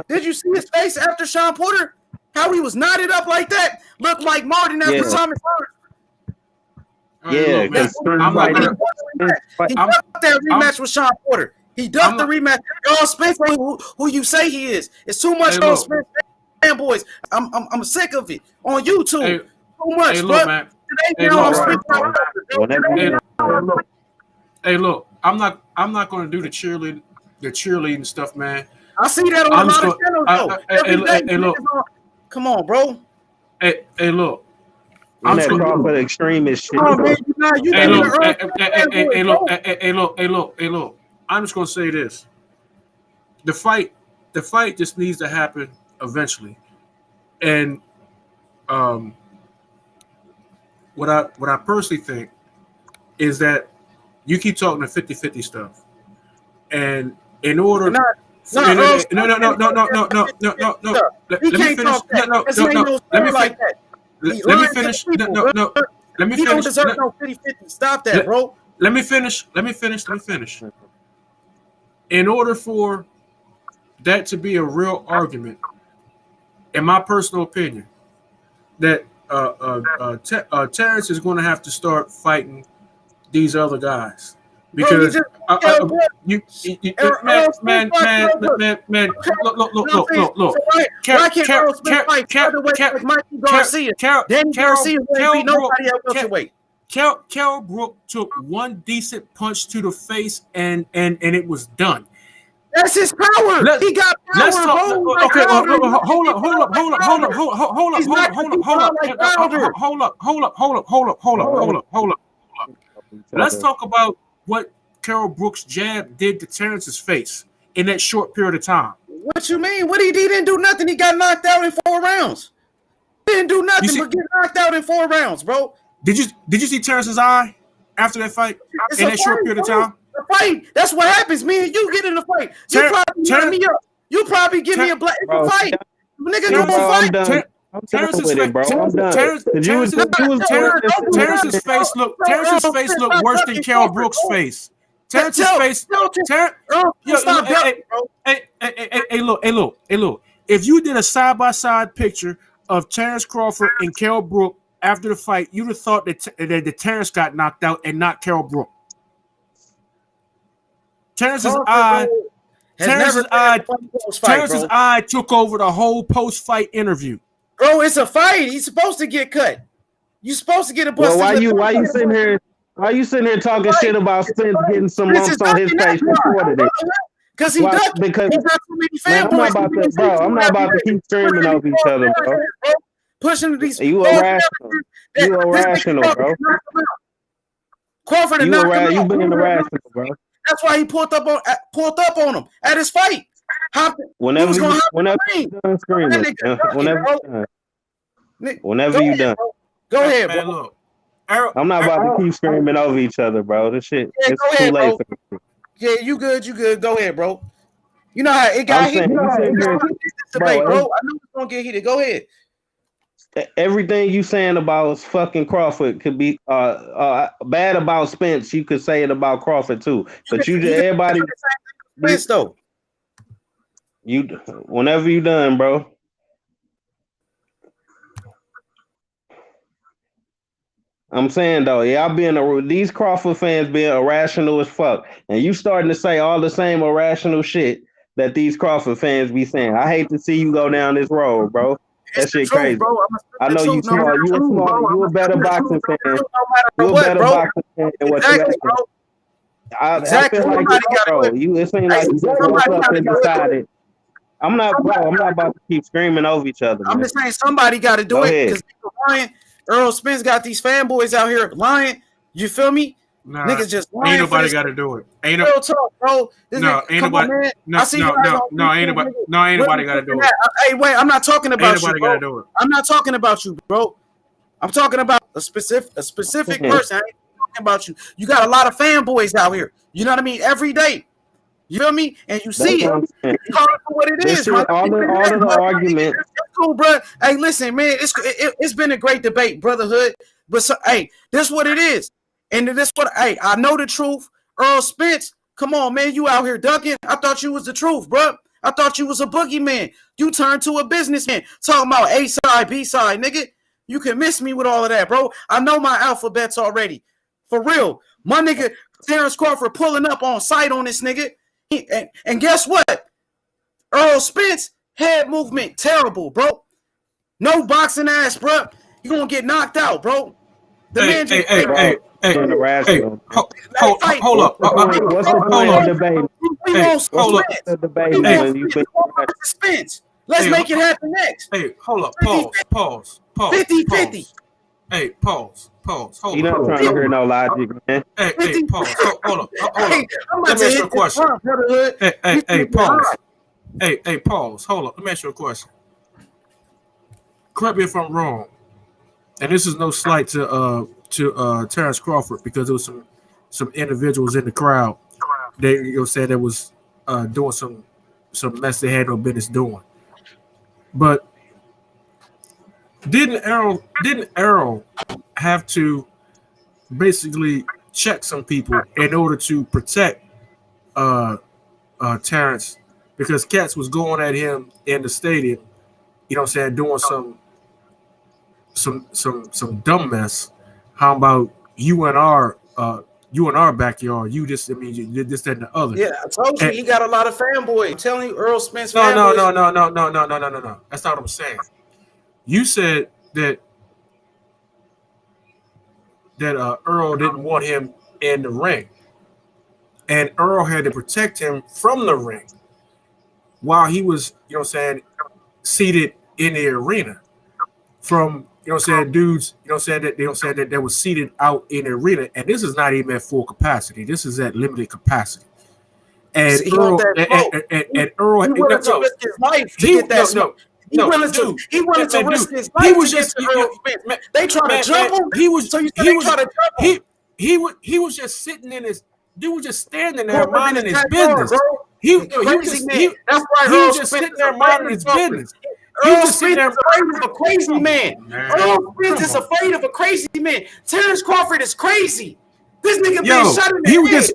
Did you see his face after Sean Porter? How he was knotted up like that? Looked like Martin after Thomas Hurst. Yeah, he ducked that rematch with Sean Porter. He ducked the rematch. Earl Spence, who you say he is. It's too much Earl Spence fanboys. I'm sick of it on YouTube. Too much, bro. Hey, look, I'm not going to do the cheerleading stuff, man. I see that on a lot of channels, though. Look, come on, bro. Hey, look. I'm just going to extremist shit. Hey, look. I'm just going to say this. The fight just needs to happen eventually. And what I personally think is that you keep talking the 50-50 stuff. And in order No. Let me finish. Let me finish. Don't deserve no 50-50. Stop that, bro. Let me finish. In order for that to be a real argument, in my personal opinion, that Terence is going to have to start fighting these other guys because look. Kell Brook took one decent punch to the face and it was done. That's his power. He got power. Let's talk. Okay, hold up. Let's talk about what Kell Brook's jab did to Terence's face in that short period of time. What you mean? He didn't do nothing. He got knocked out in 4 rounds. He didn't do nothing but get knocked out in 4 rounds, bro. Did you see Terence's eye after that fight in that short period of time? The fight. That's what happens. Me and you get in the fight. You probably turn me up. You probably give me a black fight. Nigga, don't fight. Terence's face looked worse than Kell Brook's face. Terence's face. Hey, look. If you did a side-by-side picture of Terence Crawford and Kell Brook after the fight, you'd have thought that Terence got knocked out and not Kell Brook. Terence's eye took over the whole post-fight interview. Bro, it's a fight. He's supposed to get cut. You're supposed to get a bust. Well, why you sitting here talking shit about Spence getting some lumps on his face before today? Because he ducked. Because I'm not about to keep screaming over each other, bro. Pushing these. You irrational, bro. Crawford and you being irrational, bro. That's why he pulled up on him at his fight. Whenever you done screaming, whenever you done. Go ahead, bro. Errol, I'm not about to keep screaming over each other, bro. This shit, Yeah, it's go too ahead, late. bro. Yeah, you good. Go ahead, bro. You know how it got I'm saying, debate, bro. I know it's gonna get heated. Go ahead. everything you saying about fucking Crawford could be bad about Spence. You could say it about Crawford too. But everybody, Spence though. You whenever you done, bro. I'm saying though, y'all these Crawford fans being irrational as fuck, and you starting to say all the same irrational shit that these Crawford fans be saying. I hate to see you go down this road, bro. That shit crazy. Bro. I know you smart. You a better boxing fan. You a better boxing fan than what you bro. I feel like it seems like you woke up and decided. I'm not about to keep screaming over each other. I'm just saying somebody got to do it because lying. Earl Spence got these fanboys out here lying. You feel me? Nah, niggas just lying. Ain't nobody got to do it. Ain't real talk, bro. Ain't nobody. Ain't nobody got to do it. Hey, wait, I'm not talking about you, bro. Gotta do it. I'm not talking about you, bro. I'm talking about a specific person. I ain't talking about you. You got a lot of fanboys out here. You know what I mean? Every day. You feel me? And you see it. You call it for what it is. All of the argument. Cool, bro. Hey, listen, man. It's been a great debate, brotherhood. But hey, this what it is. And this what I know the truth. Earl Spence, come on, man. You out here ducking. I thought you was the truth, bro. I thought you was a boogeyman. You turned to a businessman. Talking about A side, B side, nigga. You can miss me with all of that, bro. I know my alphabets already. For real. My nigga Terence Crawford pulling up on sight on this nigga. And guess what? Earl Spence, head movement, terrible, bro. No boxing ass, bro. You gonna get knocked out, bro. The man just hold up. What's the point of debating? Hold up. Spence. Let's make it happen next. Hey, hold up. Pause. 50-50. Hey, pause. Hold up. You not trying to hear no logic, man. Hey, pause. Hold up. Let me ask you a question. Hey, pause. Hey, pause. Hold up. Let me ask you a question. Correct me if I'm wrong. And this is no slight to Terence Crawford because there was some individuals in the crowd they said that was doing some mess they had no business doing. But didn't Errol have to basically check some people in order to protect Terence because cats was going at him in the stadium, you know what I'm saying, doing some dumb mess. How about you in our backyard? You just, you this, that, and the other. Yeah, I told you he got a lot of fanboys. I'm telling you, Earl Spence. No. That's not what I'm saying. You said that Earl didn't want him in the ring, and Earl had to protect him from the ring while he was, you know what I'm saying, seated in the arena from, you know what I'm saying, dudes, you know what I'm saying, that they were seated out in the arena, and this is not even at full capacity. This is at limited capacity. And Earl, and Earl, he wanted to risk his life to get that smoke. He wanted to risk his life. He was just they tried to jump him. He was just sitting in his. Dude was just standing there minding his business. He was just sitting there minding his business. Earl Spence is afraid of a crazy man. Earl Spence is afraid of a crazy man. Terence Crawford is crazy. This nigga been shot in the head.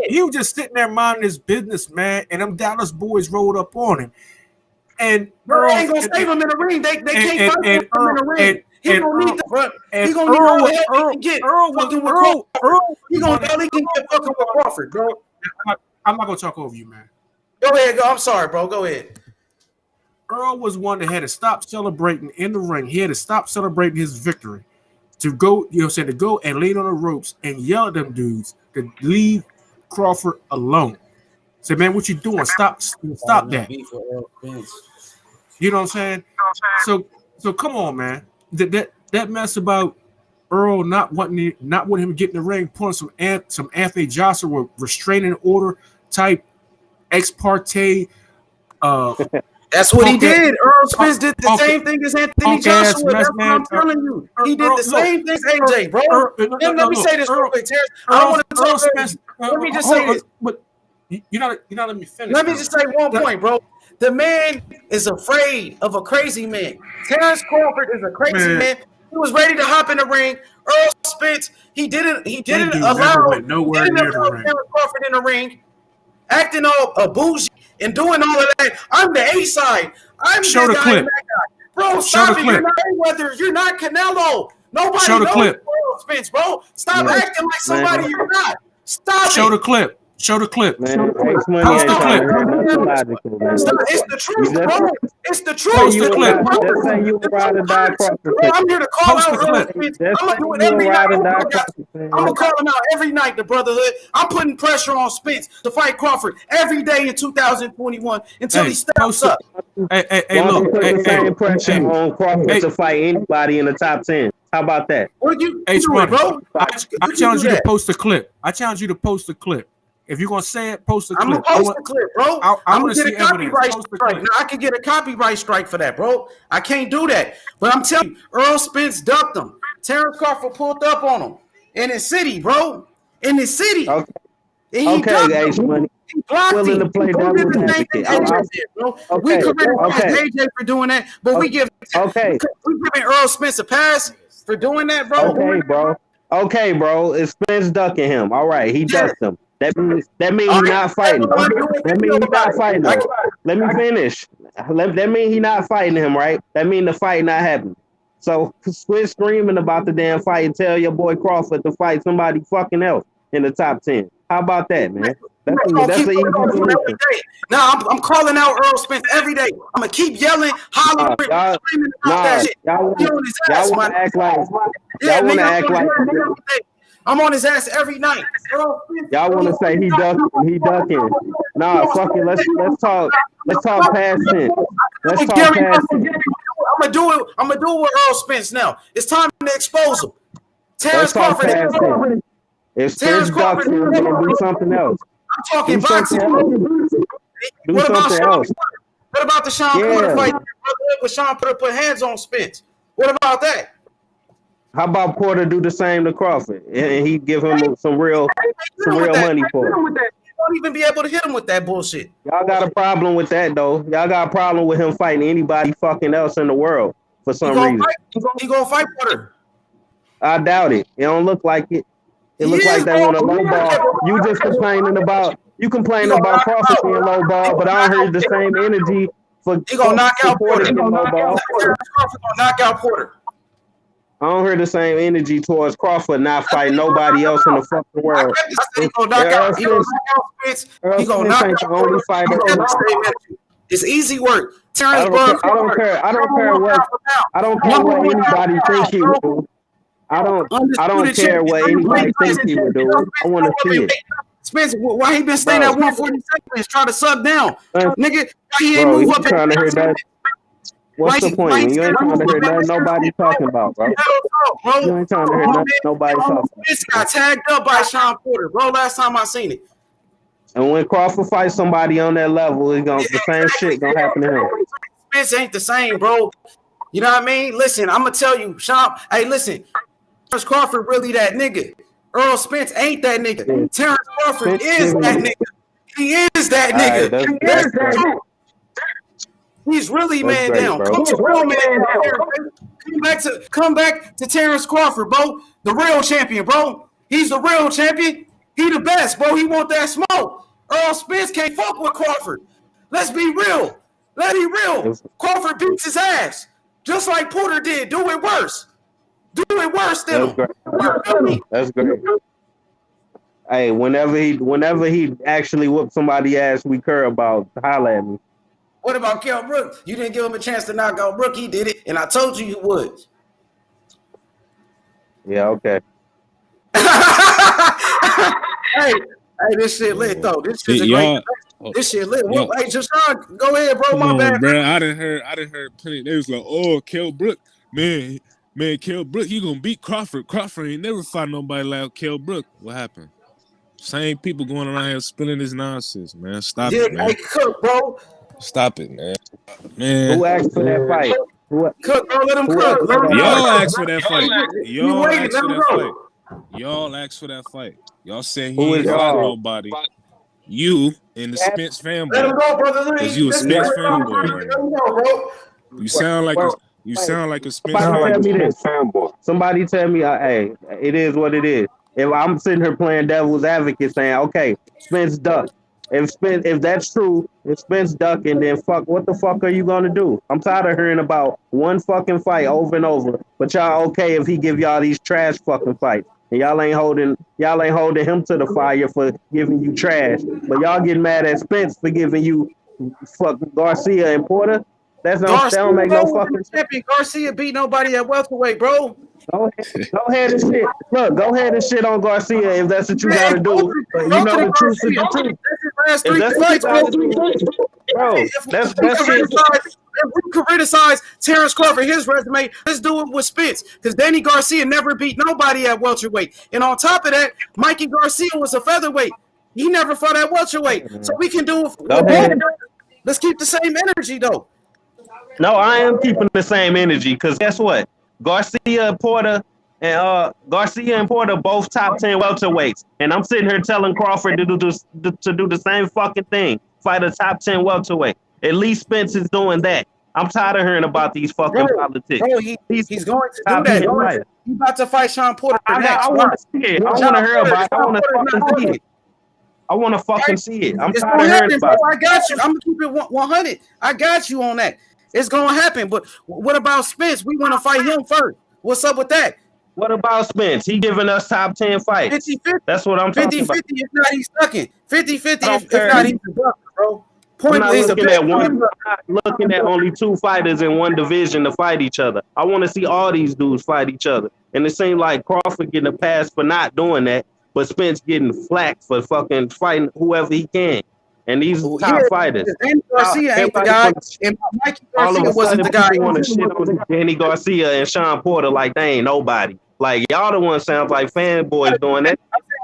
He was just sitting there minding his business, man. And them Dallas boys rolled up on him. And Earl ain't gonna save him in the ring. They can't fight him in the ring. He gonna need the He gonna need all the help he can get. He gonna all he can get fucking with Crawford, bro. I'm not gonna talk over you, man. Go ahead, I'm sorry, bro. Go ahead. Earl was one that had to stop celebrating in the ring. He had to stop celebrating his victory to go, you know what I'm saying, to go and lean on the ropes and yell at them dudes to leave Crawford alone. Say, man, what you doing? Stop that. You know what I'm saying? So come on, man. That mess about Earl not wanting him to get in the ring, pulling some Anthony Joshua restraining order type ex parte That's what he did. Earl Spence did the same thing as Anthony Joshua. That's what I'm telling you. He did the same thing as AJ, bro. Let me say this real quick, Terrence. I don't want to talk Spence. Let me just say this. But you not let me finish. Let me just say one point, bro. The man is afraid of a crazy man. Terence Crawford is a crazy man. He was ready to hop in the ring. Earl Spence, he didn't allow Terence Crawford in the ring, acting all bougie and doing all of that. I'm the A side. I'm Show the clip, bro. Stop it. You're not Mayweather. You're not Canelo. Nobody show the knows clip. Earl Spence, bro. Stop acting like somebody you're not. Stop. Show the clip. Show the clip. Man, post the clip. It's the truth, bro. It's the truth. Post the clip. Just say you would ride or die Crawford. I'm here to call out Earl Spence. I'm gonna do it every night. I'm gonna call him out every night. The Brotherhood. I'm putting pressure on Spence to fight Crawford every day in 2021 until he steps up. Hey, look. Put the same pressure on Crawford to fight anybody in the top 10. How about that? What you doing, bro? I challenge you to post a clip. I challenge you to post a clip. If you're gonna say it, post a clip. I'm gonna post the clip, bro. I want to get a copyright strike. Now I can get a copyright strike for that, bro. I can't do that. But I'm telling you, Earl Spence ducked him. Terence Crawford pulled up on him in his city, bro. In his city. Okay. And he guys, money. He blocked him. To play devil's advocate. We criticize AJ for doing that, but we give giving Earl Spence a pass for doing that, bro. Okay, bro. It's Spence ducking him. All right, he ducked him. That means he's not fighting. That means he's not fighting him. Let me finish. That means he's not fighting him, right? That means the fight not happening. So quit screaming about the damn fight and tell your boy Crawford to fight somebody fucking else in the top 10. How about that, man? That's an easy solution. Now I'm calling out Earl Spence every day. I'm gonna keep yelling, hollering, screaming about that shit. Y'all want to act like I'm on his ass every night. Y'all want to say he ducking. Nah, fuck it. Let's talk past tense. Let's talk past tense. I'm gonna do it with Earl Spence now. It's time to expose him. Terence Crawford. If Spence ducks him, we're gonna do something else. I'm talking boxing. What about the Sean Porter fight? Where Sean Porter put hands on Spence. What about that? How about Porter do the same to Crawford and he give him some real money for it? You won't even be able to hit him with that bullshit. Y'all got a problem with that though. Y'all got a problem with him fighting anybody fucking else in the world for some reason. He gonna fight Porter. I doubt it. It don't look like it. It looks like they want a low ball. You just complaining about Crawford being low ball, but I don't hear the same energy for he gonna knock out Porter. Crawford gonna knock out Porter. I don't hear the same energy towards Crawford not fighting nobody else in the fucking world. He gonna knock out Spence. He gonna knock out only fighter. It's easy work. I don't care what anybody thinks he would do. I don't care what anybody thinks he would do. I want to see it. Spence, why he been staying at 140 seconds trying to suck down? Nigga, he ain't move up. Trying to hear that. What's the point? You ain't trying to hear nothing nobody talking about, bro. You ain't trying to hear nothing nobody talking about. This got tagged up by Sean Porter, bro. Last time I seen it. And when Crawford fights somebody on that level, the same shit gonna happen to him. Spence ain't the same, bro. You know what I mean? Listen, I'm gonna tell you, Sean. Hey, listen, Terence Crawford really that nigga. Earl Spence ain't that nigga. Yeah. Terence Crawford is that nigga. He is that nigga. He's really man down. Come back to Terence Crawford, bro. The real champion, bro. He's the real champion. He the best, bro. He want that smoke. Earl Spence can't fuck with Crawford. Let's be real. Let me real. Crawford beats his ass. Just like Porter did. Do it worse. Do it worse than him. That's great. Hey, whenever he actually whooped somebody's ass we care about, holla at me. What about Kell Brook? You didn't give him a chance to knock out Brook. He did it, and I told you would. Yeah, okay. hey, this shit lit though. This shit lit. Hey, Jashawn, go ahead, bro. My bad. Bro, I done heard plenty. They was like, oh, Kell Brook, man, Kell Brook, you gonna beat Crawford. Crawford ain't never fought nobody like Kell Brook. What happened? Same people going around here spilling this nonsense, man. Stop it, man. Hey, Cook, bro. Stop it, man. Who asked for that fight? Cook, bro. Let him cook. asked Let for him that cook. Y'all asked for that fight. You Y'all waited. asked Let for him that go. fight. Y'all asked for that fight. Y'all said Who he is ain't fought y'all? nobody. You and the Spence Let him fanboy. go, brother. Because you a Let's Spence get fanboy right Let now. him go, bro. You sound like a Spence Somebody tell me fanboy. this. Somebody tell me, hey, it is what it is. If I'm sitting here playing devil's advocate, saying, okay, Spence duck. If that's true, if Spence ducking, then what the fuck are you gonna do? I'm tired of hearing about one fucking fight over and over. But y'all okay if he give y'all these trash fucking fights. And y'all ain't holding him to the fire for giving you trash. But y'all getting mad at Spence for giving you fucking Garcia and Porter. That Garcia, don't make bro, no was fucking the sense. champion. Garcia beat nobody at welterweight, bro. Go ahead and shit. Look, go ahead and shit on Garcia if that's what you Man, gotta do. But you know the truth is the truth. That's his last If three that's what you fights, bro. gotta do, bro, If we can criticize Terence Crawford, his resume, let's do it with Spence. Because Danny Garcia never beat nobody at welterweight. And on top of that, Mikey Garcia was a featherweight. He never fought at welterweight. So we can do it go with ahead. both. Let's keep the same energy, though. No, I am keeping the same energy because guess what? Garcia and Porter both top 10 welterweights. And I'm sitting here telling Crawford to do the same fucking thing. Fight a top 10 welterweight. At least Spence is doing that. I'm tired of hearing about these fucking politics. Bro, he's going to do top that. 10 fighters. He's about to fight Sean Porter next. I want to see it. I want to hear about it. I want to fucking see it. I want to fucking see it. I'm It's tired gonna of hearing happen, bro. about it. I got you. I'm gonna keep it 100. I got you on that. It's gonna happen. But what about Spence? We want to fight him first. What's up with that? What about Spence? He giving us top 10 fights. 50-50. That's what I'm talking about. 50-50. If not, he's stucking. 50-50. If care. not, he's a duck, bro. I'm not looking at only two fighters in one division to fight each other. I want to see all these dudes fight each other. And it seemed like Crawford getting a pass for not doing that, but Spence getting flack for fucking fighting whoever he can. And these top fighters. Danny Garcia ain't the guy, and Mikey Garcia wasn't the guy. Want to shit on Danny Garcia and Sean Porter like they ain't nobody. Like y'all the one sounds like fanboys doing that.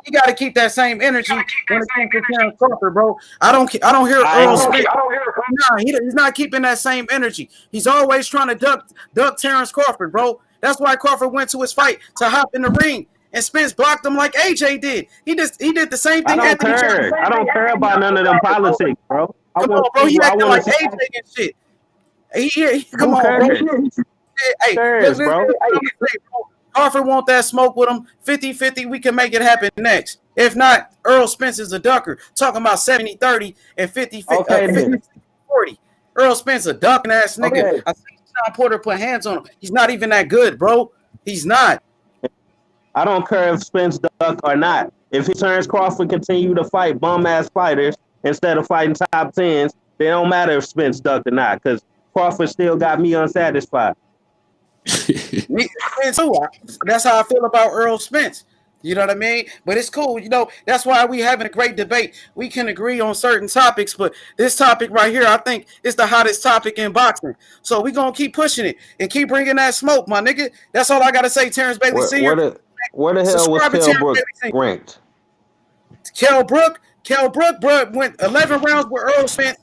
You got to keep that same energy when it comes to Terence Crawford, bro. I don't hear Errol Spence. No, he's not keeping that same energy. He's always trying to duck Terence Crawford, bro. That's why Crawford went to his fight to hop in the ring, and Spence blocked him like AJ did. He did the same thing. I don't care about none of them politics, bro. Come on, bro. He acting like AJ and shit. Come on, bro. Hey, bro. Crawford want that smoke with him. 50-50, we can make it happen next. If not, Errol Spence is a ducker. Talking about 70-30 and 50-40. Errol Spence a ducking ass nigga. Okay. I think Sean Porter put hands on him. He's not even that good, bro. He's not. I don't care if Spence duck or not. If Terence Crawford continue to fight bum-ass fighters instead of fighting top 10s, they don't matter if Spence duck or not because Crawford still got me unsatisfied. Me too. That's how I feel about Errol Spence. You know what I mean? But it's cool. You know, that's why we having a great debate. We can agree on certain topics, but this topic right here, I think it's the hottest topic in boxing. So we're going to keep pushing it and keep bringing that smoke, my nigga. That's all I got to say, Terence Bailey Sr. Where the hell was Kell Brook ranked? Kell Brook, bro, went 11 rounds with Errol Spence.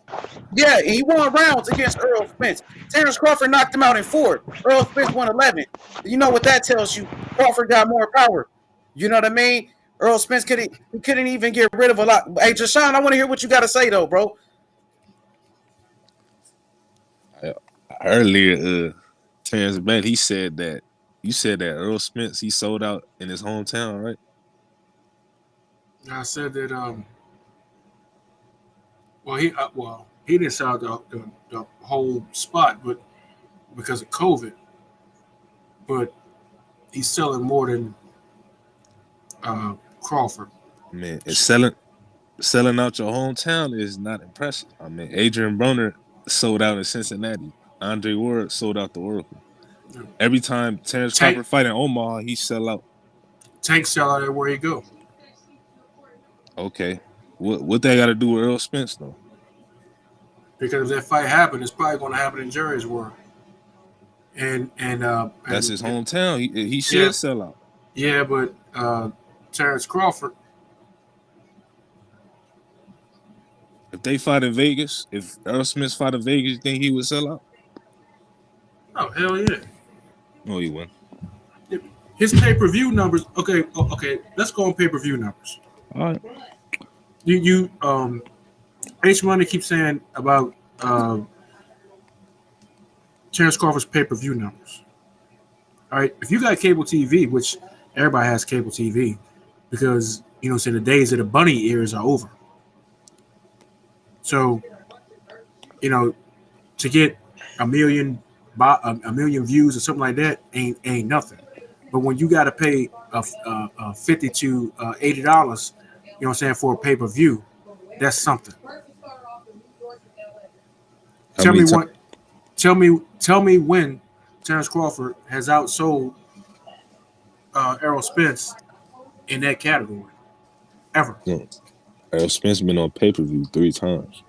Yeah, he won rounds against Errol Spence. Terence Crawford knocked him out in 4. Errol Spence won 11. You know what that tells you? Crawford got more power. You know what I mean? Errol Spence couldn't even get rid of a lot. Hey, Jashawn, I want to hear what you got to say, though, bro. Earlier, Terence Bennett, you said that Errol Spence, he sold out in his hometown, right? I said that he didn't sell the whole spot, but because of COVID. But he's selling more than Crawford. Man, it's selling out your hometown is not impressive. I mean, Adrian Broner sold out in Cincinnati. Andre Ward sold out the Oracle. Yeah. Every time Terence Crawford fight in Omaha, he sell out. Tank sell out everywhere he go. Okay. What they got to do with Errol Spence, though? Because if that fight happened, it's probably going to happen in Jerry's world. And that's his hometown. He should sell out. Yeah, but Terence Crawford, If they fought in Vegas, if Errol Spence fought in Vegas, you think he would sell out? Oh hell yeah! No, he wouldn't. His pay-per-view numbers. Okay, let's go on pay-per-view numbers. All right. You H Money keeps saying about Terence Crawford's pay-per-view numbers. All right, if you got cable TV, which everybody has cable TV, because so the days of the bunny ears are over. So, to get a million views or something like that ain't nothing. But when you got to pay $50 to $80, for a pay-per-view, that's something. Tell me when Terence Crawford has outsold Errol Spence in that category ever. No. Errol Spence been on pay-per-view 3 times.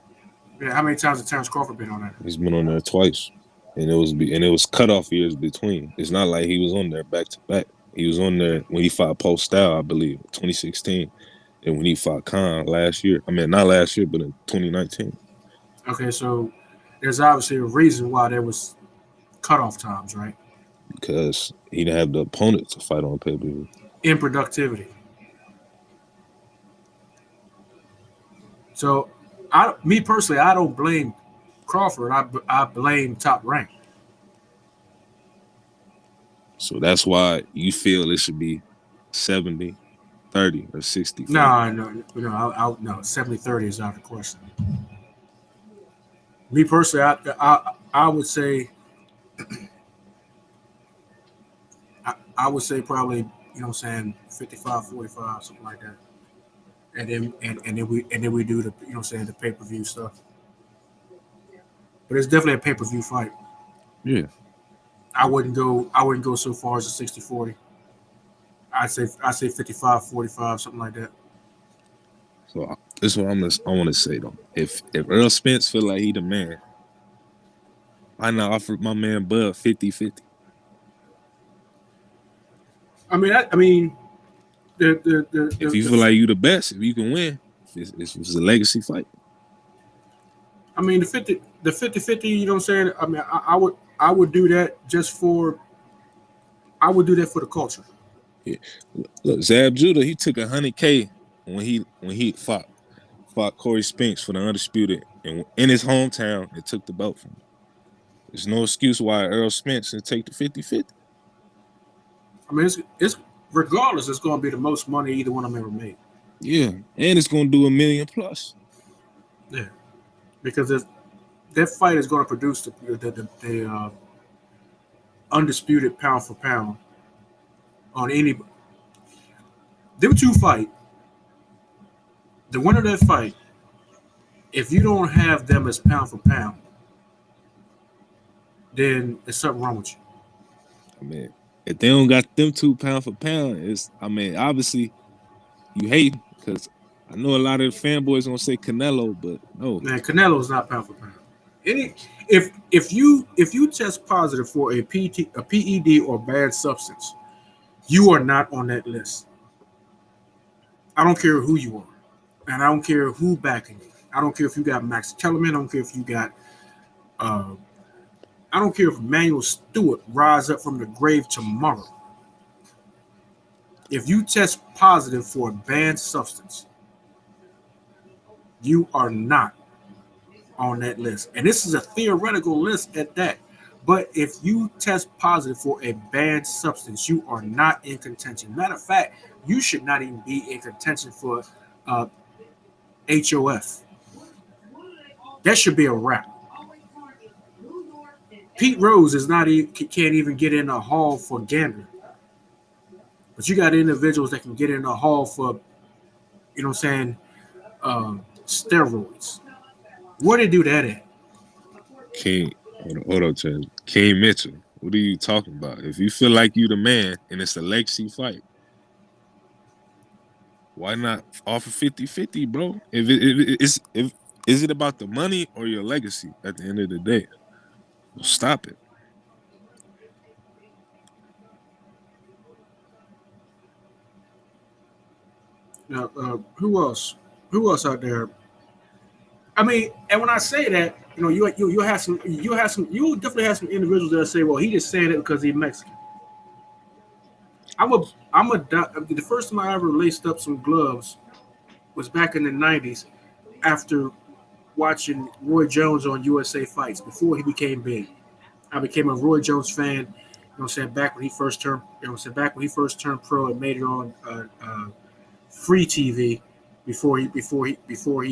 Yeah, how many times has Terence Crawford been on that? He's been on there twice, and it was cutoff years between. It's not like he was on there back to back. He was on there when he fought Post Style, I believe, 2016, and when he fought Khan last year. I mean, not last year, but in 2019. Okay, so there's obviously a reason why there was cutoff times, right? Because he didn't have the opponent to fight on pay-per-view. In productivity. So, me personally, I don't blame Crawford. I blame Top Rank. So that's why you feel it should be 70, 30, or 60. No, 70-30 is out of the question. Me personally, I would say, I would say probably 55-45, something like that. And then we do the the pay-per-view stuff. But it's definitely a pay-per-view fight. Yeah. I wouldn't go so far as a 60-40. I'd say 55-45, something like that. So this is what I want to say though. If Errol Spence feel like he the man, why not offer my man Bud 50-50? I mean, if you feel like you the best, if you can win, it's a legacy fight. I mean, the 50-50, you know what I'm saying? I mean, I would do that I would do that for the culture. Yeah. Look, Zab Judah, he took $100K when he fought Corey Spinks for the Undisputed and in his hometown and took the belt from him. There's no excuse why Errol Spence should take the 50-50. I mean, it's regardless, it's going to be the most money either one of them ever made. Yeah, and it's going to do $1 million plus. Yeah, because that fight is going to produce the undisputed pound for pound on any. Them two fight. The winner of that fight, if you don't have them as pound for pound, then there's something wrong with you. I mean, if they don't got them 2 pound for pound, obviously you hate because I know a lot of the fanboys gonna say Canelo, but no. Man, Canelo is not pound for pound. If you test positive for a PED or bad substance, you are not on that list. I don't care who you are, and I don't care who backing you. I don't care if you got Max Kellerman. I don't care if you got. I don't care if Manuel Stewart rise up from the grave tomorrow. If you test positive for a banned substance, you are not on that list. And this is a theoretical list at that. But if you test positive for a banned substance, you are not in contention. Matter of fact, you should not even be in contention for HOF. That should be a wrap. Pete Rose can't even get in a hall for gambling. But you got individuals that can get in a hall for, steroids. Where they do that at? King, hold on, Chad. King Mitchell, what are you talking about? If you feel like you the man and it's a legacy fight, why not offer 50-50, bro? Is it about the money or your legacy at the end of the day? Stop it. Now, who else? Who else out there? I mean, and when I say that, you definitely have some individuals that say, well, he just saying it because he's Mexican. The first time I ever laced up some gloves was back in the 90s after watching Roy Jones on USA Fights before he became big. I became a Roy Jones fan. Back when he first turned, pro and made it on free TV before he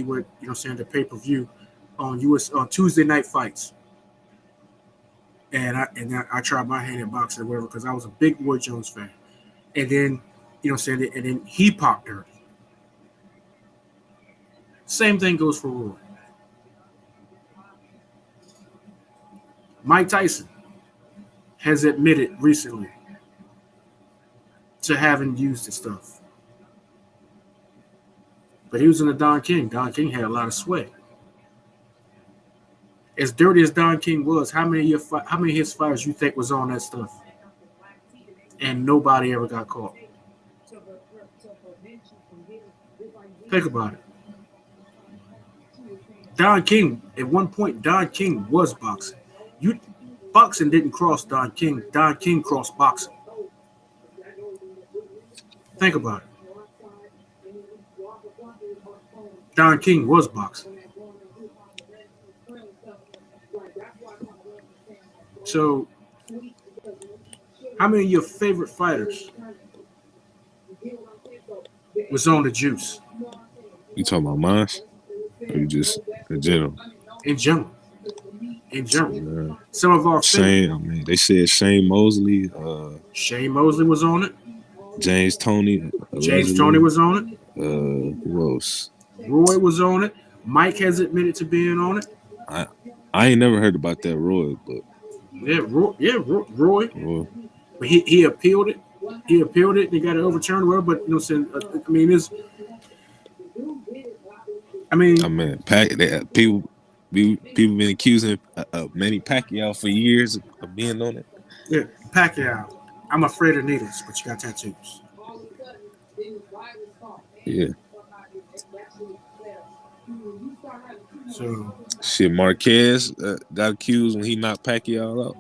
went, to pay per view on Tuesday night fights. And I tried my hand at boxing or whatever because I was a big Roy Jones fan. And then, and then he popped dirty. Same thing goes for Roy. Mike Tyson has admitted recently to having used the stuff. But he was in the Don King. Don King had a lot of sway. As dirty as Don King was, how many of his fighters you think was on that stuff? And nobody ever got caught. Think about it. Don King, at one point, Don King was boxing. Boxing didn't cross Don King. Don King crossed boxing. Think about it. Don King was boxing. So, how many of your favorite fighters was on the juice? You talking about mine? Or you just in general? In general. Yeah. Some of our favorite. I mean, they said Shane Mosley. Shane Mosley was on it. James Toney. James Toney was on it. Who else? Roy was on it. Mike has admitted to being on it. I ain't never heard about that Roy, but Roy. But he appealed it. He appealed it. They got it overturned. Well, but people been accusing Manny Pacquiao for years of being on it. Yeah, Pacquiao. I'm afraid of needles, but you got tattoos. Yeah. So shit, Marquez got accused when he knocked Pacquiao out.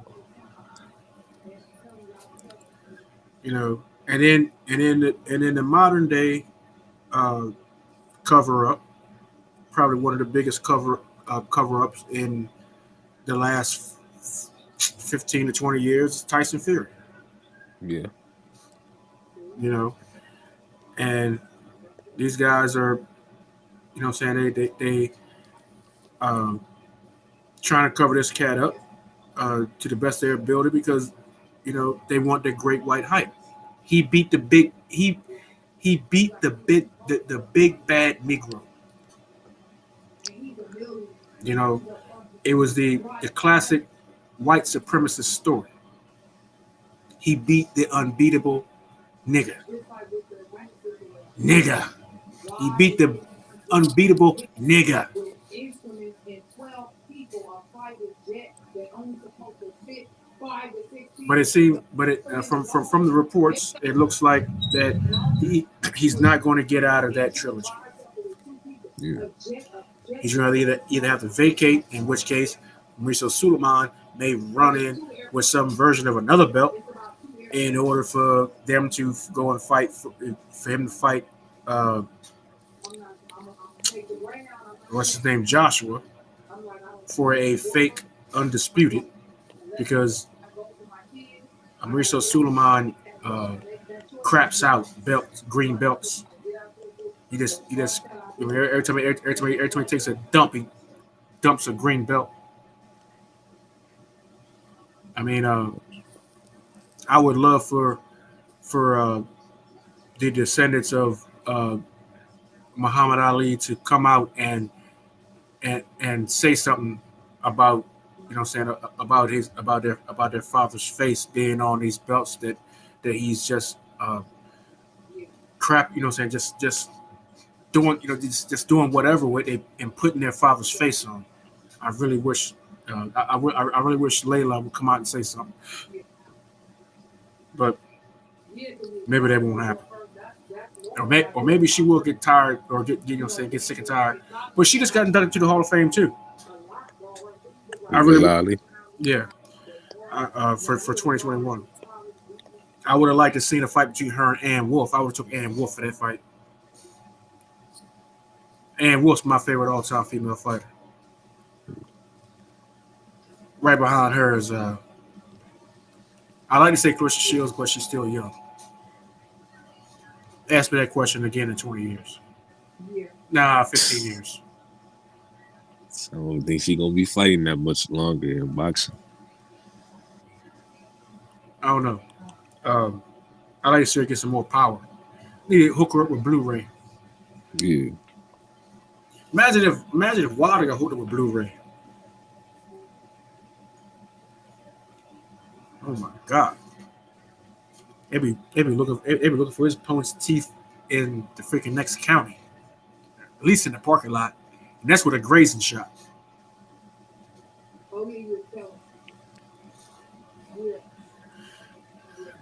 And then the modern day cover up, probably one of the biggest cover ups in the last 15 to 20 years, Tyson Fury. Yeah. And these guys are, they trying to cover this cat up to the best of their ability because, they want the great white hype. He beat the big bad Negro. It was the classic white supremacist story. He beat the unbeatable nigger. He beat the unbeatable nigger. But from the reports, it looks like that he's not going to get out of that trilogy. Yeah. He's going to either have to vacate, in which case Mauricio Suleiman may run in with some version of another belt in order for them to go and fight for him to fight what's his name, Joshua, for a fake undisputed, because Mauricio Suleiman craps out belts, green belts. He just every time he takes a dump, he dumps a green belt. I mean, I would love for the descendants of Muhammad Ali to come out and say something about, about their father's face being on these belts that he's just crap, just doing, just doing whatever with it and putting their father's face on. I really wish I really wish Layla would come out and say something, but maybe that won't happen. or maybe she will get tired or get sick and tired. But she just got inducted to the Hall of Fame too. I really, yeah. For 2021, I would have liked to see a fight between her and Ann Wolfe. I would have took Ann Wolfe for that fight. Ann Wolfe's my favorite all-time female fighter. Right behind her is I like to say Clarissa Shields, but she's still young. Ask me that question again in 20 years. Nah, 15 years. I don't think she's gonna be fighting that much longer in boxing. I don't know. I like to see her get some more power. Need to hook her up with Blu-ray. Yeah. Imagine if Wilder got hooked up with Blu-ray. Oh my God! They be looking for his opponent's teeth in the freaking next county, at least in the parking lot, and that's with a grazing shot.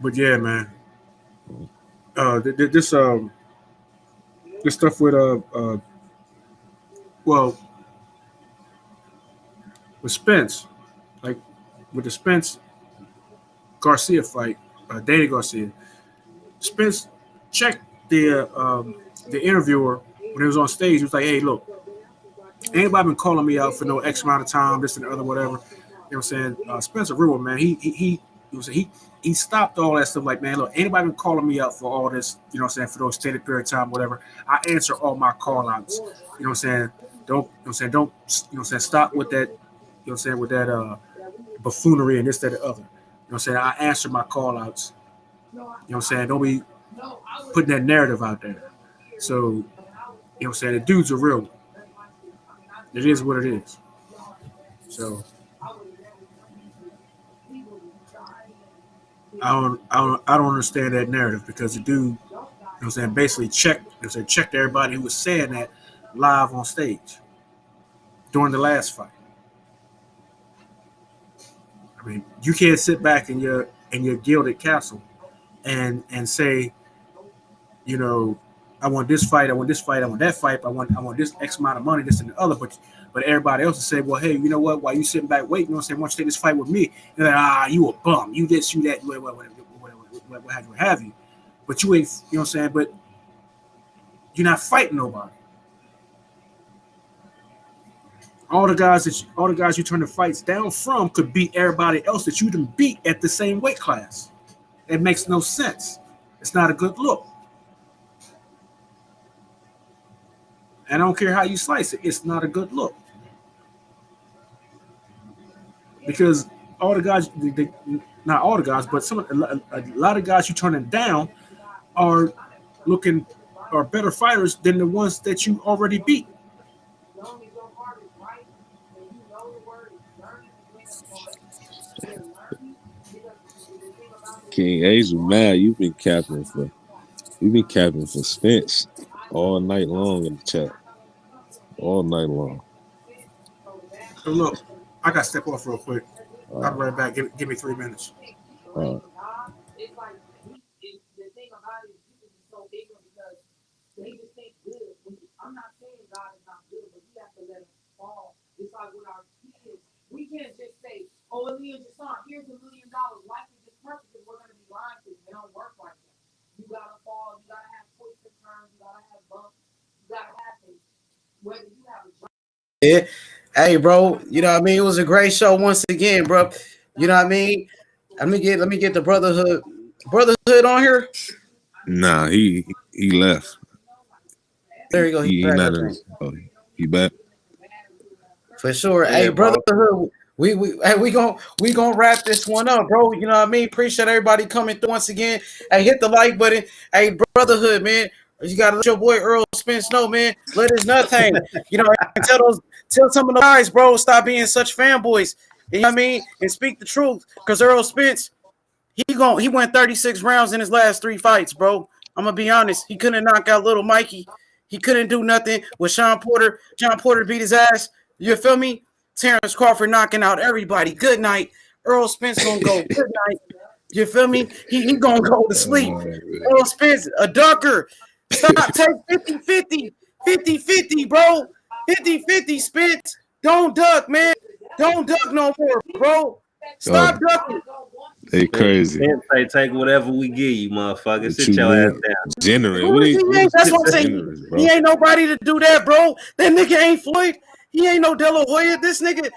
But yeah, man. This stuff with with Spence, like with the Spence Garcia fight, Danny Garcia. Spence checked the interviewer when he was on stage. He was like, "Hey, look, anybody been calling me out for no X amount of time, this and the other, whatever." You know what I'm saying? Spence a real one, man. He stopped all that stuff. Like, man, look, anybody been calling me out for all this? You know what I'm saying? For those stated period of time, whatever. I answer all my call outs. You know what I'm saying? Don't stop with that. You know what I'm saying? With that buffoonery and this, that, and the other. You know what I'm saying? I answer my call outs. You know what I'm saying? Don't be putting that narrative out there. So, you know what I'm saying? The dude's a real one. It is what it is. So I don't understand that narrative because the dude, you know what I'm saying, basically checked everybody who was saying that live on stage during the last fight. I mean, you can't sit back in your gilded castle and say, you know, I want this fight, I want this fight, I want that fight, I want this X amount of money, this and the other, but everybody else will say, well, hey, you know what? While you sitting back waiting, you know what I'm saying? Why don't you take this fight with me? And they're like, you a bum, you this, you that, what have you. But you ain't, you know what I'm saying? But you're not fighting nobody. All the guys you turn the fights down from could beat everybody else that you done beat at the same weight class. It makes no sense. It's not a good look. And I don't care how you slice it, it's not a good look. Because all the guys, not all the guys, but a lot of guys you turning down are better fighters than the ones that you already beat. King Asia, mad. You've been capping for Spence all night long in the chat. All night long. So look, I got to step off real quick. I'll be right back. Give me 3 minutes. All right. We can't just say, oh, Aaliyah Jasson, here's $1 million. Life is just perfect because we're going to be lying to you. It don't work like that. You got to fall. You got to have twists and turns. You got to have bumps. You got to have things. Whether you have a job. Yeah. Hey, bro, you know what I mean? It was a great show once again, bro. You know what I mean? Let me get the Brotherhood on here. Nah, he left. There you go. He not in. Oh, he back. For sure. Yeah, hey, bro. Brotherhood, we gonna wrap this one up, bro. You know what I mean? Appreciate everybody coming through once again. Hey, hit the like button. Hey, Brotherhood, man. You gotta let your boy Errol Spence know, man. Let his nut hang. You know, tell some of the guys, bro, stop being such fanboys. You know what I mean? And speak the truth. Because Errol Spence, he went 36 rounds in his last 3 fights, bro. I'm gonna be honest. He couldn't knock out little Mikey. He couldn't do nothing with Sean Porter. John Porter beat his ass. You feel me? Terence Crawford knocking out everybody. Good night. Errol Spence gonna go. Good night. You feel me? He gonna go to sleep. Errol Spence, a ducker. Stop. Take 50-50. 50-50, bro. 50-50, Spence. Don't duck, man. Don't duck no more, bro. Stop ducking. They crazy. Spence say take whatever we give you, motherfucker. What Sit you your ass mean? down. Generous. That's what I'm saying. He ain't nobody to do that, bro. That nigga ain't Floyd. He ain't no De La Hoya. This nigga,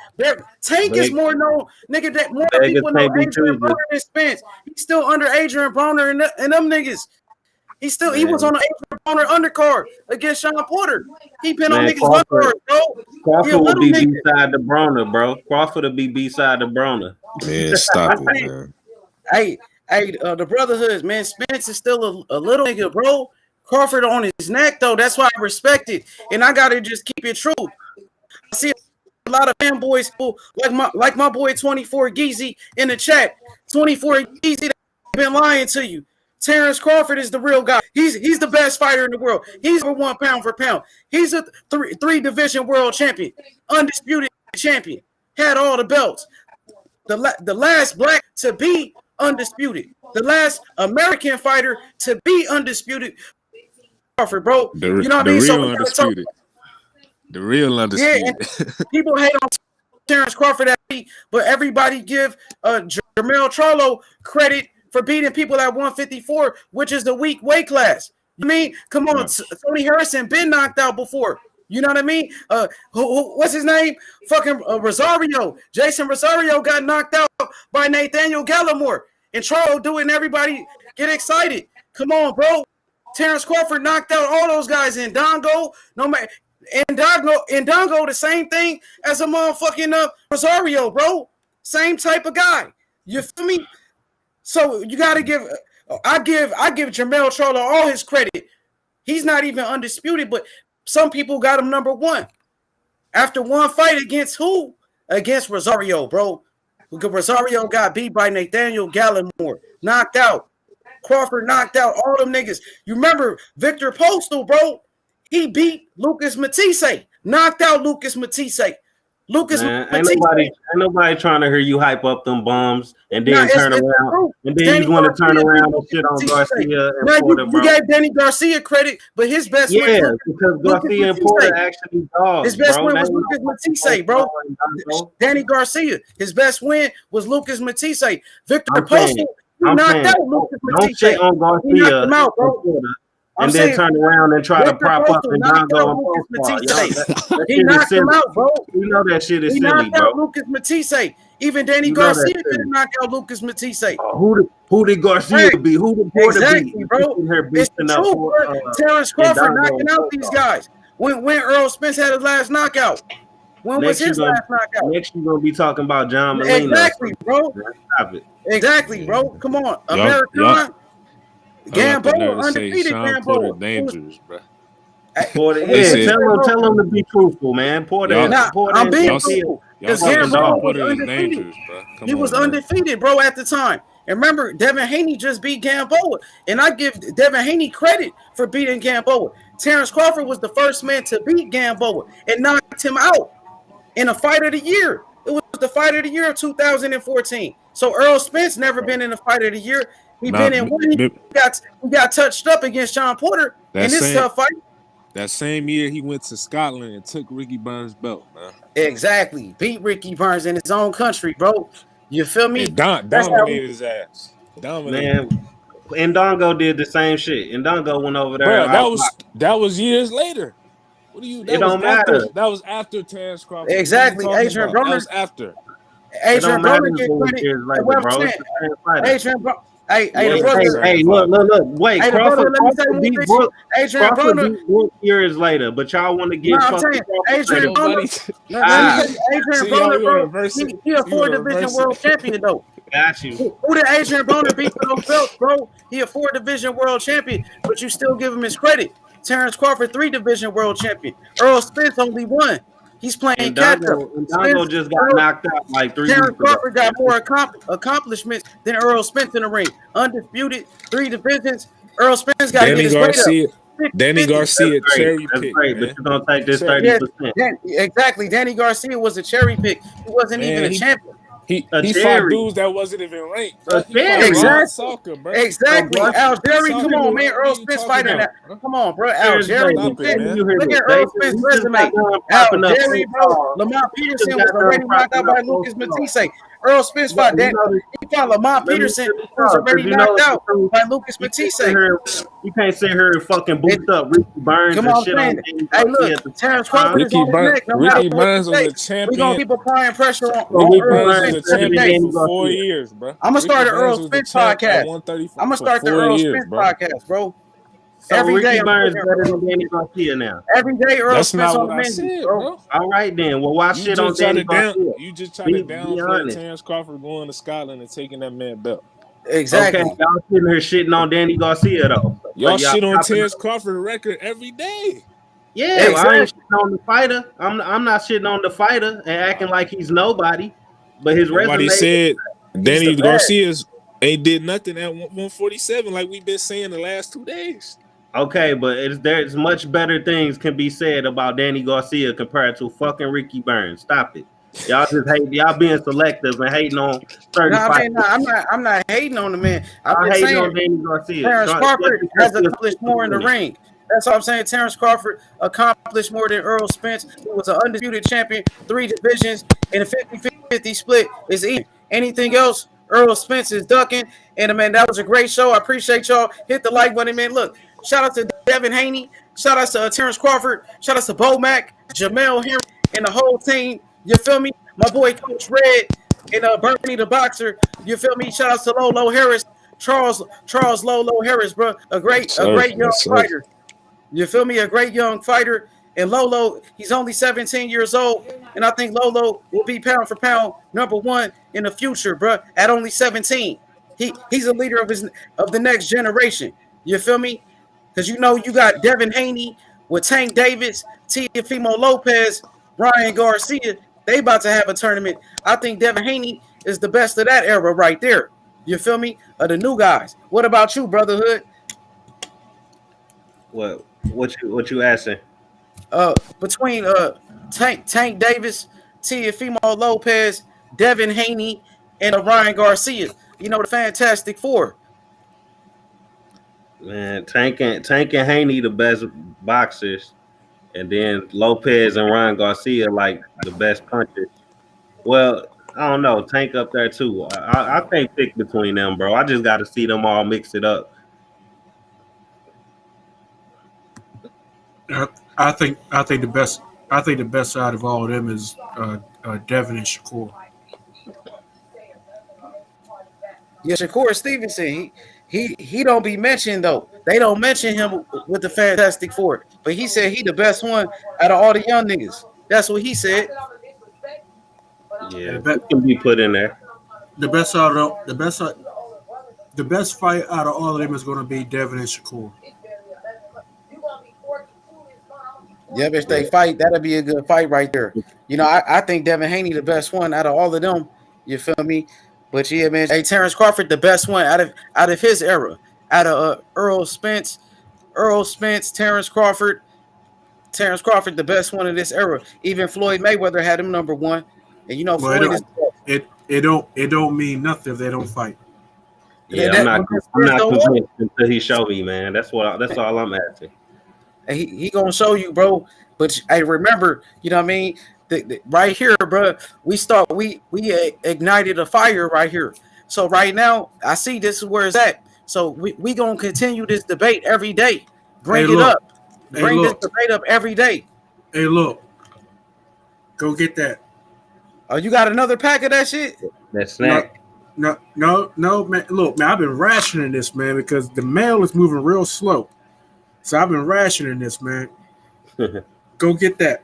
Tank is more known, nigga. That more people know Adrian Broner than Spence. He's still under Adrian Broner and them niggas. He was on the Adrian Broner undercard against Sean Porter. He been on niggas undercard, bro. Crawford will be beside the Broner, bro. Crawford will be beside the Broner. Man, stop it, man. Hey, the brotherhoods, man. Spence is still a little nigga, bro. Crawford on his neck, though. That's why I respect it. And I gotta just keep it true. I see a lot of fanboys who like my boy 24 Geezy in the chat. 24 Geezy been lying to you. Terence Crawford is the real guy. He's the best fighter in the world. He's number one pound for pound. He's a three division world champion, undisputed champion. Had all the belts. The last black to be undisputed. The last American fighter to be undisputed. Crawford, bro. You know what I mean? The real undisputed. The real undisputed. Yeah, people hate on Terence Crawford, but everybody give Jermell Charlo credit for beating people at 154, which is the weak weight class. You mean, come on, Tony Harrison been knocked out before. You know what I mean? What's his name? Fucking Rosario. Jason Rosario got knocked out by Nathaniel Gallimore. And Charlo do it and everybody get excited. Come on, bro. Terence Crawford knocked out all those guys in Dongo. No matter. And Dongo, the same thing as a motherfucking Rosario, bro. Same type of guy. You feel me? So you gotta give. I give Jermell Charlo all his credit. He's not even undisputed, but some people got him number one. After one fight against who? Against Rosario, bro. Because Rosario got beat by Nathaniel Gallimore, knocked out. Crawford knocked out all them niggas. You remember Victor Postal, bro? He beat Lucas Matisse, knocked out Lucas Matisse. Ain't nobody trying to hear you hype up them bums and then turn around. And then you want to turn around and shit on Garcia and Porter, bro. You gave Danny Garcia credit, but his best win. Yeah, because Garcia and Porter actually dogs. His best win was Lucas Matisse, bro. Danny Garcia. His best win was Lucas Matisse. Victor Postal, knocked out Lucas Matisse. Don't shit on Garcia. He knocked him out, bro. And then turn around and try to prop up and Dongo and post. He knocked him out, bro. You know that shit is silly, bro. He knocked out Lucas Matisse. Even Danny Garcia didn't knock out Lucas Matisse. Who did Garcia be? Who did Porter be? Bro. It's true, bro. Terence Crawford knocking out these guys. When Errol Spence had his last knockout. When was his last knockout? Next you're going to be talking about John Molina. Exactly, bro. Stop it. Exactly, bro. Come on. American. Gamboa, undefeated Gamboa. Dangerous, bro. Porter, tell him to be truthful, man. Porter, I'm being truthful. Because Gamboa was undefeated. He was undefeated, bro, at the time. And remember, Devin Haney just beat Gamboa. And I give Devin Haney credit for beating Gamboa. Terence Crawford was the first man to beat Gamboa and knocked him out in a fight of the year. It was the fight of the year of 2014. So Errol Spence never been in a fight of the year. He been in one. He got touched up against Sean Porter in this tough fight. That same year, he went to Scotland and took Ricky Burns' belt, man. Exactly. Beat Ricky Burns in his own country, bro. You feel me? Dominated his ass. Man, Ndongo did the same shit. Ndongo went over there. Bro, that was years later. What do you? It don't matter. That was after Terence Crawford. Exactly. Adrian Broner. That was after. Adrian Broner get credit. Adrian Broner. Hey, look. Wait, hey, Crawford beat Brooke. Adrian Broner years later, but y'all want to give Adrian Broner. Adrian Broner, he a 4-division world champion though. Got you. Who did Adrian Broner beat for those belts, bro? He a 4-division world champion, but you still give him his credit. Terence Crawford, 3-division world champion. Errol Spence only 1. He's playing catch up. Dongo just got knocked out like 3 Terence Crawford got more accomplishments than Errol Spence in the ring. Undisputed, 3 divisions. Errol Spence got to get his weight up. Danny Garcia, cherry pick. Great, but you're going to take this 30%. Exactly. Danny Garcia was a cherry pick. He wasn't even a champion. He a fought Jerry, dudes that wasn't even ranked, bro. a He fought Jerry. Ron Exactly. Salker, bro. Exactly. So Al Jerry, come Salker, on, man. bro. What are Earl you Spence talking fighting that. about, bro? Come on, bro. Al Terrence Jerry, Bailey, Stop it, man. you hear look me? at Earl Basically, Spence he just got resume. done Al propping up Jerry, both bro. stars. Lamont He Peterson just was got done already knocked propping out by up both Lucas stars. Matisse. Earl Spence fought You that. know, He fought Lamont let me Peterson, finish who was up, already because you know knocked it's the out truth. by Lucas You can't Matisse. sit here. You can't sit here and fucking It, boost up Ricky Burns come and on, shit I'm on saying. Danny Hey, Garcia look, at the Terrence same time. Crawford is on his neck. No matter Ricky what Burns you was say, a we're gonna champion. keep applying pressure on So Ricky Ricky Earl Burns was Burns Spence a better every than champion day. Danny for 4 Garcia. years, bro. I'm gonna Ricky start the Burns Earl was the Spence champ at podcast. 135 I'm gonna for start the 4 Earl years, Spence bro. podcast, bro. So Every day Ricky I'm Burns putting better than Danny Garcia now. every day Earl That's Spence not on what the I menu, said, bro. bro. All right then. Well, why You shit on just try Danny to down. Garcia? You just try to Be downplay honest. Terence Crawford going to Scotland and taking that man belt. Okay, Exactly. y'all sitting here shitting on Danny Garcia though. Y'all Y'all shit on popping Terence up. Crawford record every day. Yeah, well, I ain't Exactly. shitting on the fighter. I'm not shitting on the fighter and acting like he's nobody. But his Nobody resume, said He's the Danny best. Garcia's ain't did nothing at 147 like we've been saying the last 2 days. okay, but there's much better things can be said about Danny Garcia compared to fucking Ricky Burns. Stop it. Y'all just hate. Y'all being selective and hating on No, certain I fighters. mean, no, I'm not hating on the man. I'm Y'all just hating saying on Danny Garcia. Terrence Crawford Just has because he a accomplished more in the 50-50. ring. That's all I'm saying. Terrence Crawford accomplished more than Earl Spence, who was an undisputed champion, 3 divisions, and a 50-50 split is even. Anything else, Earl Spence is ducking. And man, that was a great show. I appreciate y'all. Hit the like button, man. Look, shout out to Devin Haney. Shout out to Terrence Crawford. Shout out to Bo Mack, Jamel Henry, and the whole team. You feel me? My boy Coach Red and Bernie the Boxer. You feel me? Shout out to Lolo Harris. Charles Lolo Harris, bro, a great young Yes, sir. fighter. You feel me? A great young fighter. And Lolo, he's only 17 years old, and I think Lolo will be pound for pound #1 in the future, bro. At only 17, he's a leader of the next generation. You feel me? Because you know you got Devin Haney with Tank Davis, Teofimo Lopez, Ryan Garcia. They about to have a tournament. I think Devin Haney is the best of that era right there. You feel me? The new guys. What about you, Brotherhood? What you asking? Between Tank Davis, Teofimo Lopez, Devin Haney, and Ryan Garcia. You know the Fantastic Four. Man, Tank and Haney the best boxers, and then Lopez and Ryan Garcia like the best punchers. Well, I don't know. Tank up there too. I can't pick between them, bro. I just got to see them all mix it up. I think the best out of all of them is Devin and Shakur. Yeah, Shakur Stevenson. He don't be mentioned though. They don't mention him with the Fantastic Four, but he said he the best one out of all the young niggas. That's what he said. Yeah, it can be put in there. The best fight out of all of them is going to be Devin and Shakur. Yeah, if they fight, that'll be a good fight right there. You know, I think Devin Haney the best one out of all of them. You feel me? But yeah, man. Hey, Terence Crawford the best one out of his era. Out of Errol Spence, Terence Crawford the best one in this era. Even Floyd Mayweather had him #1, and you know Floyd is. It don't mean nothing if they don't fight. Yeah, I'm not convinced until he show me, man. That's all I'm asking. He gonna show you, bro. But I remember, you know what I mean. Right here, bro. We ignited a fire right here. So right now, I see this is where it's at. So we gonna continue this debate every day. Bring it up. Bring this debate up every day. Hey, look. Go get that. Oh, you got another pack of that shit? That snack. No, man. Look, man, I've been rationing this, man, because the mail is moving real slow. So I've been rationing this, man. Go get that.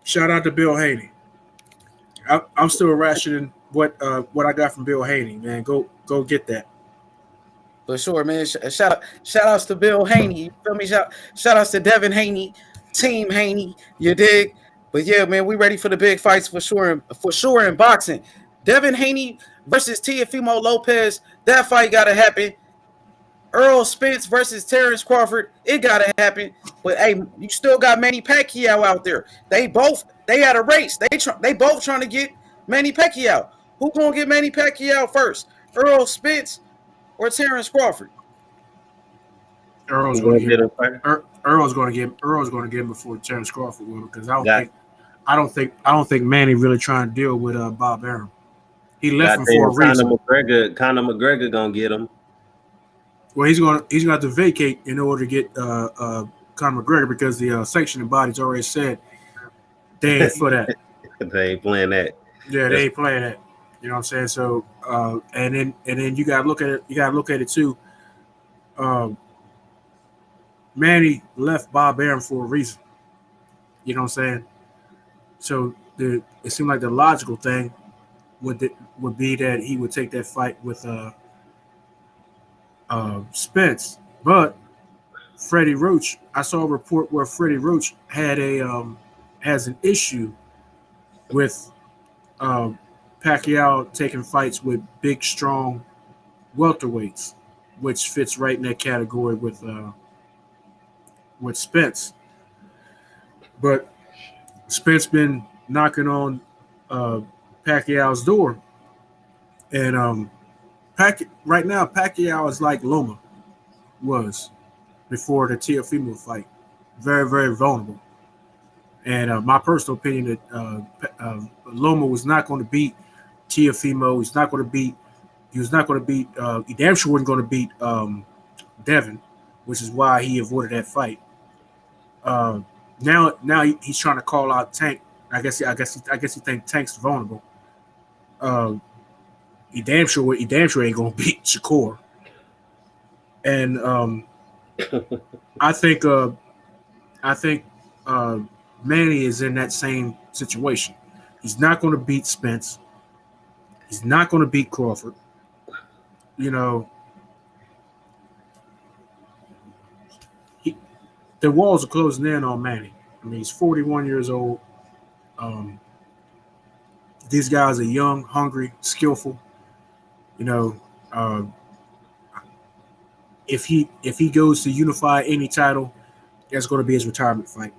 Shout out to Bill Haney. I'm still rationing what I got from Bill Haney, man. Go get that. For sure, man. Shout outs to Bill Haney. You feel me? Shout outs to Devin Haney, Team Haney. You dig? But yeah, man, we ready for the big fights for sure in boxing. Devin Haney versus Teofimo Lopez. That fight gotta happen. Earl Spence versus Terence Crawford. It gotta happen. But hey, you still got Manny Pacquiao out there. They had a race. They both trying to get Manny Pacquiao. Who gonna get Manny Pacquiao first? Errol Spence or Terence Crawford? Errol's going to get Errol's going to get him before Terence Crawford will, because I don't think Manny really trying to deal with Bob Arum. He left him for a reason. Conor McGregor gonna get him. Well, he's gonna have to vacate in order to get Conor McGregor, because the sanctioning body's already said they ain't for that. They ain't playing that. Yeah, they ain't playing that. You know what I'm saying? So and then you gotta look at it. You gotta look at it too. Manny left Bob Arum for a reason. You know what I'm saying? So it seemed like the logical thing would be that he would take that fight with Spence. But Freddie Roach, I saw a report where Freddie Roach had has an issue with Pacquiao taking fights with big, strong welterweights, which fits right in that category with Spence. But Spence been knocking on Pacquiao's door, and right now Pacquiao is like Loma was before the Teofimo fight, very, very vulnerable. And my personal opinion that Loma was not going to beat Teofimo. He was not going to beat. He damn sure wasn't going to beat Devin, which is why he avoided that fight. Now he's trying to call out Tank. I guess he thinks Tank's vulnerable. He damn sure ain't gonna beat Shakur. And I think Manny is in that same situation. He's not going to beat Spence. He's not going to beat Crawford. You know, the walls are closing in on Manny. I mean, he's 41 years old. These guys are young, hungry, skillful. You know, if he goes to unify any title, that's going to be his retirement fight.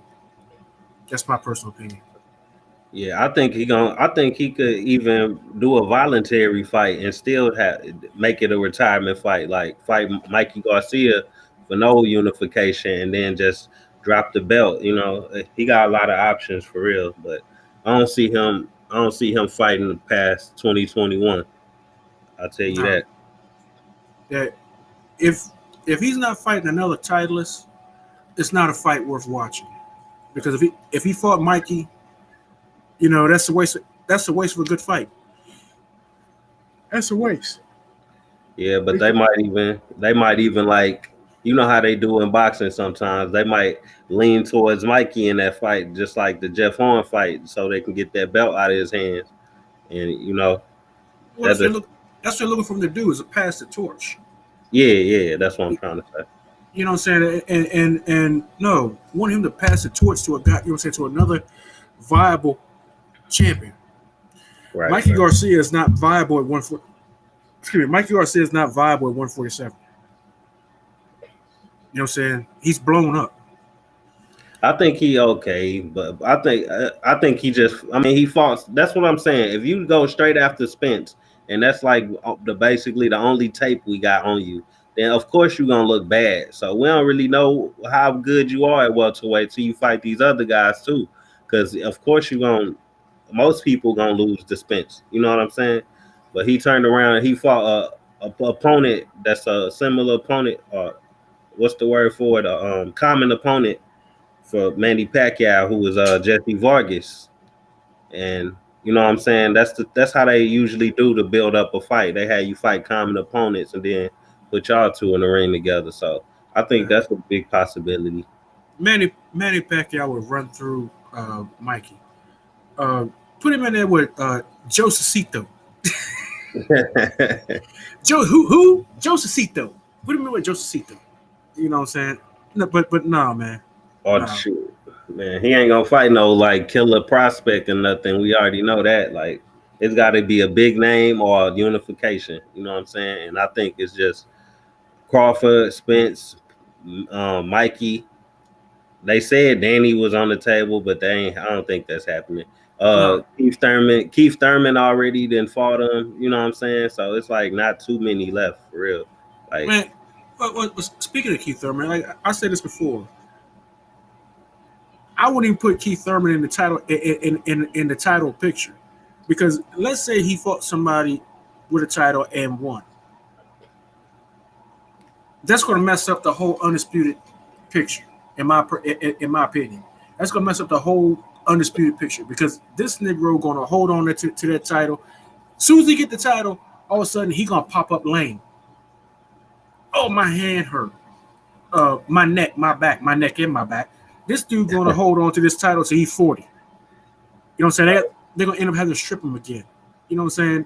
That's my personal opinion. Yeah, I think he could even do a voluntary fight and still make it a retirement fight, like fight Mikey Garcia for no unification and then just drop the belt. You know, he got a lot of options for real, but I don't see him fighting past 2021. I'll tell you that. That if he's not fighting another titleist, it's not a fight worth watching. Because if he fought Mikey, you know, that's a waste of a good fight. That's a waste. Yeah, but they might even like, you know how they do in boxing sometimes. They might lean towards Mikey in that fight, just like the Jeff Horn fight, so they can get that belt out of his hands. And you know, that's what they're looking for him to do, is to pass the torch. Yeah, that's what I'm trying to say. You know what I'm saying? And no, want him to pass the torch to a guy, you know what I'm saying, to another viable champion. Right. Mikey Garcia is not viable at 140. Excuse me, Mikey Garcia is not viable at 147. You know what I'm saying? He's blown up. I think he okay, but I think he just, I mean, he fought. That's what I'm saying. If you go straight after Spence, and that's like basically the only tape we got on you, then of course you're gonna look bad. So we don't really know how good you are at welterweight till you fight these other guys too, because of course most people gonna lose to Spence. You know what I'm saying? But he turned around and he fought a opponent that's a similar opponent, or what's the word for it? A common opponent for Manny Pacquiao, who was Jesse Vargas. And you know what I'm saying? That's how they usually do to build up a fight. They have you fight common opponents and then put y'all two in the ring together. So I think that's a big possibility. Manny Pacquiao would run through Mikey. Put him in there with Josecito. Who? Josecito. Put him in with Josecito. You know what I'm saying? No, but no, man. Oh, shoot. Man, he ain't gonna fight no like killer prospect or nothing. We already know that. Like, it's got to be a big name or unification. You know what I'm saying? And I think it's just Crawford, Spence, Mikey. They said Danny was on the table, but I don't think that's happening. No. Keith Thurman already then fought him. You know what I'm saying? So it's like not too many left for real. Like, Man, speaking of Keith Thurman, like I said this before, I wouldn't even put Keith Thurman in the title in the title picture, because let's say he fought somebody with a title and won. That's going to mess up the whole undisputed picture, in my opinion. That's going to mess up the whole undisputed picture, because this Negro going to hold on to that title. As soon as he get the title, all of a sudden he going to pop up lame. Oh, my hand hurt. My neck, my back, my neck and my back. This dude going to hold on to this title till he's 40. You know what I'm saying? They're going to end up having to strip him again. You know what I'm saying?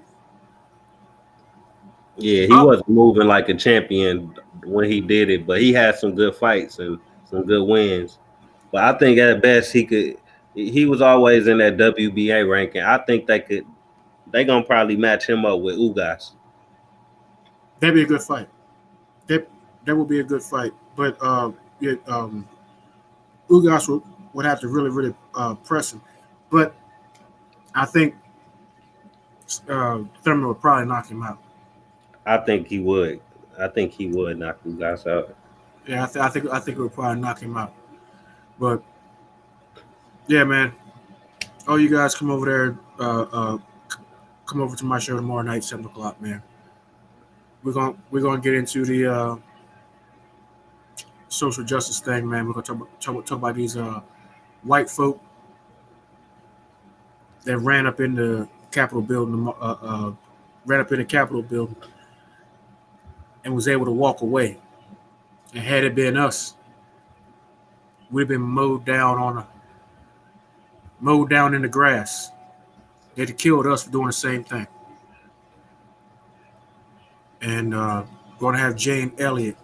Yeah, he wasn't moving like a champion when he did it, but he had some good fights and some good wins. But I think at best he was always in that WBA ranking. I think they gonna probably match him up with Ugas. That'd be a good fight. That would be a good fight. But Ugas would have to really press him. But I think Thurman would probably knock him out. I think he would. I think he would knock Ugas out. Yeah, I think it would probably knock him out. But yeah, man. Oh, you guys come over there. Come over to my show tomorrow night, 7:00, man. We're gonna get into the social justice thing, man. We're gonna talk about these white folk that ran up in the Capitol building, and was able to walk away. And had it been us, we'd have been mowed down in the grass. They'd have killed us for doing the same thing. And going to have Jane Elliott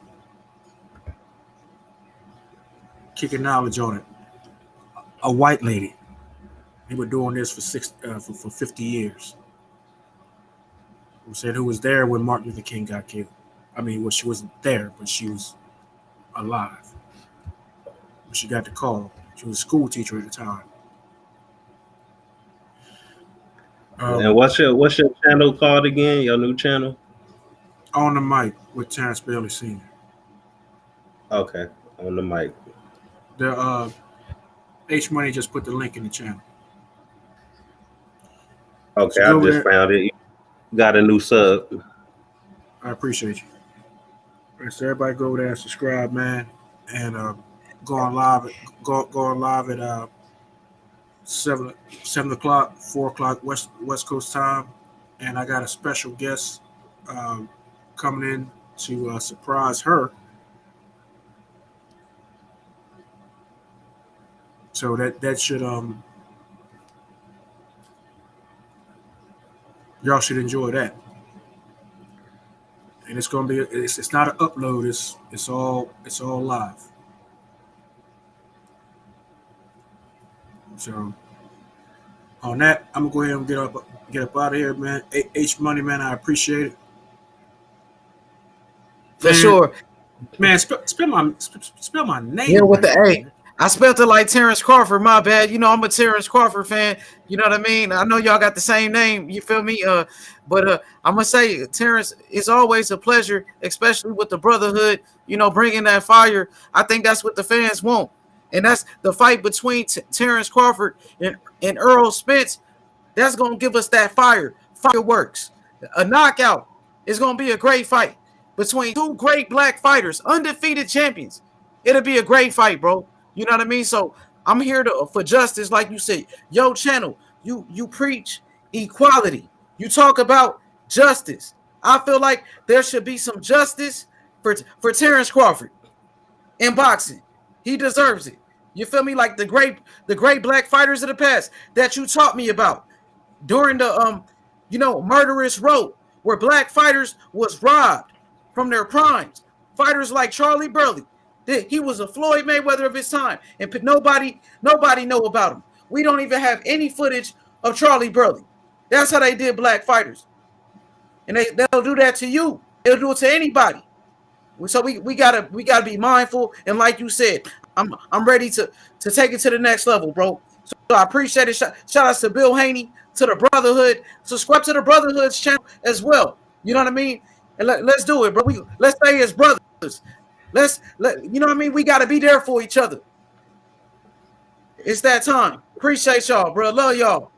kicking knowledge on it. A white lady. They were doing this for 50 years. Who said who was there when Martin Luther King got killed. I mean, well, she wasn't there, but she was alive. When she got the call. She was a school teacher at the time. And what's your channel called again? Your new channel? On the Mic with Terence Bailey Sr. Okay, On the Mic. The H Money just put the link in the channel. Okay, so I just found it. You got a new sub. I appreciate you. All right, so everybody go there and subscribe, man, and go on live at 7 o'clock, 4 o'clock West Coast time, and I got a special guest coming in to surprise her. So that should y'all should enjoy that. And it's gonna be it's not an upload, it's all live. So on that, I'm gonna go ahead and get up out of here, man. H Money, man, I appreciate it. For sure. Man, spell my name. Yeah, with the A. I spelled it like Terence Crawford, my bad. You know, I'm a Terence Crawford fan. You know what I mean? I know y'all got the same name. You feel me? But I'm going to say, Terence, it's always a pleasure, especially with the brotherhood, you know, bringing that fire. I think that's what the fans want. And that's the fight between Terence Crawford and Errol Spence. That's going to give us that fire. Fireworks. A knockout. It's going to be a great fight between two great black fighters, undefeated champions. It'll be a great fight, bro. You know what I mean? So I'm here for justice, like you said. Yo, channel, you preach equality. You talk about justice. I feel like there should be some justice for Terence Crawford in boxing. He deserves it. You feel me? Like the great black fighters of the past that you taught me about during the murderous road where black fighters was robbed from their primes. Fighters like Charlie Burley. He was a Floyd Mayweather of his time, and nobody know about him. We don't even have any footage of Charlie Burley. That's how they did black fighters, and they'll do that to you. They'll do it to anybody. So we gotta be mindful, and like you said, I'm ready to take it to the next level, bro. So I appreciate it. Shout out to Bill Haney, to the Brotherhood. Subscribe to the Brotherhood's channel as well. You know what I mean? And let's do it, bro. Let's stay as brothers. You know what I mean? We got to be there for each other. It's that time. Appreciate y'all, bro. Love y'all.